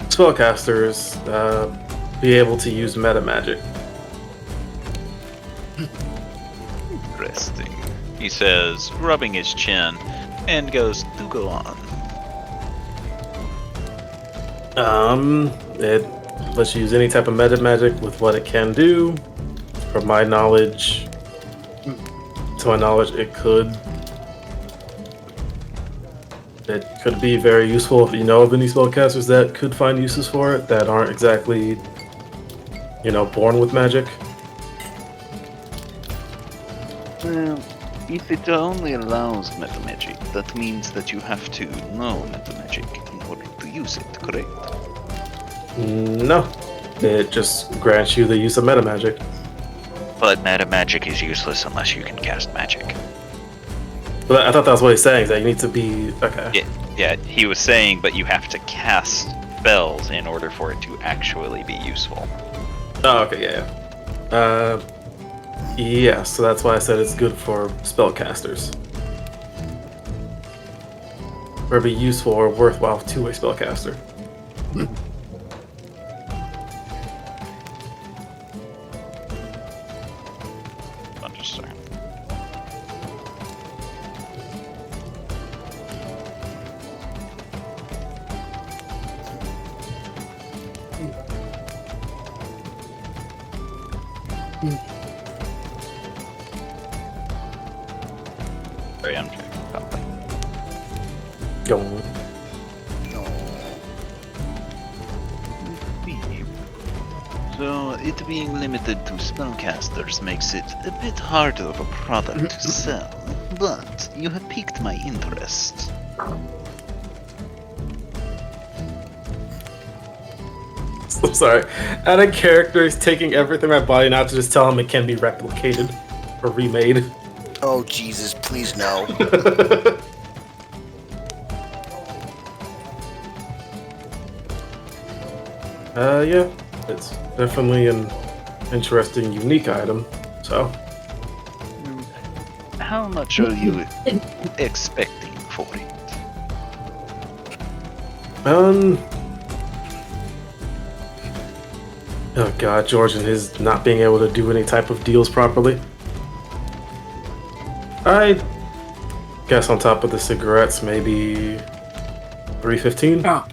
spellcasters, be able to use meta magic. Interesting. He says, rubbing his chin, and goes, do go on. It lets you use any type of meta magic with what it can do. From my knowledge, it could be very useful if you know of any spellcasters that could find uses for it that aren't exactly, born with magic. Well, if it only allows metamagic, that means that you have to know metamagic in order to use it, correct? No, it just grants you the use of meta magic. But metamagic is useless unless you can cast magic. But I thought that's what he's saying, is that you need to be... Okay. Yeah, he was saying, but you have to cast spells in order for it to actually be useful. Oh, okay, yeah. Yeah, so that's why I said it's good for spellcasters. Or be useful or worthwhile to a spellcaster. I'm just saying. Sorry, I'm checking something. Go. So, it being limited to spellcasters makes it a bit harder of a product to sell, but you have piqued my interest. I'm sorry. Out of character is taking everything in my body, not to just tell him it can be replicated or remade. Oh Jesus, please no. Yeah. It's definitely an interesting, unique item. So, How much are you expecting for it? Oh god, George and his not being able to do any type of deals properly. I guess on top of the cigarettes, maybe $3.15. Oh,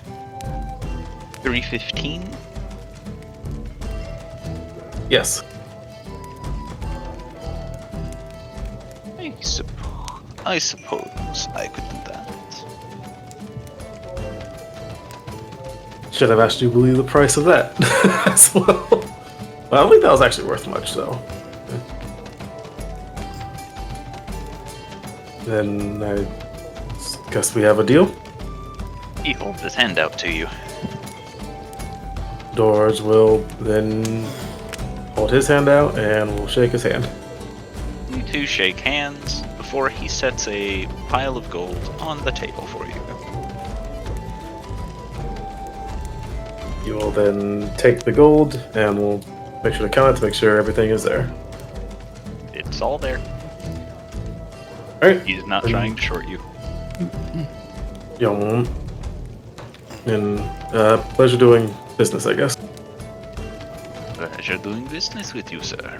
315? Yes. I suppose I could do that. Should have asked you to believe the price of that as well. Well, I don't think that was actually worth much, though. Then I guess we have a deal. He holds his hand out to you. George will then hold his hand out and we'll shake his hand. You two shake hands before he sets a pile of gold on the table for you. You will then take the gold and we'll make sure to count it to make sure everything is there. It's all there. Alright. He's not trying to short you. Yum. And pleasure doing business, I guess. Pleasure doing business with you, sir.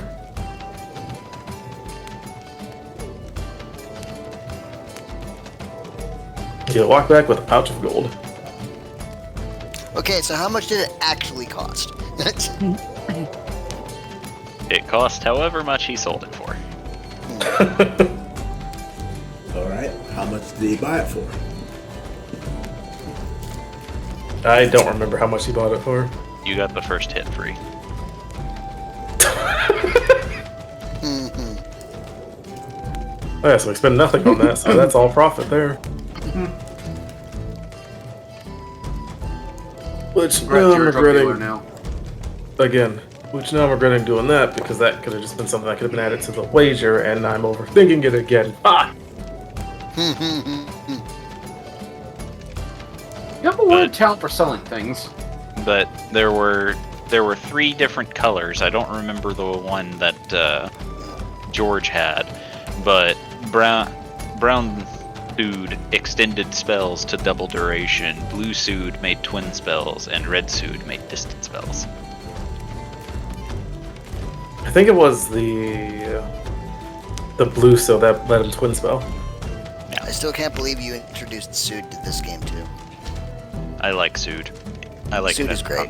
He'll walk back with a pouch of gold. Okay, so how much did it actually cost? It cost however much he sold it for. Alright, how much did he buy it for? I don't remember how much he bought it for. You got the first hit free. Oh yeah, so we spend nothing on that, so that's all profit there. Which now I'm Congrats, you're a drug dealer regretting now. again. Which now I'm regretting doing that because that could have just been something that could have been added to the wager, and I'm overthinking it again. Ah! You have a weird talent for selling things. But there were 3 different colors. I don't remember the one that George had, but brown sued extended spells to double duration, blue sued made twin spells, and red sued made distant spells. I think it was the blue so that let him twin spell. I still can't believe you introduced Sood to this game too. I like sued. I like Sood it is great.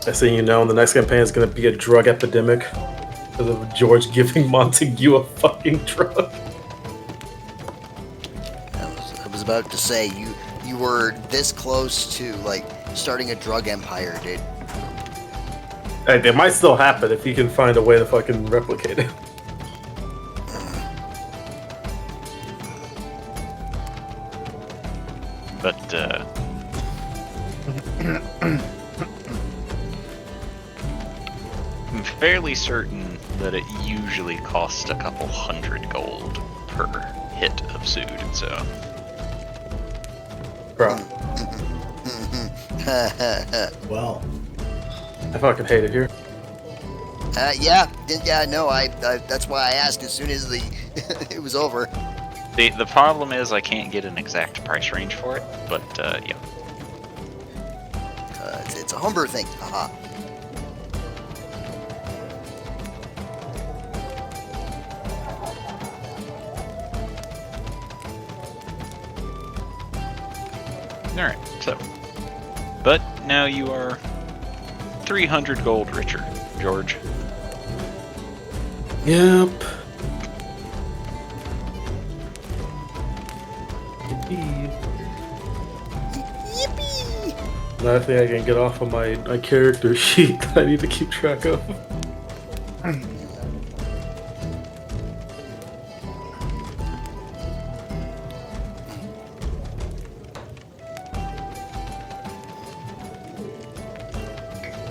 I see you know the next campaign is going to be a drug epidemic because of George giving Montague a fucking drug. I was about to say you were this close to like starting a drug empire, dude. Hey, it might still happen if he can find a way to fucking replicate it. But I'm fairly certain that it usually costs a couple hundred gold per hit of sued, so Bro, Well, I fucking hate it here. yeah, no, I that's why I asked as soon as the it was over. the problem is I can't get an exact price range for it, but yeah. It's a homebrew thing. Haha. Alright, so. But now you are 300 gold richer, George. Yep. Yippee! Another thing I can get off of my character sheet that I need to keep track of.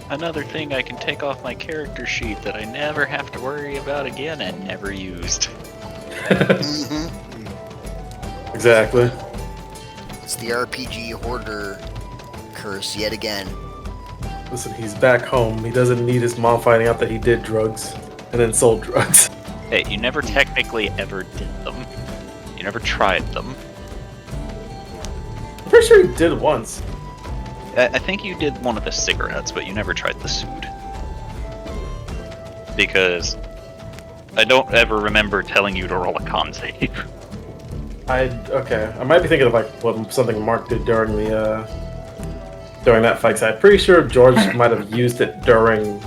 Another thing I can take off my character sheet that I never have to worry about again and never used. Exactly. It's the RPG hoarder curse yet again. Listen, he's back home. He doesn't need his mom finding out that he did drugs and then sold drugs. Hey, you never technically ever did them. You never tried them. I'm pretty sure he did once. I think you did one of the cigarettes, but you never tried the sued. Because I don't ever remember telling you to roll a con save. Okay. I might be thinking of like what something Mark did during the during that fight. 'Cause I'm pretty sure George might have used it during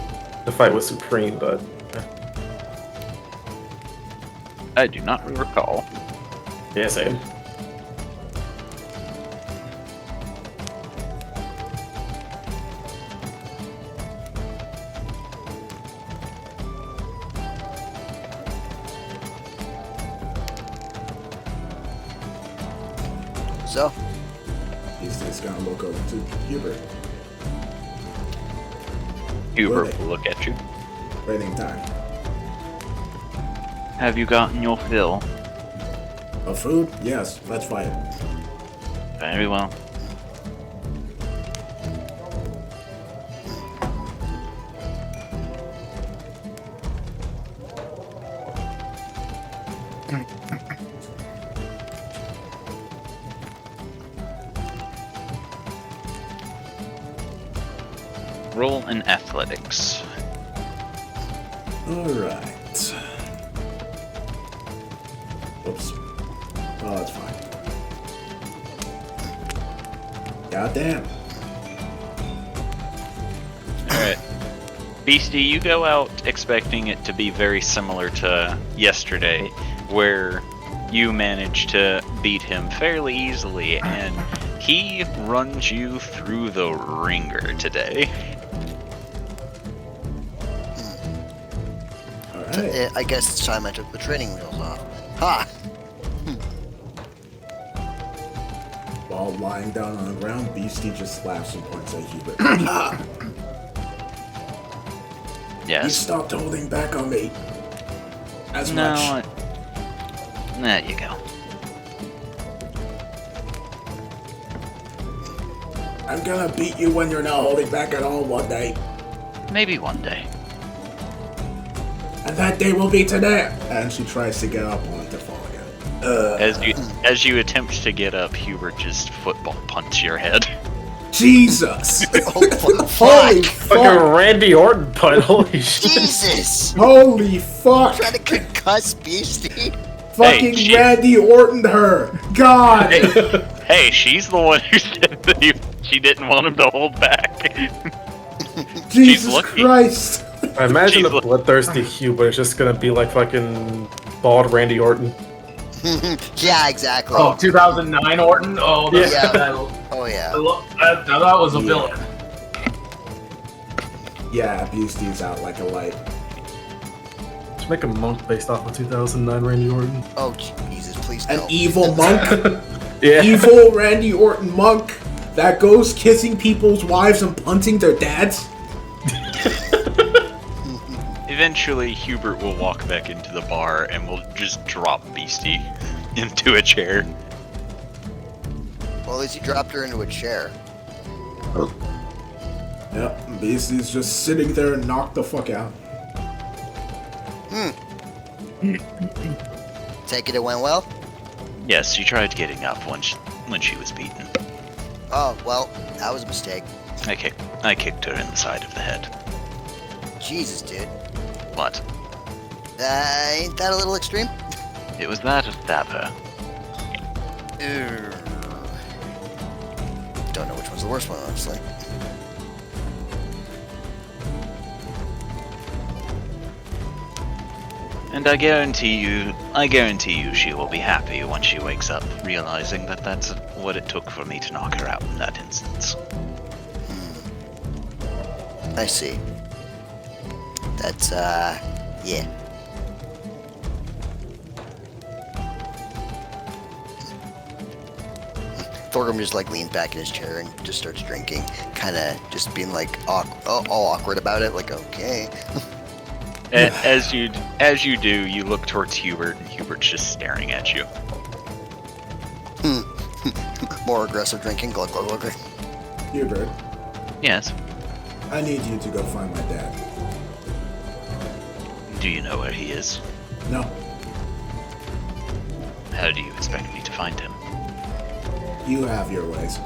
the fight with Supreme, but I do not recall. yeah, same. So, he's He's gonna look over to Hubert. Hubert will look at you. Waiting time. Have you gotten your fill? Of food? Yes, let's fight. Very well. Roll in athletics. Alright. Whoops. Oh, that's fine. God damn. Alright. Beastie, you go out expecting it to be very similar to yesterday, where you managed to beat him fairly easily, and he runs you through the ringer today. Alright. I guess it's time I took the training wheels off. Ha! While lying down on the ground, Beastie just laughs and points at Hubert. You Yes. stopped holding back on me. As No. much. There you go. I'm gonna beat you when you're not holding back at all one day. Maybe one day. And that day will be today. And she tries to get up only to fall again. As you attempt to get up, Hubert just football punts your head. Jesus! Oh, Holy Fucking fuck! Randy Orton putt. Holy shit. Jesus! Holy fuck! Trying to concuss Beastie? Fucking she- Randy Orton her! God! Hey, she's the one who said that she didn't want him to hold back. Jesus lucky. Christ! I imagine Jeez, the look. bloodthirsty Hubert is just gonna be like fucking bald Randy Orton. Yeah, exactly. Oh, 2009 Orton? Oh, that's, Yeah. that, Oh, yeah. now that was a Yeah. villain. Yeah, Beastie's out like a light. Just make a monk based off of 2009 Randy Orton. Oh, Jesus, please An no. evil monk? Yeah. Evil Randy Orton monk that goes kissing people's wives and punting their dads? Eventually, Hubert will walk back into the bar and will just drop Beastie into a chair. Well, at least he dropped her into a chair. Yep, Beastie's just sitting there and knocked the fuck out. Take it went well? Yes, she tried getting up when she was beaten. Oh, well, that was a mistake. I kicked her in the side of the head. Jesus, dude. What? Ain't that a little extreme? It was that or stab her. Don't know which one's the worst one, honestly. And I guarantee you she will be happy when she wakes up, realizing that that's what it took for me to knock her out in that instance. I see. That's, yeah. Thorgrim just like leans back in his chair and just starts drinking, kind of just being like all awkward about it, like okay. As you do, you look towards Hubert, and Hubert's just staring at you. More aggressive drinking, glug glug glug. Hubert, Yes. I need you to go find my dad. Do you know where he is? No, How do you expect me to find him? you have your ways.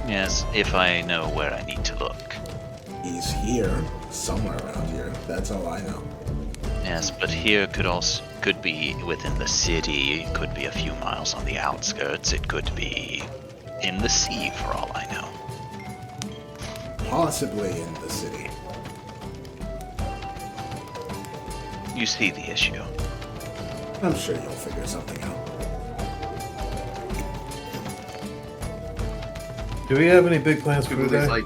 Yes, if I know where I need to look. He's here, somewhere around here. That's all I know. Yes, but here could be within the city, it could be a few miles on the outskirts, it could be in the sea for all I know. Possibly in the city. You see the issue. I'm sure you'll figure something out. Do we have any big plans for Everybody's today?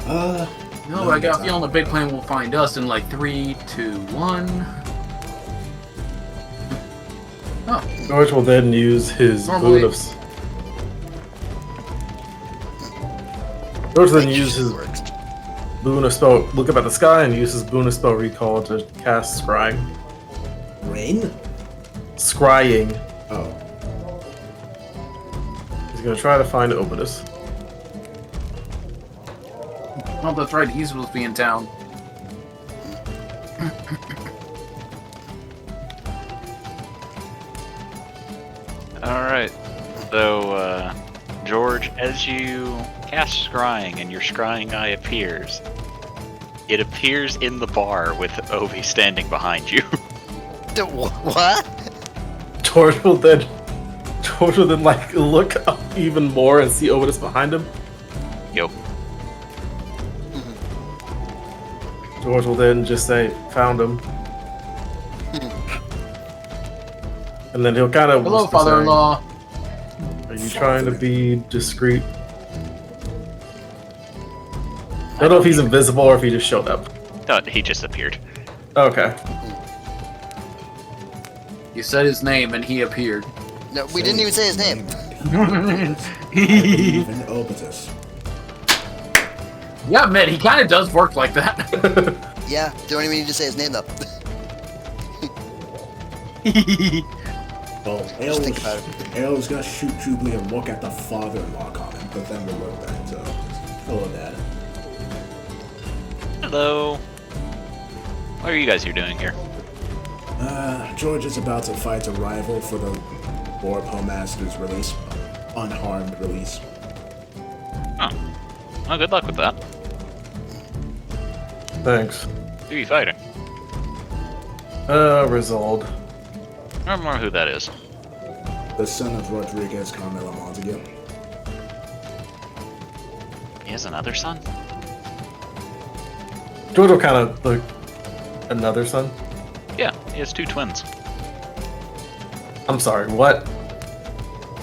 like, no, I got a feeling the big plane will find us in like 3, 2, 1. Oh, George will then use his Normally- boot of George then Like, uses works. boon of spell, look up at the sky, and uses boon of spell recall to cast scrying. Rain? Scrying. Oh. He's gonna try to find Obidus. Oh, that's right. He's supposed to be in town. Alright. So, George, as you cast scrying and your scrying eye appears, it appears in the bar with Ovi standing behind you. What? George will then like look up even more and see Obidus behind him. Yo. George will then just say, "Found him," and then he'll kind of Hello, father-in-law. "Are you trying to be discreet?" I don't know if he's invisible or if he just showed up. Thought he just appeared. Okay. You said his name and he appeared. No, we didn't even say his name. Even Obidus. Yeah, man, he kind of does work like that. Yeah, don't even need to say his name though. Well, Just think about Ale's gonna shoot Jubilee and look at the father-in-law comment, but then we'll look back, so hello, Dad. Hello. What are you guys here doing here? George is about to fight a rival for the Lord Homemaster's release. Unharmed release. Oh. Well, good luck with that. Thanks. Who are you fighting? Resolved. I don't remember who that is. The son of Rodriguez Carmela Montague. He has another son? George will kind of look. Another son? Yeah, he has two twins. I'm sorry, what?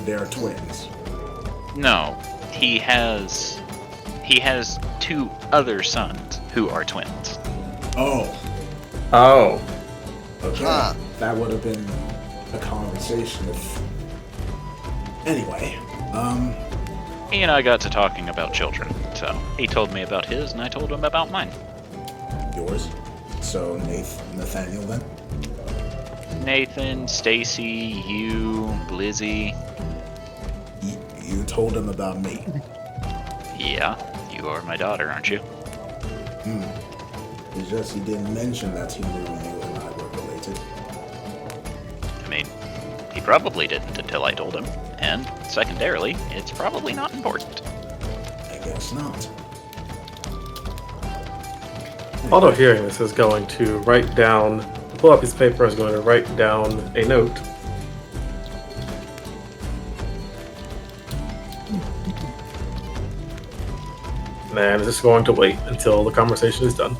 They're twins. No, he has two other sons who are twins. Oh, Oh. okay. Huh. That would have been a conversation if... Anyway, He and I got to talking about children, so he told me about his and I told him about mine. yours. So, Nathaniel then? Nathan, Stacy, you, Blizzy. You told him about me. Yeah, you are my daughter, aren't you? It's just he didn't mention that he knew you and I were related. I mean, he probably didn't until I told him. And secondarily, it's probably not important. I guess not. Although hearing this is going to write down, pull up his paper, is going to write down a note. And is just going to wait until the conversation is done.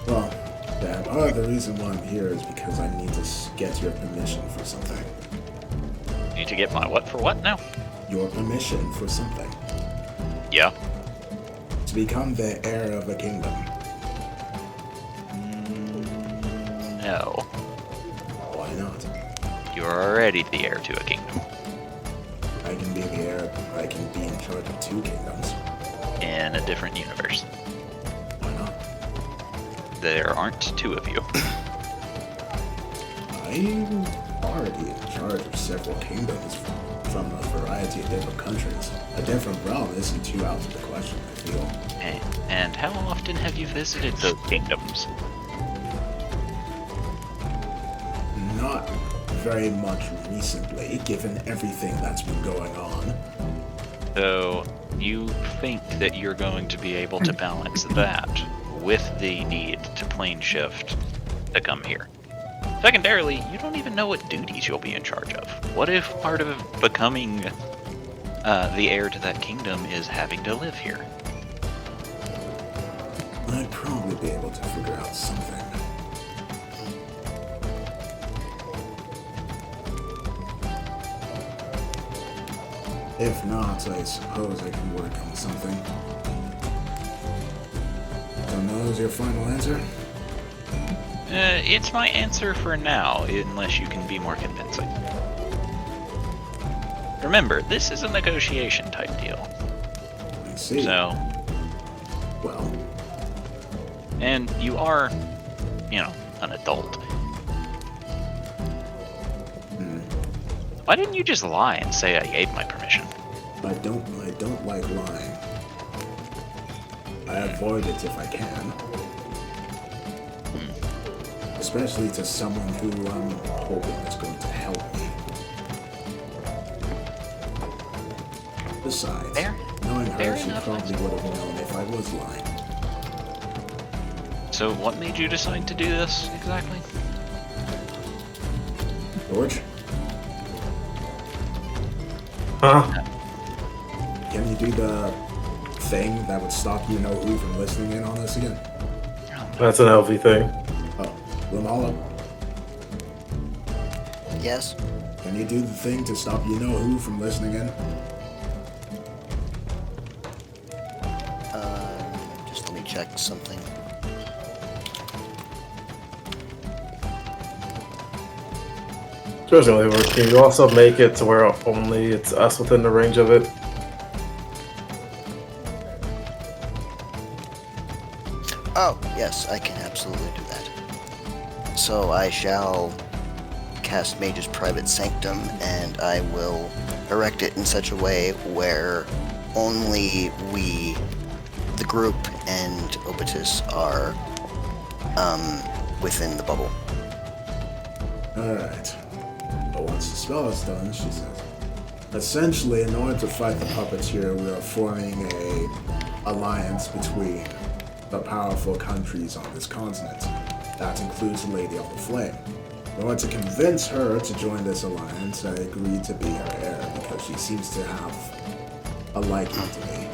Well, Dad, the reason why I'm here is because I need to get your permission for something. Need to get my what for what now? Your permission for something. Yeah. To become the heir of a kingdom. No. Why not? You're already the heir to a kingdom. I can be the heir, I can be in charge of two kingdoms. In a different universe. Why not? There aren't two of you. I'm already in charge of several kingdoms from a variety of different countries. A different realm isn't too out of the question, I feel. And how often have you visited those kingdoms? Not very much recently, given everything that's been going on. So, you think that you're going to be able to balance that with the need to plane shift to come here. Secondarily, you don't even know what duties you'll be in charge of. What if part of becoming the heir to that kingdom is having to live here? I'd probably be able to figure out something. If not, I suppose I can work on something. So that was your final answer? It's my answer for now, unless you can be more convincing. Remember, this is a negotiation type deal. see. So, Well, and you are, an adult. Why didn't you just lie and say I gave my permission? I don't like lying. I avoid it if I can. Especially to someone who I'm hoping is going to help me. Besides, Fair. knowing her, Fair she enough, probably would have known if I was lying. So what made you decide to do this exactly? George, Huh? can you do the thing that would stop you know who from listening in on us again? That's an LV thing. Oh, Lamala, Yes? can you do the thing to stop you know who from listening in? Just let me check something. Sure, it's gonna work. Can you also make it to where only it's us within the range of it? Oh, yes, I can absolutely do that. So I shall cast Mage's Private Sanctum, and I will erect it in such a way where only we, the group, and Obitus are within the bubble. Alright. But once the spell is done, she says, essentially, in order to fight the puppeteer, we are forming a alliance between the powerful countries on this continent. That includes the Lady of the Flame. In order to convince her to join this alliance, I agreed to be her heir because she seems to have a liking to me.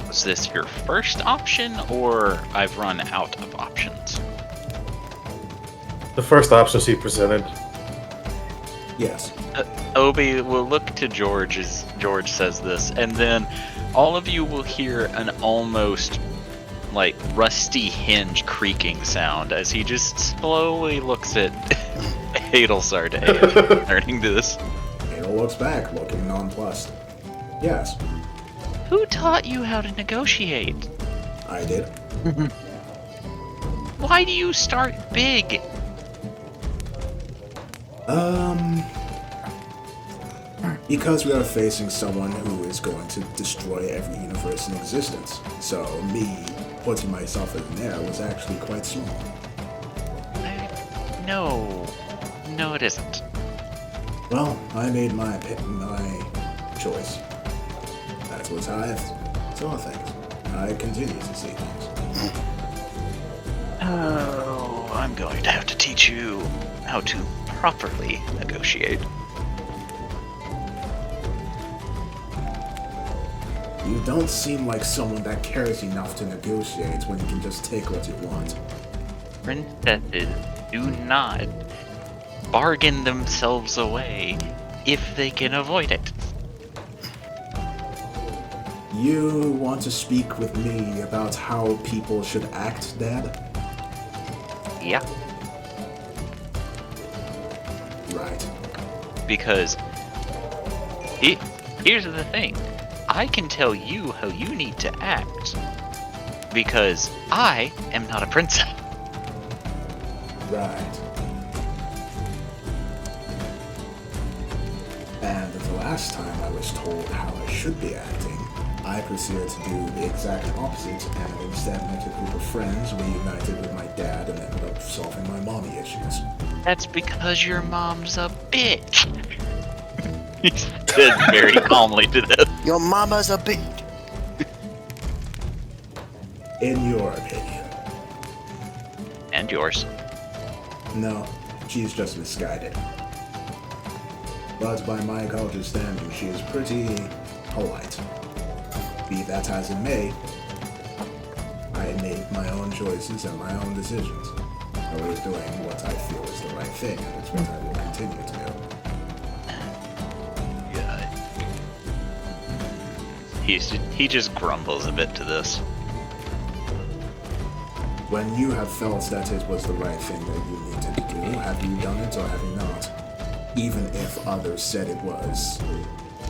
Was this your first option, or I've run out of options? The first option she presented. Yes. Obi will look to George as George says this, and then all of you will hear an almost rusty hinge creaking sound as he just slowly looks at Adelsarday, learning this. Adel looks back, looking nonplussed. Yes, Who taught you how to negotiate? I did. Why do you start big? Because we are facing someone who is going to destroy every universe in existence. So me putting myself in there was actually quite small. No, it isn't. Well, I made my choice. That's what I saw things. I continue to see things. Oh, I'm going to have to teach you how to properly negotiate. You don't seem like someone that cares enough to negotiate when you can just take what you want. Princesses do not bargain themselves away if they can avoid it. You want to speak with me about how people should act, Dad? Yeah, Right. because here's the thing. I can tell you how you need to act because I am not a princess. Right. And the last time I was told how I should be acting, I proceeded to do the exact opposite and instead met a group of friends, reunited with my dad, and ended up solving my mommy issues. That's because your mom's a bitch. He said very calmly to this. Your mama's a bitch. In your opinion. And yours. No, she's just misguided. But by my culture's standing, she is pretty polite. Be that as it may, I made my own choices and my own decisions. I was doing what I feel is the right thing, and it's what I will continue to do. He just grumbles a bit to this. When you have felt that it was the right thing that you needed to do, have you done it or have you not? Even if others said it was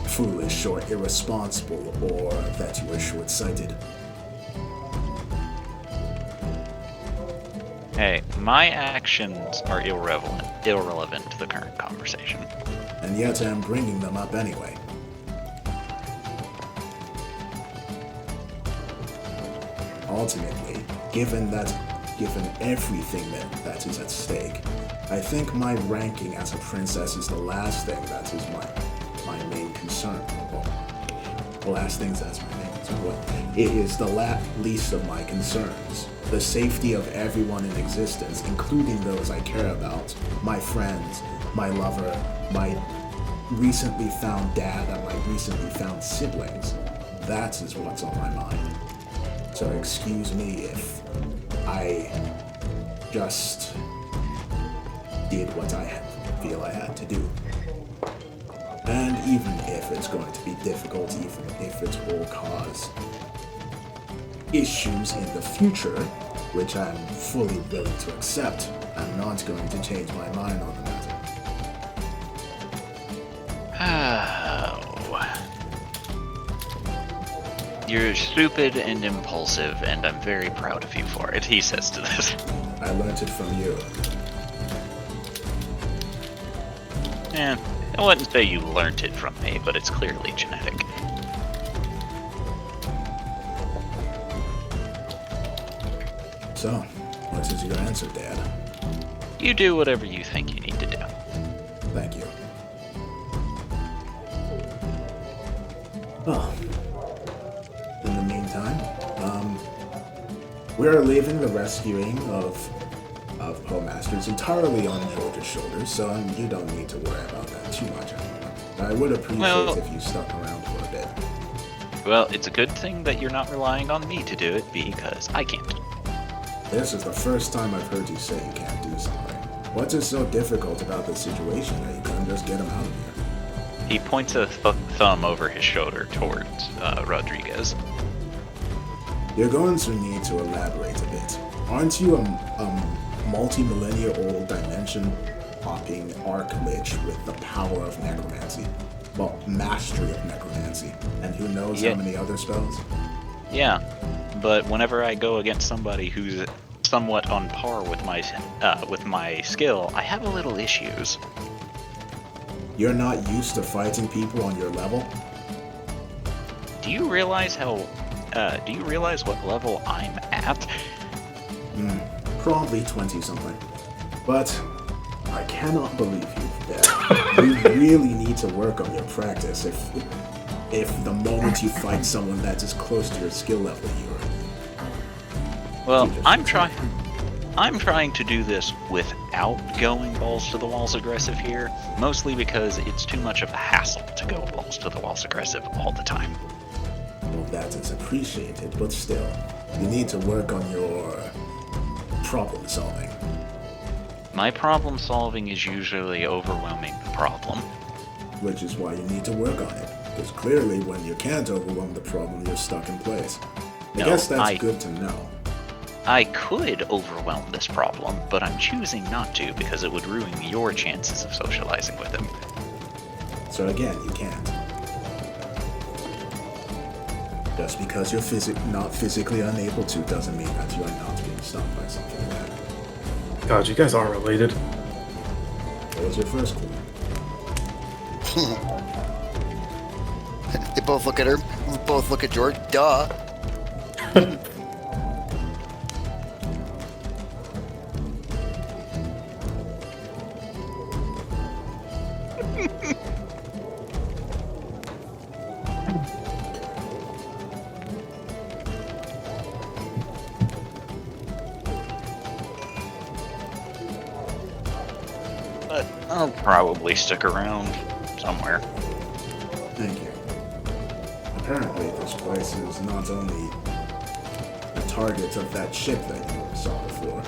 foolish or irresponsible or that you are short-sighted. Hey, my actions are irrelevant to the current conversation. And yet I'm bringing them up anyway. Ultimately, given everything that is at stake, I think my ranking as a princess is the last thing that is my main concern. Well, the last things that's my main concern. Well, it is the least of my concerns. The safety of everyone in existence, including those I care about, my friends, my lover, my recently found dad, and my recently found siblings. That is what's on my mind. So excuse me if I just did what I feel I had to do. And even if it's going to be difficult, even if it will cause issues in the future, which I'm fully willing to accept, I'm not going to change my mind on the matter. Oh. You're stupid and impulsive, and I'm very proud of you for it, he says to this. I learned it from you. I wouldn't say you learnt it from me, but it's clearly genetic. So, what is your answer, Dad? You do whatever you think you need to do. Thank you. Well, in the meantime, we are leaving the rescuing of Masters entirely on George's shoulders, so you don't need to worry about that too much anymore. I would appreciate if you stuck around for a bit. Well, it's a good thing that you're not relying on me to do it, because I can't. This is the first time I've heard you say you can't do something. What is so difficult about this situation that you can't just get him out of here? He points a thumb over his shoulder towards Rodriguez. You're going to need to elaborate a bit. Aren't you a multi-millennia-old dimension-hopping arch-lich with the power of necromancy? Well, mastery of necromancy. And who knows how many other spells? Yeah, but whenever I go against somebody who's somewhat on par with my skill, I have a little issues. You're not used to fighting people on your level? Do you realize what level I'm at? Probably 20-something. But I cannot believe you, Dad. You really need to work on your practice if the moment you fight someone that's as close to your skill level Well, I'm trying to do this without going balls to the walls aggressive here, mostly because it's too much of a hassle to go balls to the walls aggressive all the time. Well, that is appreciated, but still, you need to work on your problem solving. My problem solving is usually overwhelming the problem. Which is why you need to work on it. Because clearly, when you can't overwhelm the problem, you're stuck in place. I guess that's good to know. I could overwhelm this problem, but I'm choosing not to because it would ruin your chances of socializing with him. So again, you can't. Just because you're not physically unable to doesn't mean that you are not being stopped by something like that. God, you guys aren't related. What was your first clue? They both look at her. Both look at George. Duh. But I'll probably stick around somewhere. Thank you. Apparently, this place is not only a target of that ship that you saw before,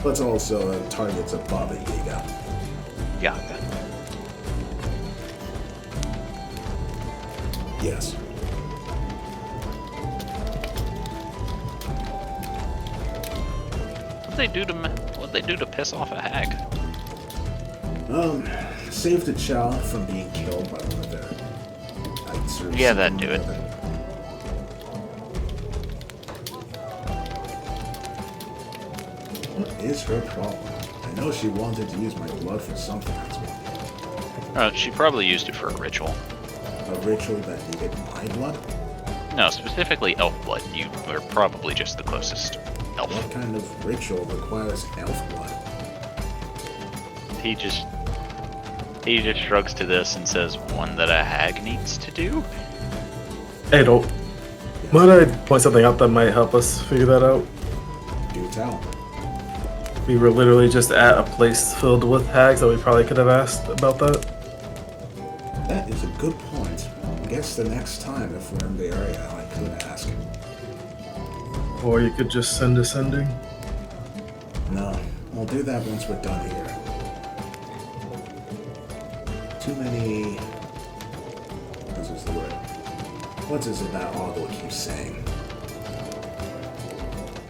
but also a target of Baba Yaga. Yaga. Yes. What'd they do to piss off a hag? Saved a child from being killed by one of their lights or Yeah, something that'd do like it. that. What is her problem? I know she wanted to use my blood for something as well. She probably used it for a ritual. A ritual that needed my blood? No, specifically elf blood. You are probably just the closest elf. What kind of ritual requires elf blood? He just shrugs to this and says, "One that a hag needs to do." Hey, don't. Might I point something out that might help us figure that out? Do tell. We were literally just at a place filled with hags that we probably could have asked about that. That is a good point. I guess the next time, if we're in the area, I could ask. Or you could just send a sending. No, we'll do that once we're done here. Too many... What is the word? What is it that Ogle keeps saying?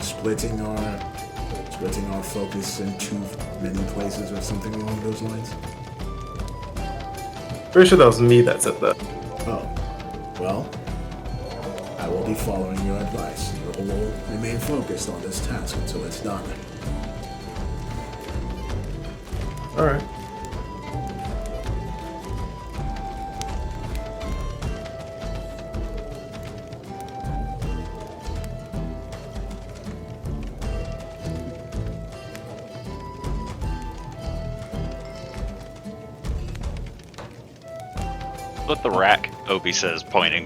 Splitting our focus in too many places or something along those lines? Pretty sure that was me that said that. Oh. Well, I will be following your advice. You will remain focused on this task until it's done. Alright. Put the rack, Obi says, pointing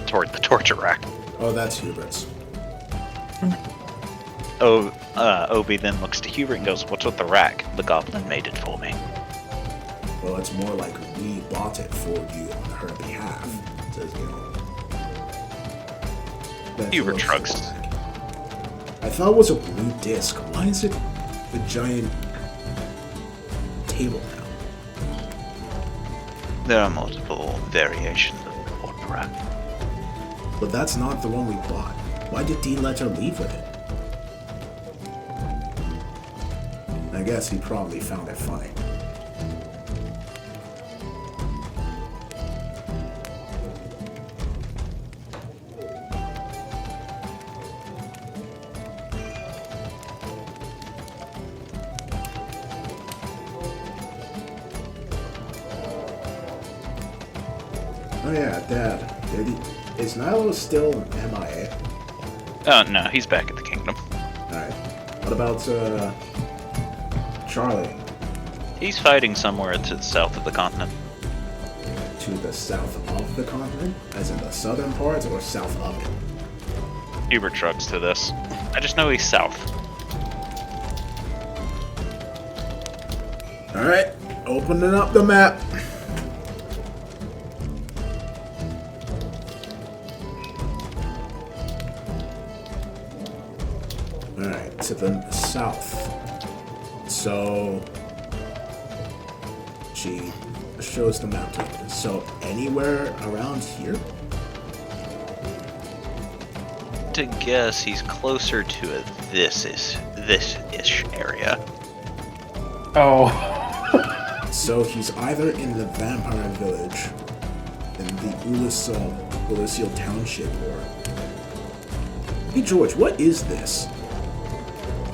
toward the torture rack. Oh, that's Hubert's. Obi then looks to Hubert and goes, "What's with the rack? The goblin made it for me." Well, it's more like we bought it for you on her behalf. Says Gil. Then he Hubert looks shrugs. at the bag. I thought it was a blue disc. Why is it a giant table now? There are multiple variations of the torture rack. But that's not the one we bought. Why did Dean let her leave with it? I guess he probably found it funny. Oh yeah, Dad. Is Nilo still MIA? Oh, no, he's back at the kingdom. Alright. What about, Charlie? He's fighting somewhere to the south of the continent. To the south of the continent? As in the southern part or south of it? Hubert shrugs to this. I just know he's south. Alright, opening up the map. Alright, to the south. So she shows the map to her. So anywhere around here? To guess, he's closer to a this-ish area. Oh. So he's either in the vampire village, in the Ulyssil township, or... Hey George, what is this?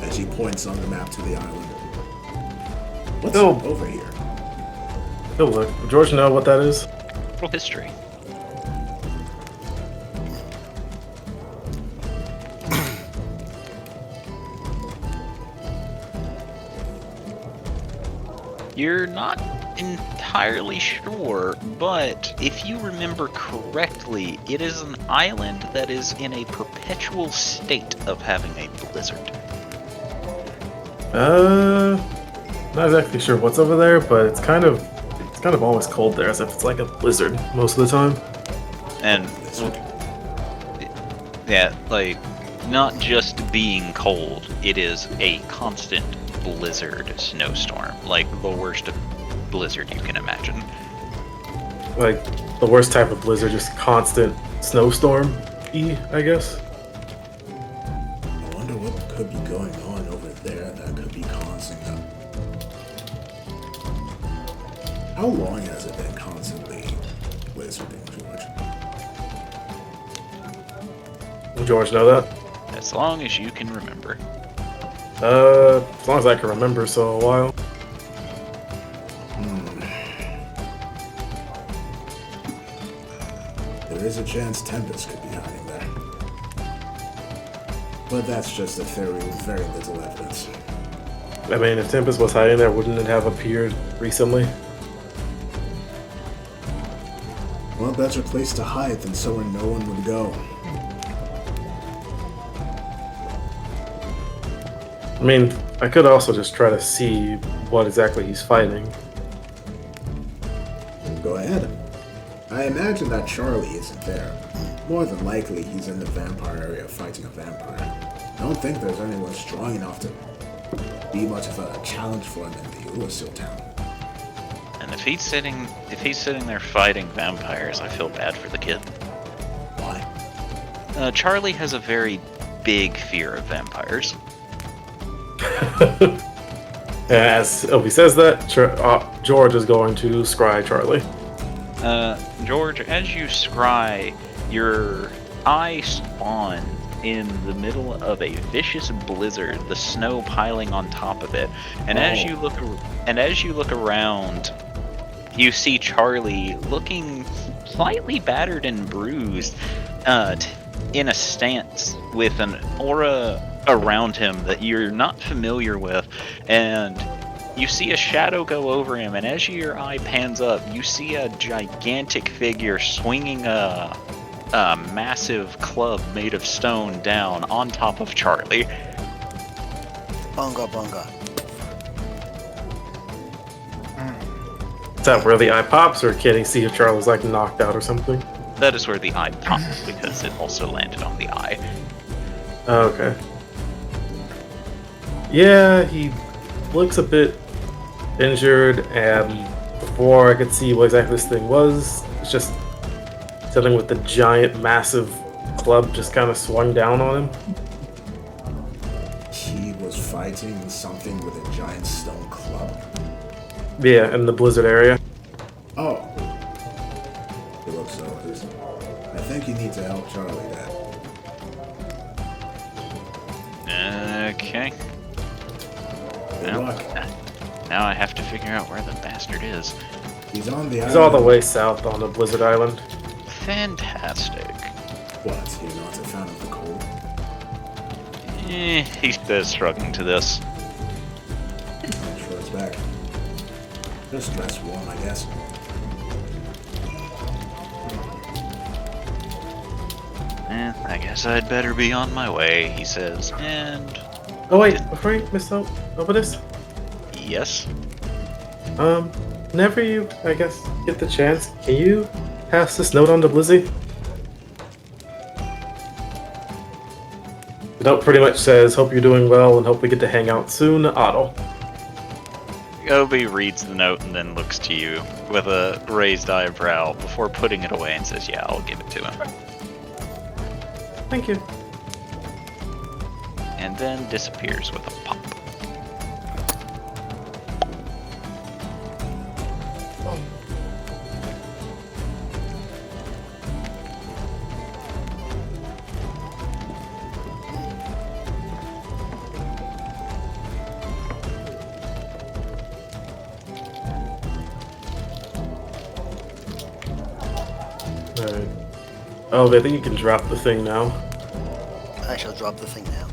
And she points on the map to the island. What's Oh. over here? Oh, look. Would George know what that is? Roll history. You're not entirely sure, but if you remember correctly, it is an island that is in a perpetual state of having a blizzard. Not exactly sure what's over there, but it's kind of always cold there, as if it's like a blizzard most of the time. And yeah, like, not just being cold, it is a constant blizzard snowstorm, like the worst blizzard you can imagine. Like the worst type of blizzard, just constant snowstorm-y, I guess. I wonder what could be going on over there that could be causing them. How long has it been constantly blizzarding, George? George know that? As long as you can remember. As long as I can remember, so a while. There is a chance Tempest could be hiding there. But that's just a theory with very little evidence. I mean, if Tempest was hiding there, wouldn't it have appeared recently? Well, better place to hide than somewhere no one would go. I mean, I could also just try to see what exactly he's fighting. Go ahead. I imagine that Charlie isn't there. More than likely, he's in the vampire area fighting a vampire. I don't think there's anyone strong enough to be much of a challenge for him in the Ullasil town. And if he's sitting there fighting vampires, I feel bad for the kid. Why? Charlie has a very big fear of vampires. As Obi says that, George is going to scry Charlie. George, as you scry, your eye spawn in the middle of a vicious blizzard, the snow piling on top of it. And as you look around, you see Charlie looking slightly battered and bruised, in a stance with an aura around him that you're not familiar with, and you see a shadow go over him, and as your eye pans up, you see a gigantic figure swinging a massive club made of stone down on top of Charlie. Bunga bunga. Is that where the eye pops, or can he see if Charlie's like knocked out or something? That is where the eye popped, because it also landed on the eye. Okay. Yeah, he looks a bit injured, and before I could see what exactly this thing was, it's just something with the giant, massive club just kind of swung down on him. He was fighting something with a giant stone club. Yeah, in the blizzard area. Oh. It looks so. I think you need to help Charlie there. Okay. Good luck. Now I have to figure out where the bastard is. He's on the He's island. all the way south on the blizzard island. Fantastic. What? You're not a fan of the cold? He's struggling to this. I'm sure it's back. Just dress warm, I guess. I guess I'd better be on my way, he says. And Oh wait, before you miss out over this, yes, whenever you, I guess, get the chance, can you pass this note on to Blizzy? The note pretty much says, hope you're doing well and hope we get to hang out soon, Otto. Obi reads the note and then looks to you with a raised eyebrow before putting it away and says, yeah, I'll give it to him. Thank you. And then disappears with a pop. Alright. Oh, I think you can drop the thing now. I shall drop the thing now.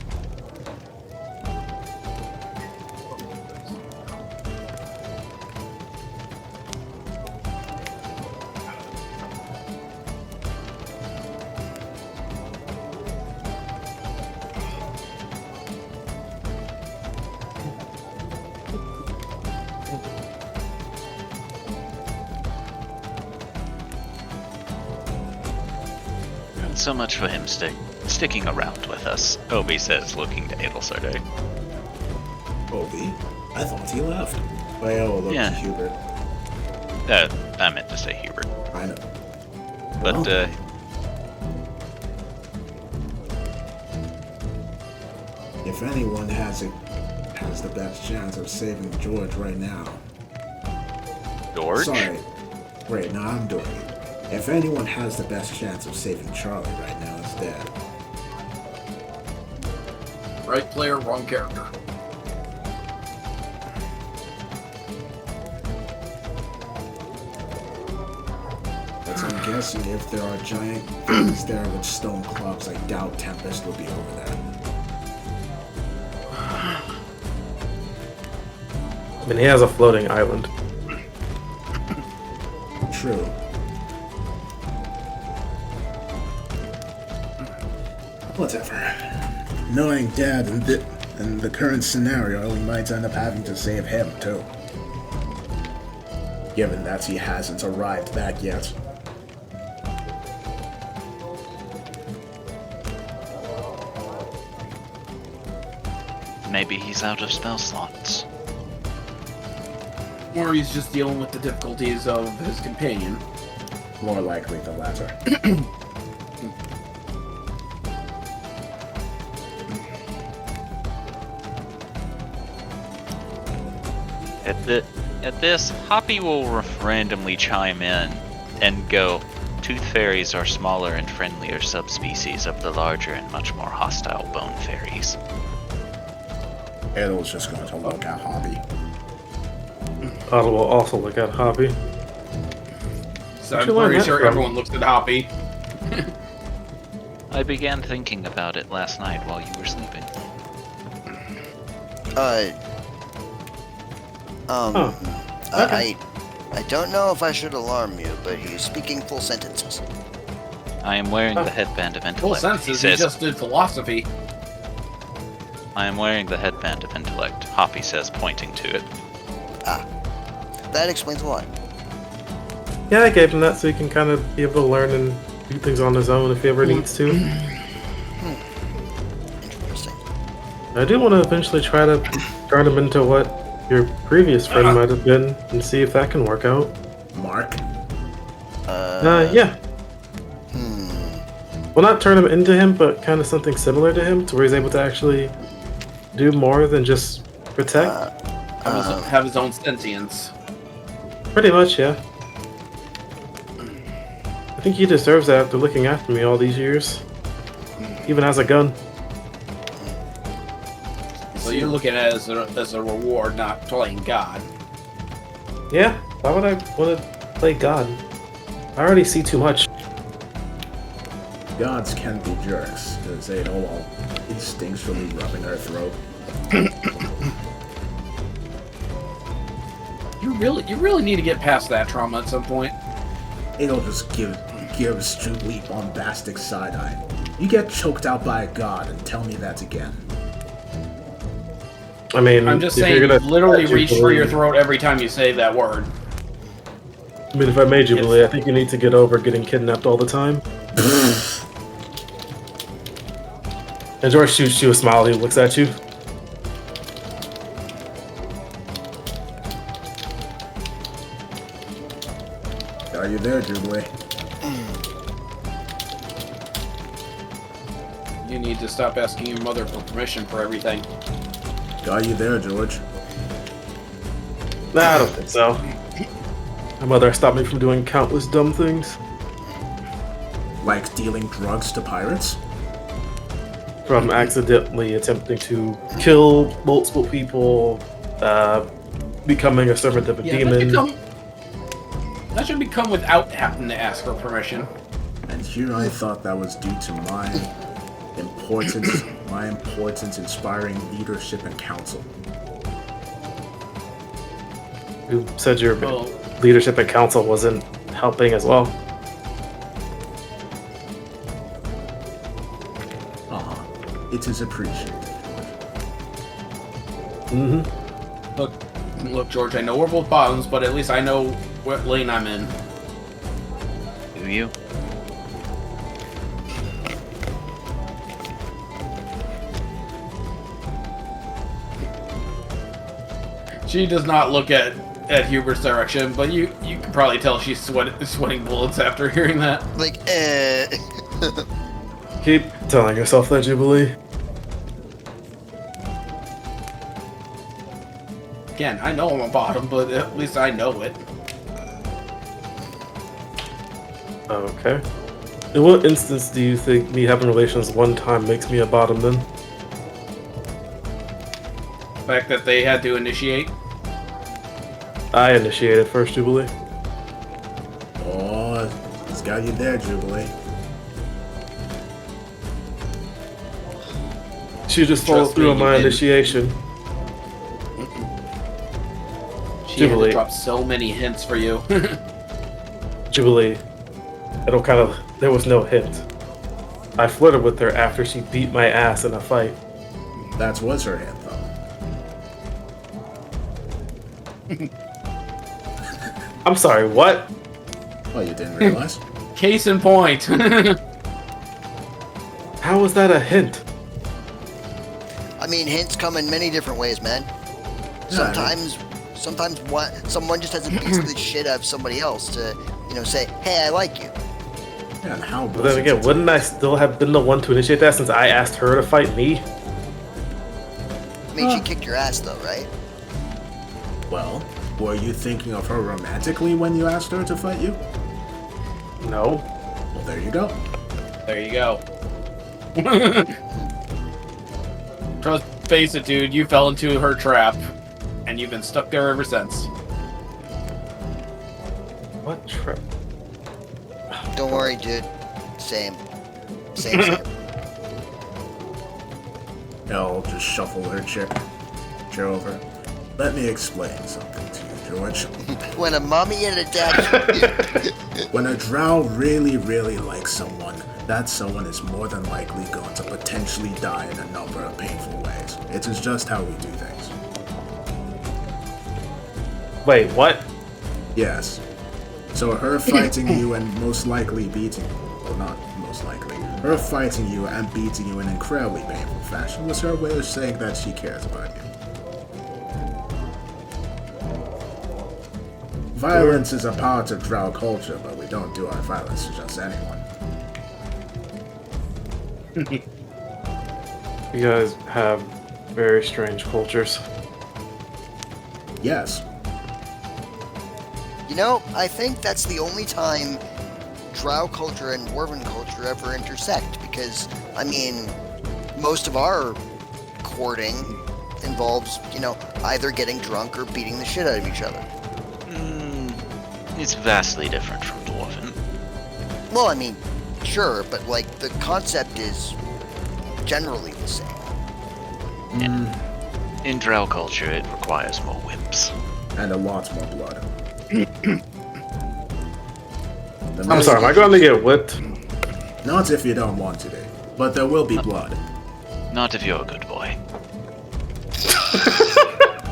So much for him sticking around with us, Obi says, looking to Adelsarde. Obi? I thought he left. Well, look, Yeah. Hubert. I meant to say Hubert. I know. But, Well, if anyone has the best chance of saving George right now. George? Sorry. Wait, no, I'm doing it. If anyone has the best chance of saving Charlie right now, it's Dad. Right player, wrong character. But I'm guessing if there are giant things there with stone clubs, I doubt Tempest will be over there. I mean, he has a floating island. True. Whatever. Knowing Dad and the current scenario, we might end up having to save him, too. Given that he hasn't arrived back yet. Maybe he's out of spell slots. Or he's just dealing with the difficulties of his companion. More likely the latter. At this, Hoppy will randomly chime in and go, Tooth fairies are smaller and friendlier subspecies of the larger and much more hostile bone fairies. Edel's just going to look at Hobby. Otto will also look at Hobby. So Where'd I'm you learn pretty that sure from? everyone looks at Hoppy. I began thinking about it last night while you were sleeping. I don't know if I should alarm you, but he's speaking full sentences. I am wearing the headband of Full intellect. senses, He he says, just did philosophy. I am wearing the headband of intellect, Hoppy says, pointing to it. That explains why. Yeah, I gave him that so he can kind of be able to learn and do things on his own if he ever needs to. Interesting. I do want to eventually try to turn him into what your previous friend might have been and see if that can work out. Mark? Yeah. Well, not turn him into him, but kind of something similar to him, to where he's able to actually do more than just protect. Have his own sentience. Pretty much, yeah. I think he deserves that after looking after me all these years. Even has a gun. So you're looking at it as a reward, not playing God. Yeah, why would I want to play God? I already see too much. Gods can be jerks, because they know all instinctually rubbing our throat. You really need to get past that trauma at some point. It'll just gives Julie bombastic side-eye. You get choked out by a god and tell me that again. I mean, I'm just if saying, you're you gonna literally let reach for Jubilee- your throat every time you say that word. I mean, if I made Jubilee, I think you need to get over getting kidnapped all the time. And George shoots you a smile. He looks at you. Are you there, Jubilee? You need to stop asking your mother for permission for everything. Are you there, George? Nah, I don't think so. My mother stopped me from doing countless dumb things. Like dealing drugs to pirates? From accidentally attempting to kill multiple people, becoming a servant of a demon. That should become without having to ask for permission. And here I thought that was due to my importance inspiring leadership and counsel. Who said your Well, leadership and counsel wasn't helping as well? It is appreciated. Mm-hmm. look, George, I know we're both bottoms, but at least I know what lane I'm in. Do you? She does not look at Hubert's direction, but you can probably tell she's sweating bullets after hearing that. Like, Keep telling yourself that, Jubilee. Again, I know I'm a bottom, but at least I know it. Okay. In what instance do you think me having relations one time makes me a bottom then? fact that they had to initiate. I initiated first, Jubilee. Oh, he's got you there, Jubilee. She just followed Trust through me, on you my didn't. initiation. She had Jubilee. to drop so many hints for you. Jubilee. There was no hint. I flirted with her after she beat my ass in a fight. That was her hand, though. I'm sorry, what? Oh, you didn't realize? Case in point. How was that a hint? I mean, hints come in many different ways, man. Sometimes someone just has to beat the shit out of somebody else to, say, "Hey, I like you." Yeah, and how But then again, wouldn't I still have been the one to initiate that since I asked her to fight me? I mean, she kicked your ass, though, right? Well, were you thinking of her romantically when you asked her to fight you? No. Well, there you go. There you go. Trust, face it, dude. You fell into her trap, and you've been stuck there ever since. What trip? Don't worry, dude. Same. Elle just shuffle her chair over. Let me explain something to you, George. When a mommy and a dad. When a drow really, really likes someone, that someone is more than likely going to potentially die in a number of painful ways. It is just how we do things. Wait, what? Yes. So her fighting you and most likely beating you, well, not most likely, her fighting you and beating you in incredibly painful fashion was her way of saying that she cares about you. Violence is a part of drow culture, but we don't do our violence to just anyone. You guys have very strange cultures. Yes. I think that's the only time drow culture and dwarven culture ever intersect, because, I mean, most of our courting involves, either getting drunk or beating the shit out of each other. It's vastly different from Dwarven. Well, I mean, sure, but, the concept is generally the same. In Drow culture, it requires more whips. And a lot more blood. I'm sorry, am I going to get whipped? Not if you don't want to be, but there will be blood. Not if you're a good boy.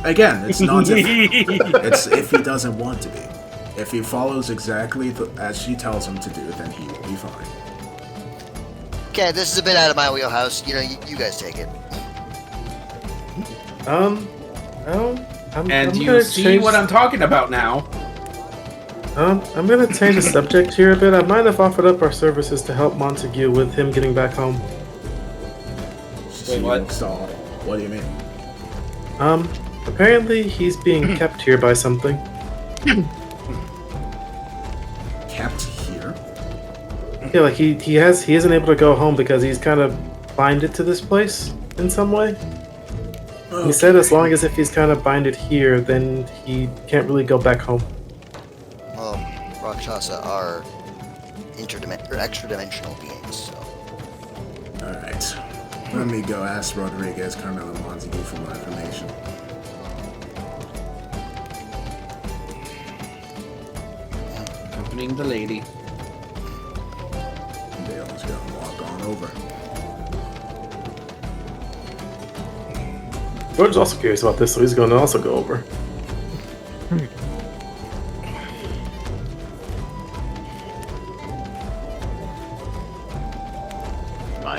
Again, it's not if, it's if he doesn't want to be. If he follows exactly as she tells him to do, then he will be fine. Okay, this is a bit out of my wheelhouse. You guys take it. And you see what I'm talking about now. I'm gonna change the subject here a bit. I might have offered up our services to help Montague with him getting back home. She what? looks odd. What do you mean? Apparently he's being kept here by something. Kept here? Yeah, like he isn't able to go home because he's kind of binded to this place in some way. Okay. He said as long as if he's kind of binded here, then he can't really go back home. Well, Rakshasa are extra-dimensional beings, so... Alright. Let me go ask Rodriguez, Carmelo, and Montague for more information. Accompanying the lady. Dale's gonna walk on over. George's also curious about this, so he's going to also go over.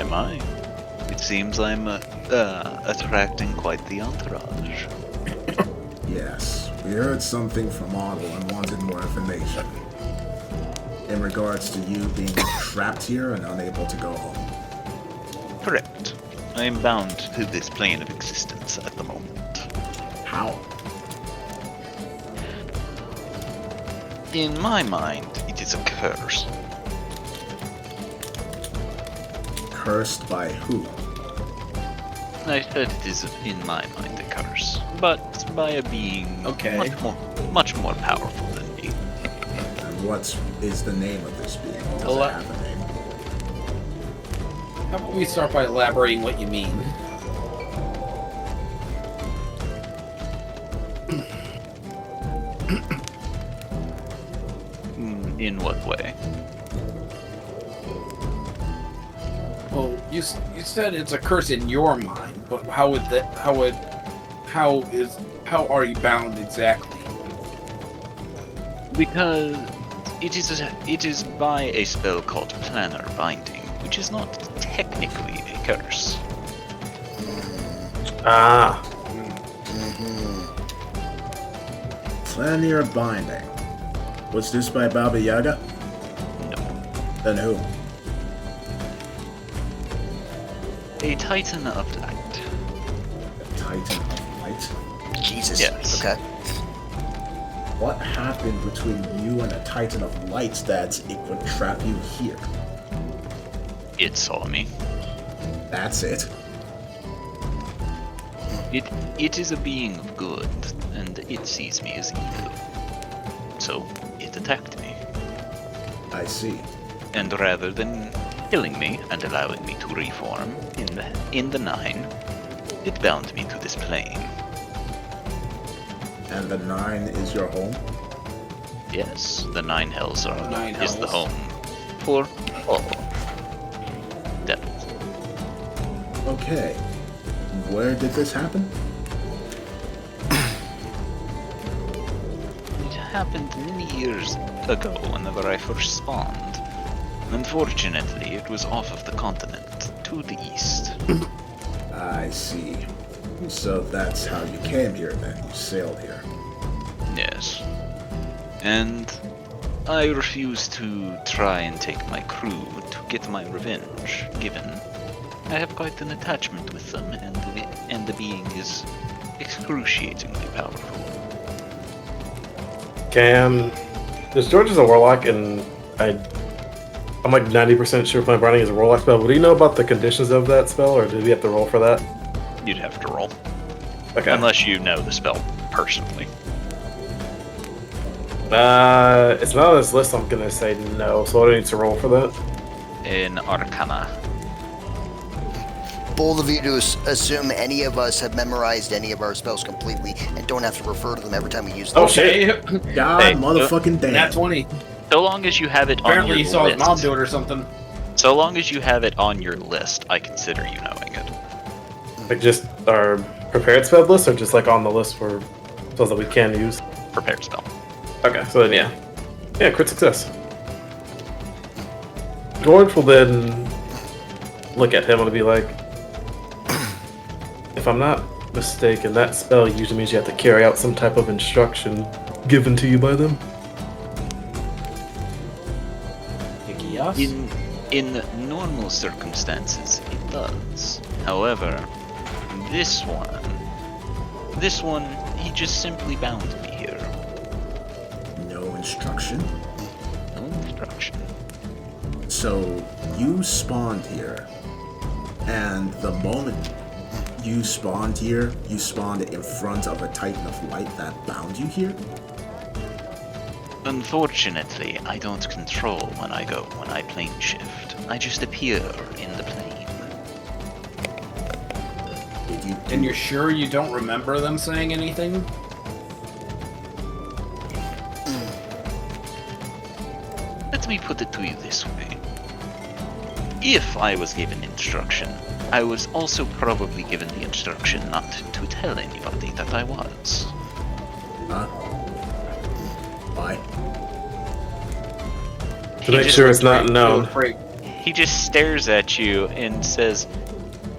My. It seems I'm attracting quite the entourage. Yes, we heard something from Otto and wanted more information. In regards to you being trapped here and unable to go home. Correct. I am bound to this plane of existence at the moment. How? In my mind, it is a curse. Cursed by who? I said it is, in my mind, a curse, but by a being Okay. much more powerful than me. And what is the name of this being? Does it Ele- have a name? How about we start by elaborating what you mean? In what way? Well, you said it's a curse in your mind, but how are you bound exactly? Because it is by a spell called Planar Binding, which is not technically a curse. Ah, Planier Binding. Was this by Baba Yaga? No. Then who? A Titan of Light. The Titan of Light? Jesus. Yes. Okay. What happened between you and a Titan of Light that it would trap you here? It saw me. That's it. It is a being of good, and it sees me as evil. So it attacked me. I see. And rather than killing me and allowing me to reform in the Nine, it bound me to this plane. And the 9 is your home? Yes, the Nine Hells is the Hells. home for all devils. Okay. Where did this happen? It happened many years ago whenever I first spawned. Unfortunately, it was off of the continent, to the east. I see. So that's how you came here then. You sailed here. Yes. And I refuse to try and take my crew to get my revenge, given I have quite an attachment with them, and the being is excruciatingly powerful. This George is a warlock, and I'm like 90% sure Plant Browning is a warlock spell. But do you know about the conditions of that spell, or did we have to roll for that? You'd have to roll. Okay. Unless you know the spell personally. It's not on this list, I'm gonna say no, so I don't need to roll for that. In Arcana. Bold of you to assume any of us have memorized any of our spells completely and don't have to refer to them every time we use them. Oh, shit. God Hey, motherfucking damn. Nat 20. So long as you have it on Apparently your he saw list. his mom do it or something. So long as you have it on your list, I consider you knowing it. Like just our prepared spell list, or just like on the list for spells that we can use? Prepare spell. Okay, so then yeah, crit success. George will then look at him and be like, if I'm not mistaken, that spell usually means you have to carry out some type of instruction given to you by them. Yes. In normal circumstances, it does. However, this one, he just simply bound me here. No instruction? No instruction. So you spawned here, and the moment you spawned here, you spawned in front of a Titan of Light that bound you here? Unfortunately, I don't control when I plane shift. I just appear in the plane. Did you And you're sure you don't remember them saying anything? Let me put it to you this way. If I was given instruction, I was also probably given the instruction not to tell anybody that I was. Huh? Why? To make sure it's not known. He just stares at you and says,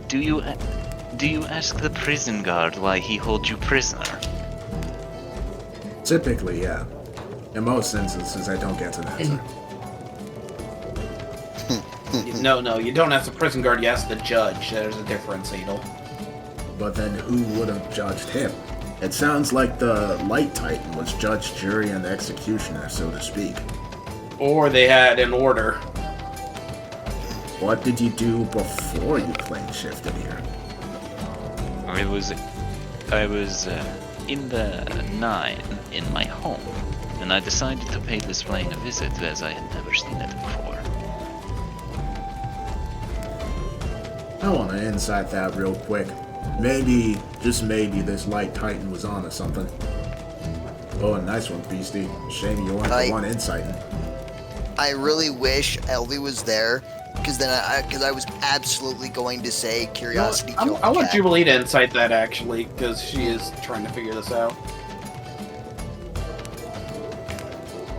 Do you ask the prison guard why he holds you prisoner?" Typically, yeah. In most instances, I don't get an answer. No, you don't ask the prison guard, you ask the judge. There's a difference, Adel. But then who would have judged him? It sounds like the Light Titan was judge, jury, and executioner, so to speak. Or they had an order. What did you do before you plane shifted here? It was I was in the 9 in my home, and I decided to pay this plane a visit as I had never seen it before. I want to insight that real quick. Maybe, just maybe, this light titan was on or something. Oh, a nice one, Beastie. Shame you weren't the one insighting. I really wish Elvie was there, because I was absolutely going to say curiosity killed the I want cat. Jubilee to insight that, actually, because she is trying to figure this out.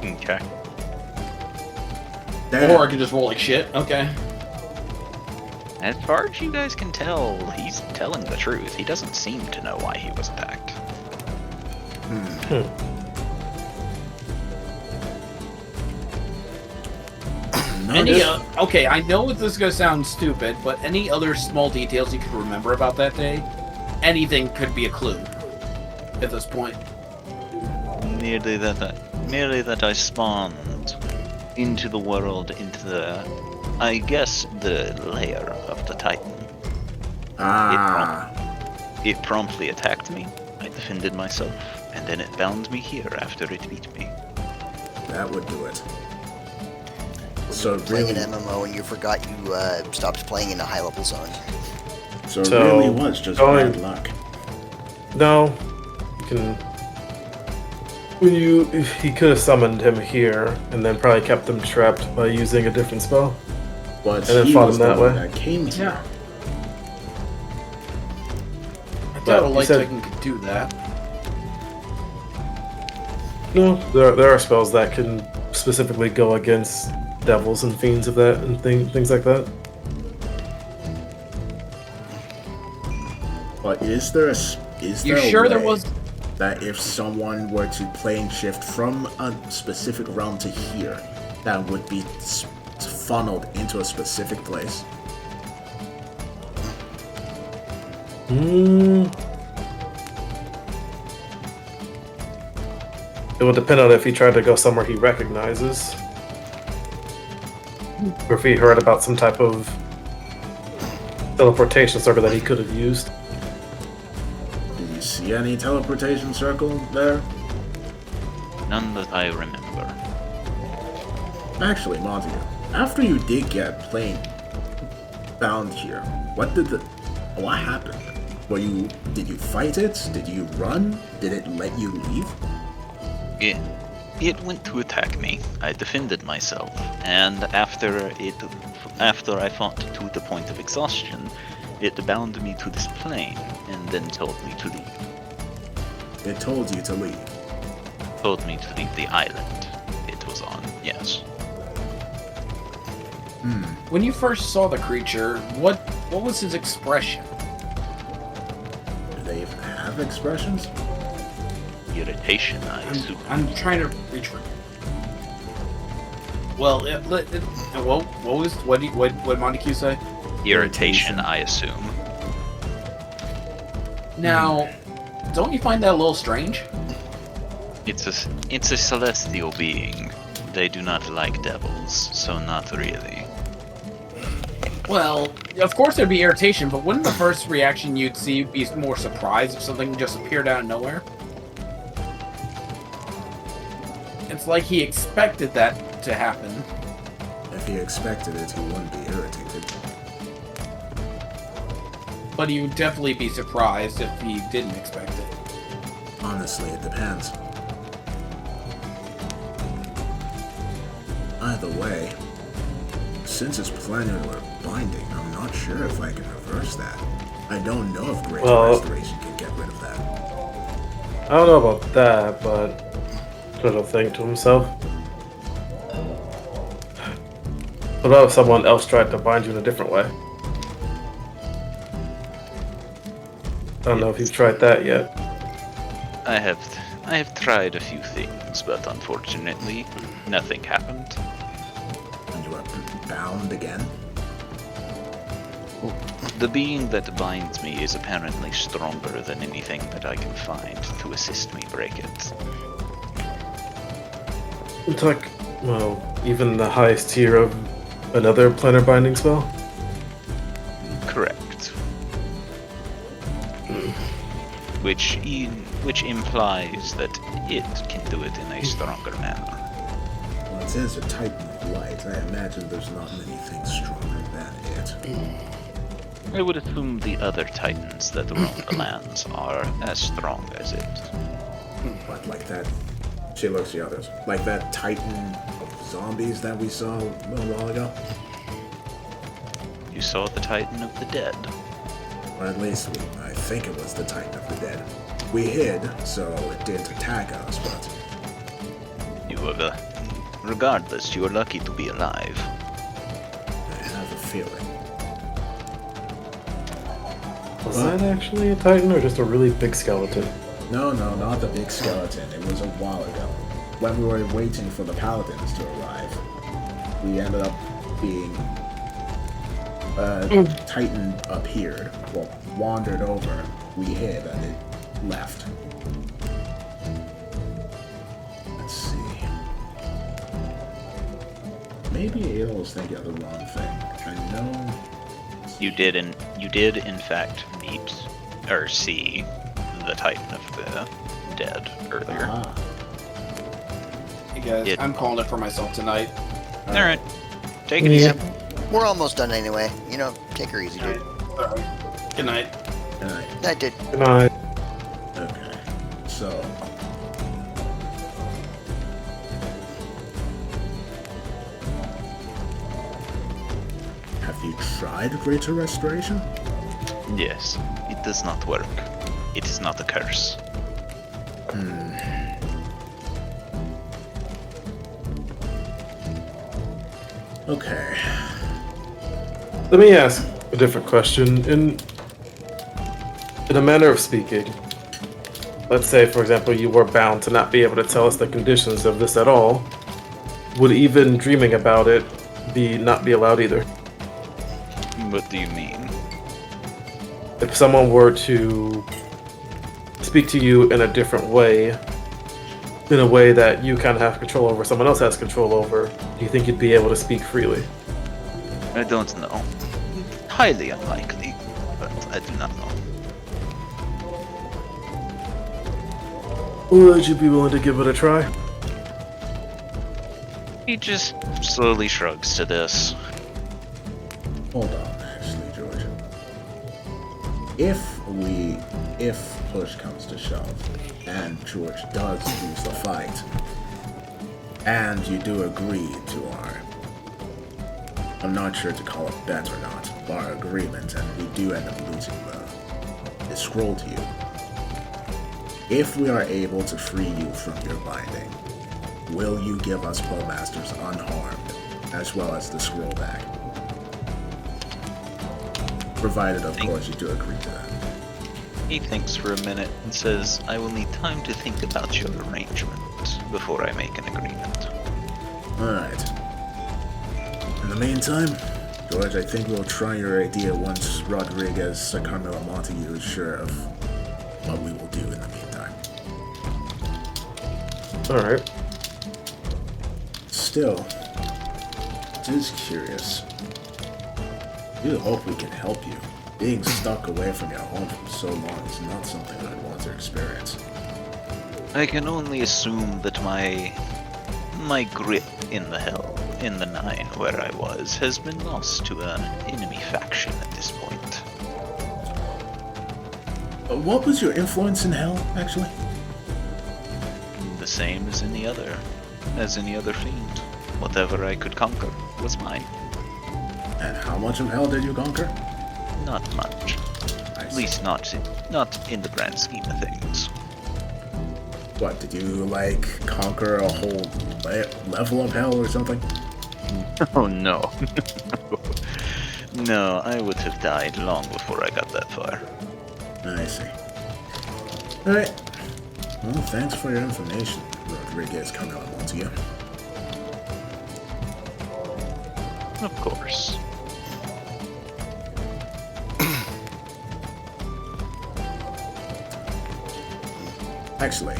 Okay. Damn. Or I could just roll like shit. Okay. As far as you guys can tell, he's telling the truth. He doesn't seem to know why he was attacked. Okay, I know this is gonna sound stupid, but any other small details you could remember about that day, anything could be a clue at this point. Merely that I spawned into the world, into the, I guess, the lair of the Titan. Ah. It promptly attacked me. I defended myself, and then it bound me here after it beat me. That would do it. So Playing really, an MMO and you forgot you stopped playing in a high-level zone. so it So, really was just going- bad luck. No, you can. He could have summoned him here and then probably kept him trapped by using a different spell. But And then he fought was him the that one way. that came here. I But doubt a you light said- titan could do that. No, there are spells that can specifically go against devils and fiends of that and things like that. But is there a You sure there way was? that if someone were to plane shift from a specific realm to here, that would be funneled into a specific place? It would depend on if he tried to go somewhere he recognizes. Or if he heard about some type of teleportation circle that he could have used. Do you see any teleportation circle there? None that I remember. Actually, Montague, after you did get plane bound here, what happened? Did you fight it? Did you run? Did it let you leave? It went to attack me. I defended myself, and after I fought to the point of exhaustion, it bound me to this plane and then told me to leave. It told you to leave. Told me to leave the island it was on. Yes. When you first saw the creature, what was his expression? Do they even have expressions? Irritation, I assume. I'm trying to reach for. Well, what did Montague say? Irritation, I assume. Now, don't you find that a little strange? It's a celestial being. They do not like devils, so not really. Well, of course there'd be irritation, but wouldn't the first reaction you'd see be more surprised if something just appeared out of nowhere? It's like he expected that to happen. If he expected it, he wouldn't be irritated. But he would definitely be surprised if he didn't expect it. Honestly, it depends. Either way, since it's planar binding, I'm not sure if I can reverse that. I don't know if Great Restoration can get rid of that. I don't know about that, but Turtle think to himself. What about if someone else tried to bind you in a different way? I don't know if you've tried that yet. I have tried a few things, but unfortunately, nothing happened. And you are bound again? The being that binds me is apparently stronger than anything that I can find to assist me break it. It's like, well, even the highest tier of another planar binding spell? Correct. which implies that it can do it in a stronger manner. Well, it is a Titan of light. I imagine there's not many things stronger than it. I would assume the other titans that roam the lands are as strong as it. But like that, she looks at the others. Like that Titan of zombies that we saw a little while ago. You saw the titan of the dead. Or at least I think it was the Titan of the dead. We hid, so it didn't attack us, but... Regardless, you are lucky to be alive. I have a feeling. Was that actually a Titan or just a really big skeleton? No, not the big skeleton. It was a while ago. When we were waiting for the paladins to arrive, we ended up being... Titan appeared, well, wandered over, we hid, and it left. Let's see. Maybe Ael's thinking of the wrong thing. I know... You did in fact meet or see the Titan of the dead earlier. Ah, Hey guys, I'm calling it for myself tonight. All right, take it easy. We're almost done anyway. You know, take her easy, dude. Alright. Good night. alright. Night, dude. Good night. Okay. So... Have you tried Greater Restoration? Yes, it does not work. It is not a curse. Okay. Let me ask a different question. In a manner of speaking, let's say, for example, you were bound to not be able to tell us the conditions of this at all. Would even dreaming about it not be allowed either? What do you mean? If someone were to speak to you in a different way, in a way that you kind of have control over, someone else has control over, do you think you'd be able to speak freely? I don't know. Highly unlikely, but I do not know. Would you be willing to give it a try? He just slowly shrugs to this. Hold on, actually, George. If push comes to shove, and George does lose the fight, and you do agree to our, I'm not sure to call it bet or not, our agreement, and we do end up losing the scroll to you, if we are able to free you from your binding, will you give us Bowmasters unharmed, as well as the scroll back? Provided, of course, you do agree to that. He thinks for a minute and says, I will need time to think about your arrangement before I make an agreement. Alright. In the meantime, George, I think we'll try your idea once Rodriguez, Carmela Montague is sure of what we will do in the meantime. Alright. Still, just curious. We hope we can help you. Being stuck away from your home for so long is not something I'd want to experience. I can only assume that my grip in the Nine where I was has been lost to an enemy faction at this point. What was your influence in Hell, actually? The same as any other fiend. Whatever I could conquer was mine. And how much of Hell did you conquer? Not much. At least not in the grand scheme of things. What, did you, conquer a whole level of Hell or something? Oh no. No, I would have died long before I got that far. I see. Alright. Well, thanks for your information, Rodriguez Carmela Montague. Of course. Actually,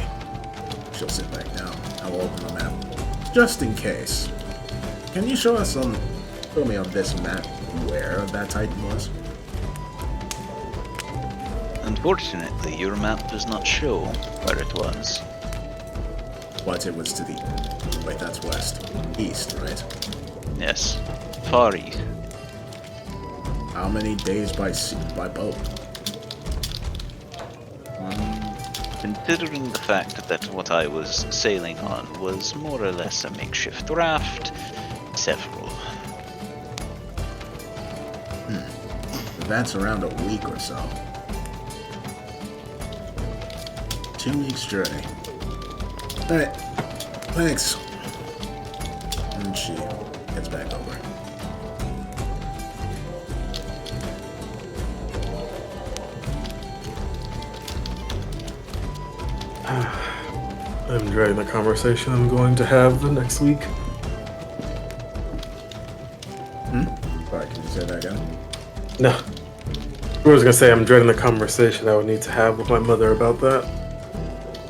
she'll sit back down. I will open the map. Just in case. Can you show me on this map where that Titan was? Unfortunately, your map does not show where it was. What, it was to the... Wait, that's west. East, right? Yes, far east. How many days by sea, by boat? Considering the fact that what I was sailing on was more or less a makeshift raft, several. That's around a week or so. 2 weeks journey. Alright, thanks. And she gets back over. I'm dreading the conversation I'm going to have the next week. Sorry, can you say that again? No. I was gonna say I'm dreading the conversation I would need to have with my mother about that.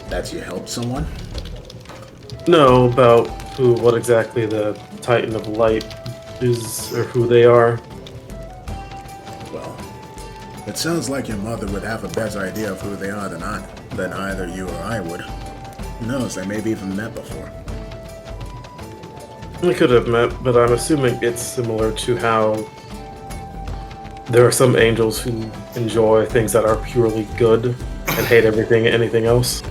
That you helped someone? No, about what exactly the Titan of Light is, or who they are. Well, it sounds like your mother would have a better idea of who they are than either you or I would. Who knows, they may have even met before. We could have met, but I'm assuming it's similar to how there are some angels who enjoy things that are purely good and hate anything else.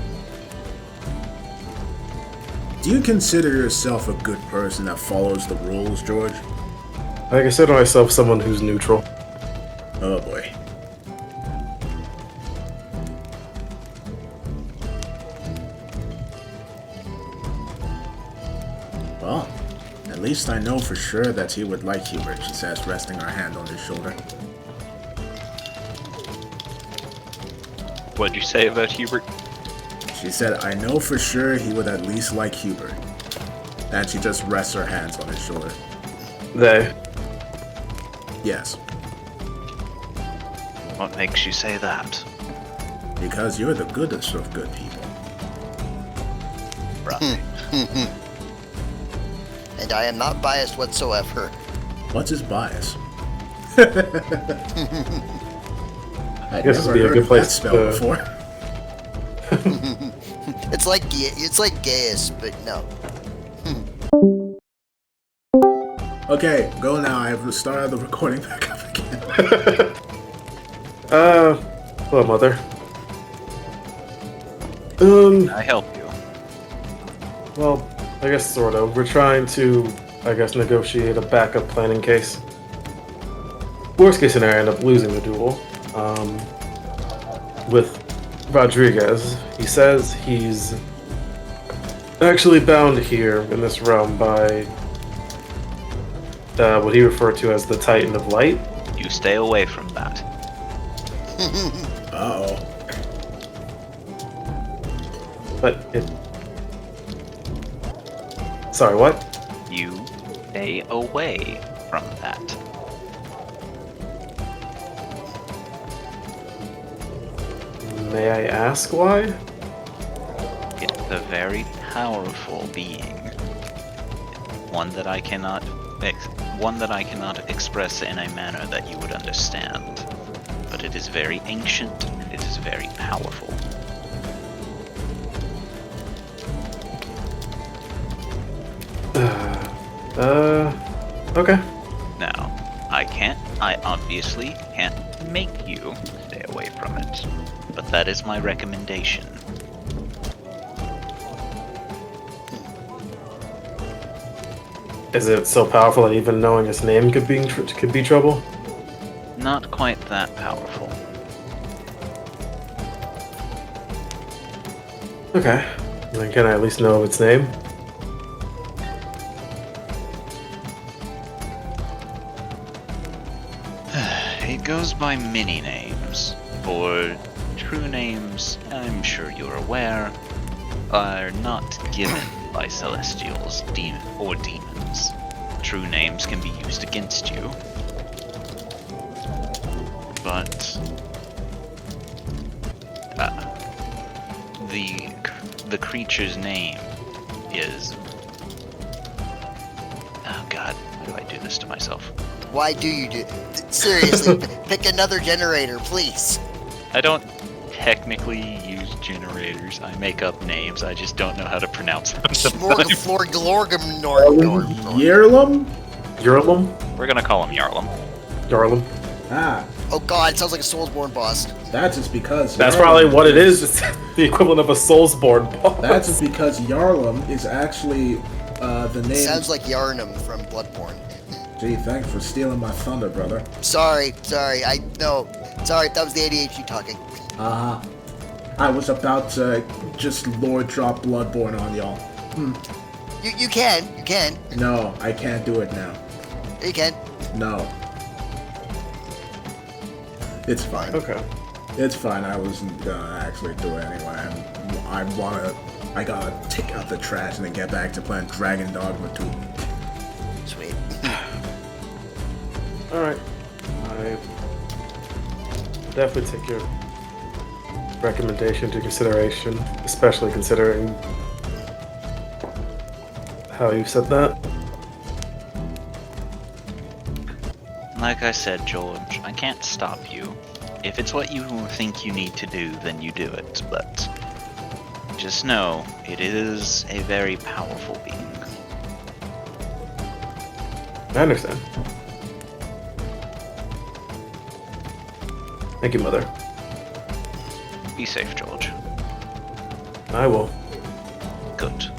Do you consider yourself a good person that follows the rules, George? I consider myself someone who's neutral. Oh boy. Well, at least I know for sure that he would like Hubert, she says, resting her hand on his shoulder. What'd you say about Hubert? She said, I know for sure he would at least like Hubert. And she just rests her hands on his shoulder. They. Yes, What makes you say that? because you're the goodest of good people. Right. And I am not biased whatsoever. What's his bias? I'd Guess never it'd be a heard good of place that spell to- before. It's like Gaius, but no. Okay, go now. I have started the recording back up again. Hello, Mother. I help you. Well, I guess sort of. We're trying to, negotiate a backup plan in case. Worst case scenario, end up losing the duel. With Rodriguez. He says he's actually bound here in this realm by what he referred to as the Titan of Light. You stay away from that. Uh-oh. But it... Sorry, what? You stay away from that. May I ask why? It's a very powerful being. One that I cannot express in a manner that you would understand. But it is very ancient and it is very powerful. Okay. Now, I obviously can't make you stay away from it. But that is my recommendation. Is it so powerful that even knowing its name could be trouble? Not quite that powerful. Okay. Then can I at least know its name? It goes by many names, or true names, I'm sure you're aware, are not given by celestials, or demons. True names can be used against you, but the creature's name is... Oh god, why do I do this to myself? Why do you do? Seriously, pick another generator, please. I don't technically use generators. I make up names. I just don't know how to pronounce them. Smorgasflorglorgum Yearlum? Yurlum? We're gonna call him Yarlum. Yarlum? Ah, Oh god, it sounds like a Soulsborne boss. that's just because... That's Yarlum probably what it is. It's the equivalent of a Soulsborne boss. That's just because Yarlum is actually the name... Sounds like Yarnum from Bloodborne. Gee, thanks for stealing my thunder, brother. Sorry, sorry, that was the ADHD talking. Uh-huh. I was about to just Lord drop Bloodborne on y'all. You can. No, I can't do it now. You can. No. It's fine. Okay. It's fine. I wasn't gonna actually do it anyway. I gotta take out the trash and then get back to playing Dragon Dogma 2. Sweet. Alright. I definitely take your recommendation into consideration, especially considering how you said that. Like I said, George, I can't stop you. If it's what you think you need to do, then you do it. But just know, it is a very powerful being. I understand. Thank you, Mother. Be safe, George. I will. Good.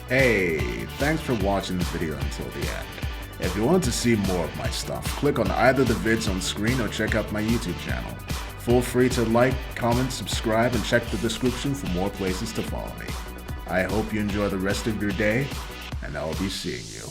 Hey, thanks for watching the video until the end. If you want to see more of my stuff, click on either the vids on screen or check out my YouTube channel. Feel free to like, comment, subscribe, and check the description for more places to follow me. I hope you enjoy the rest of your day, and I'll be seeing you.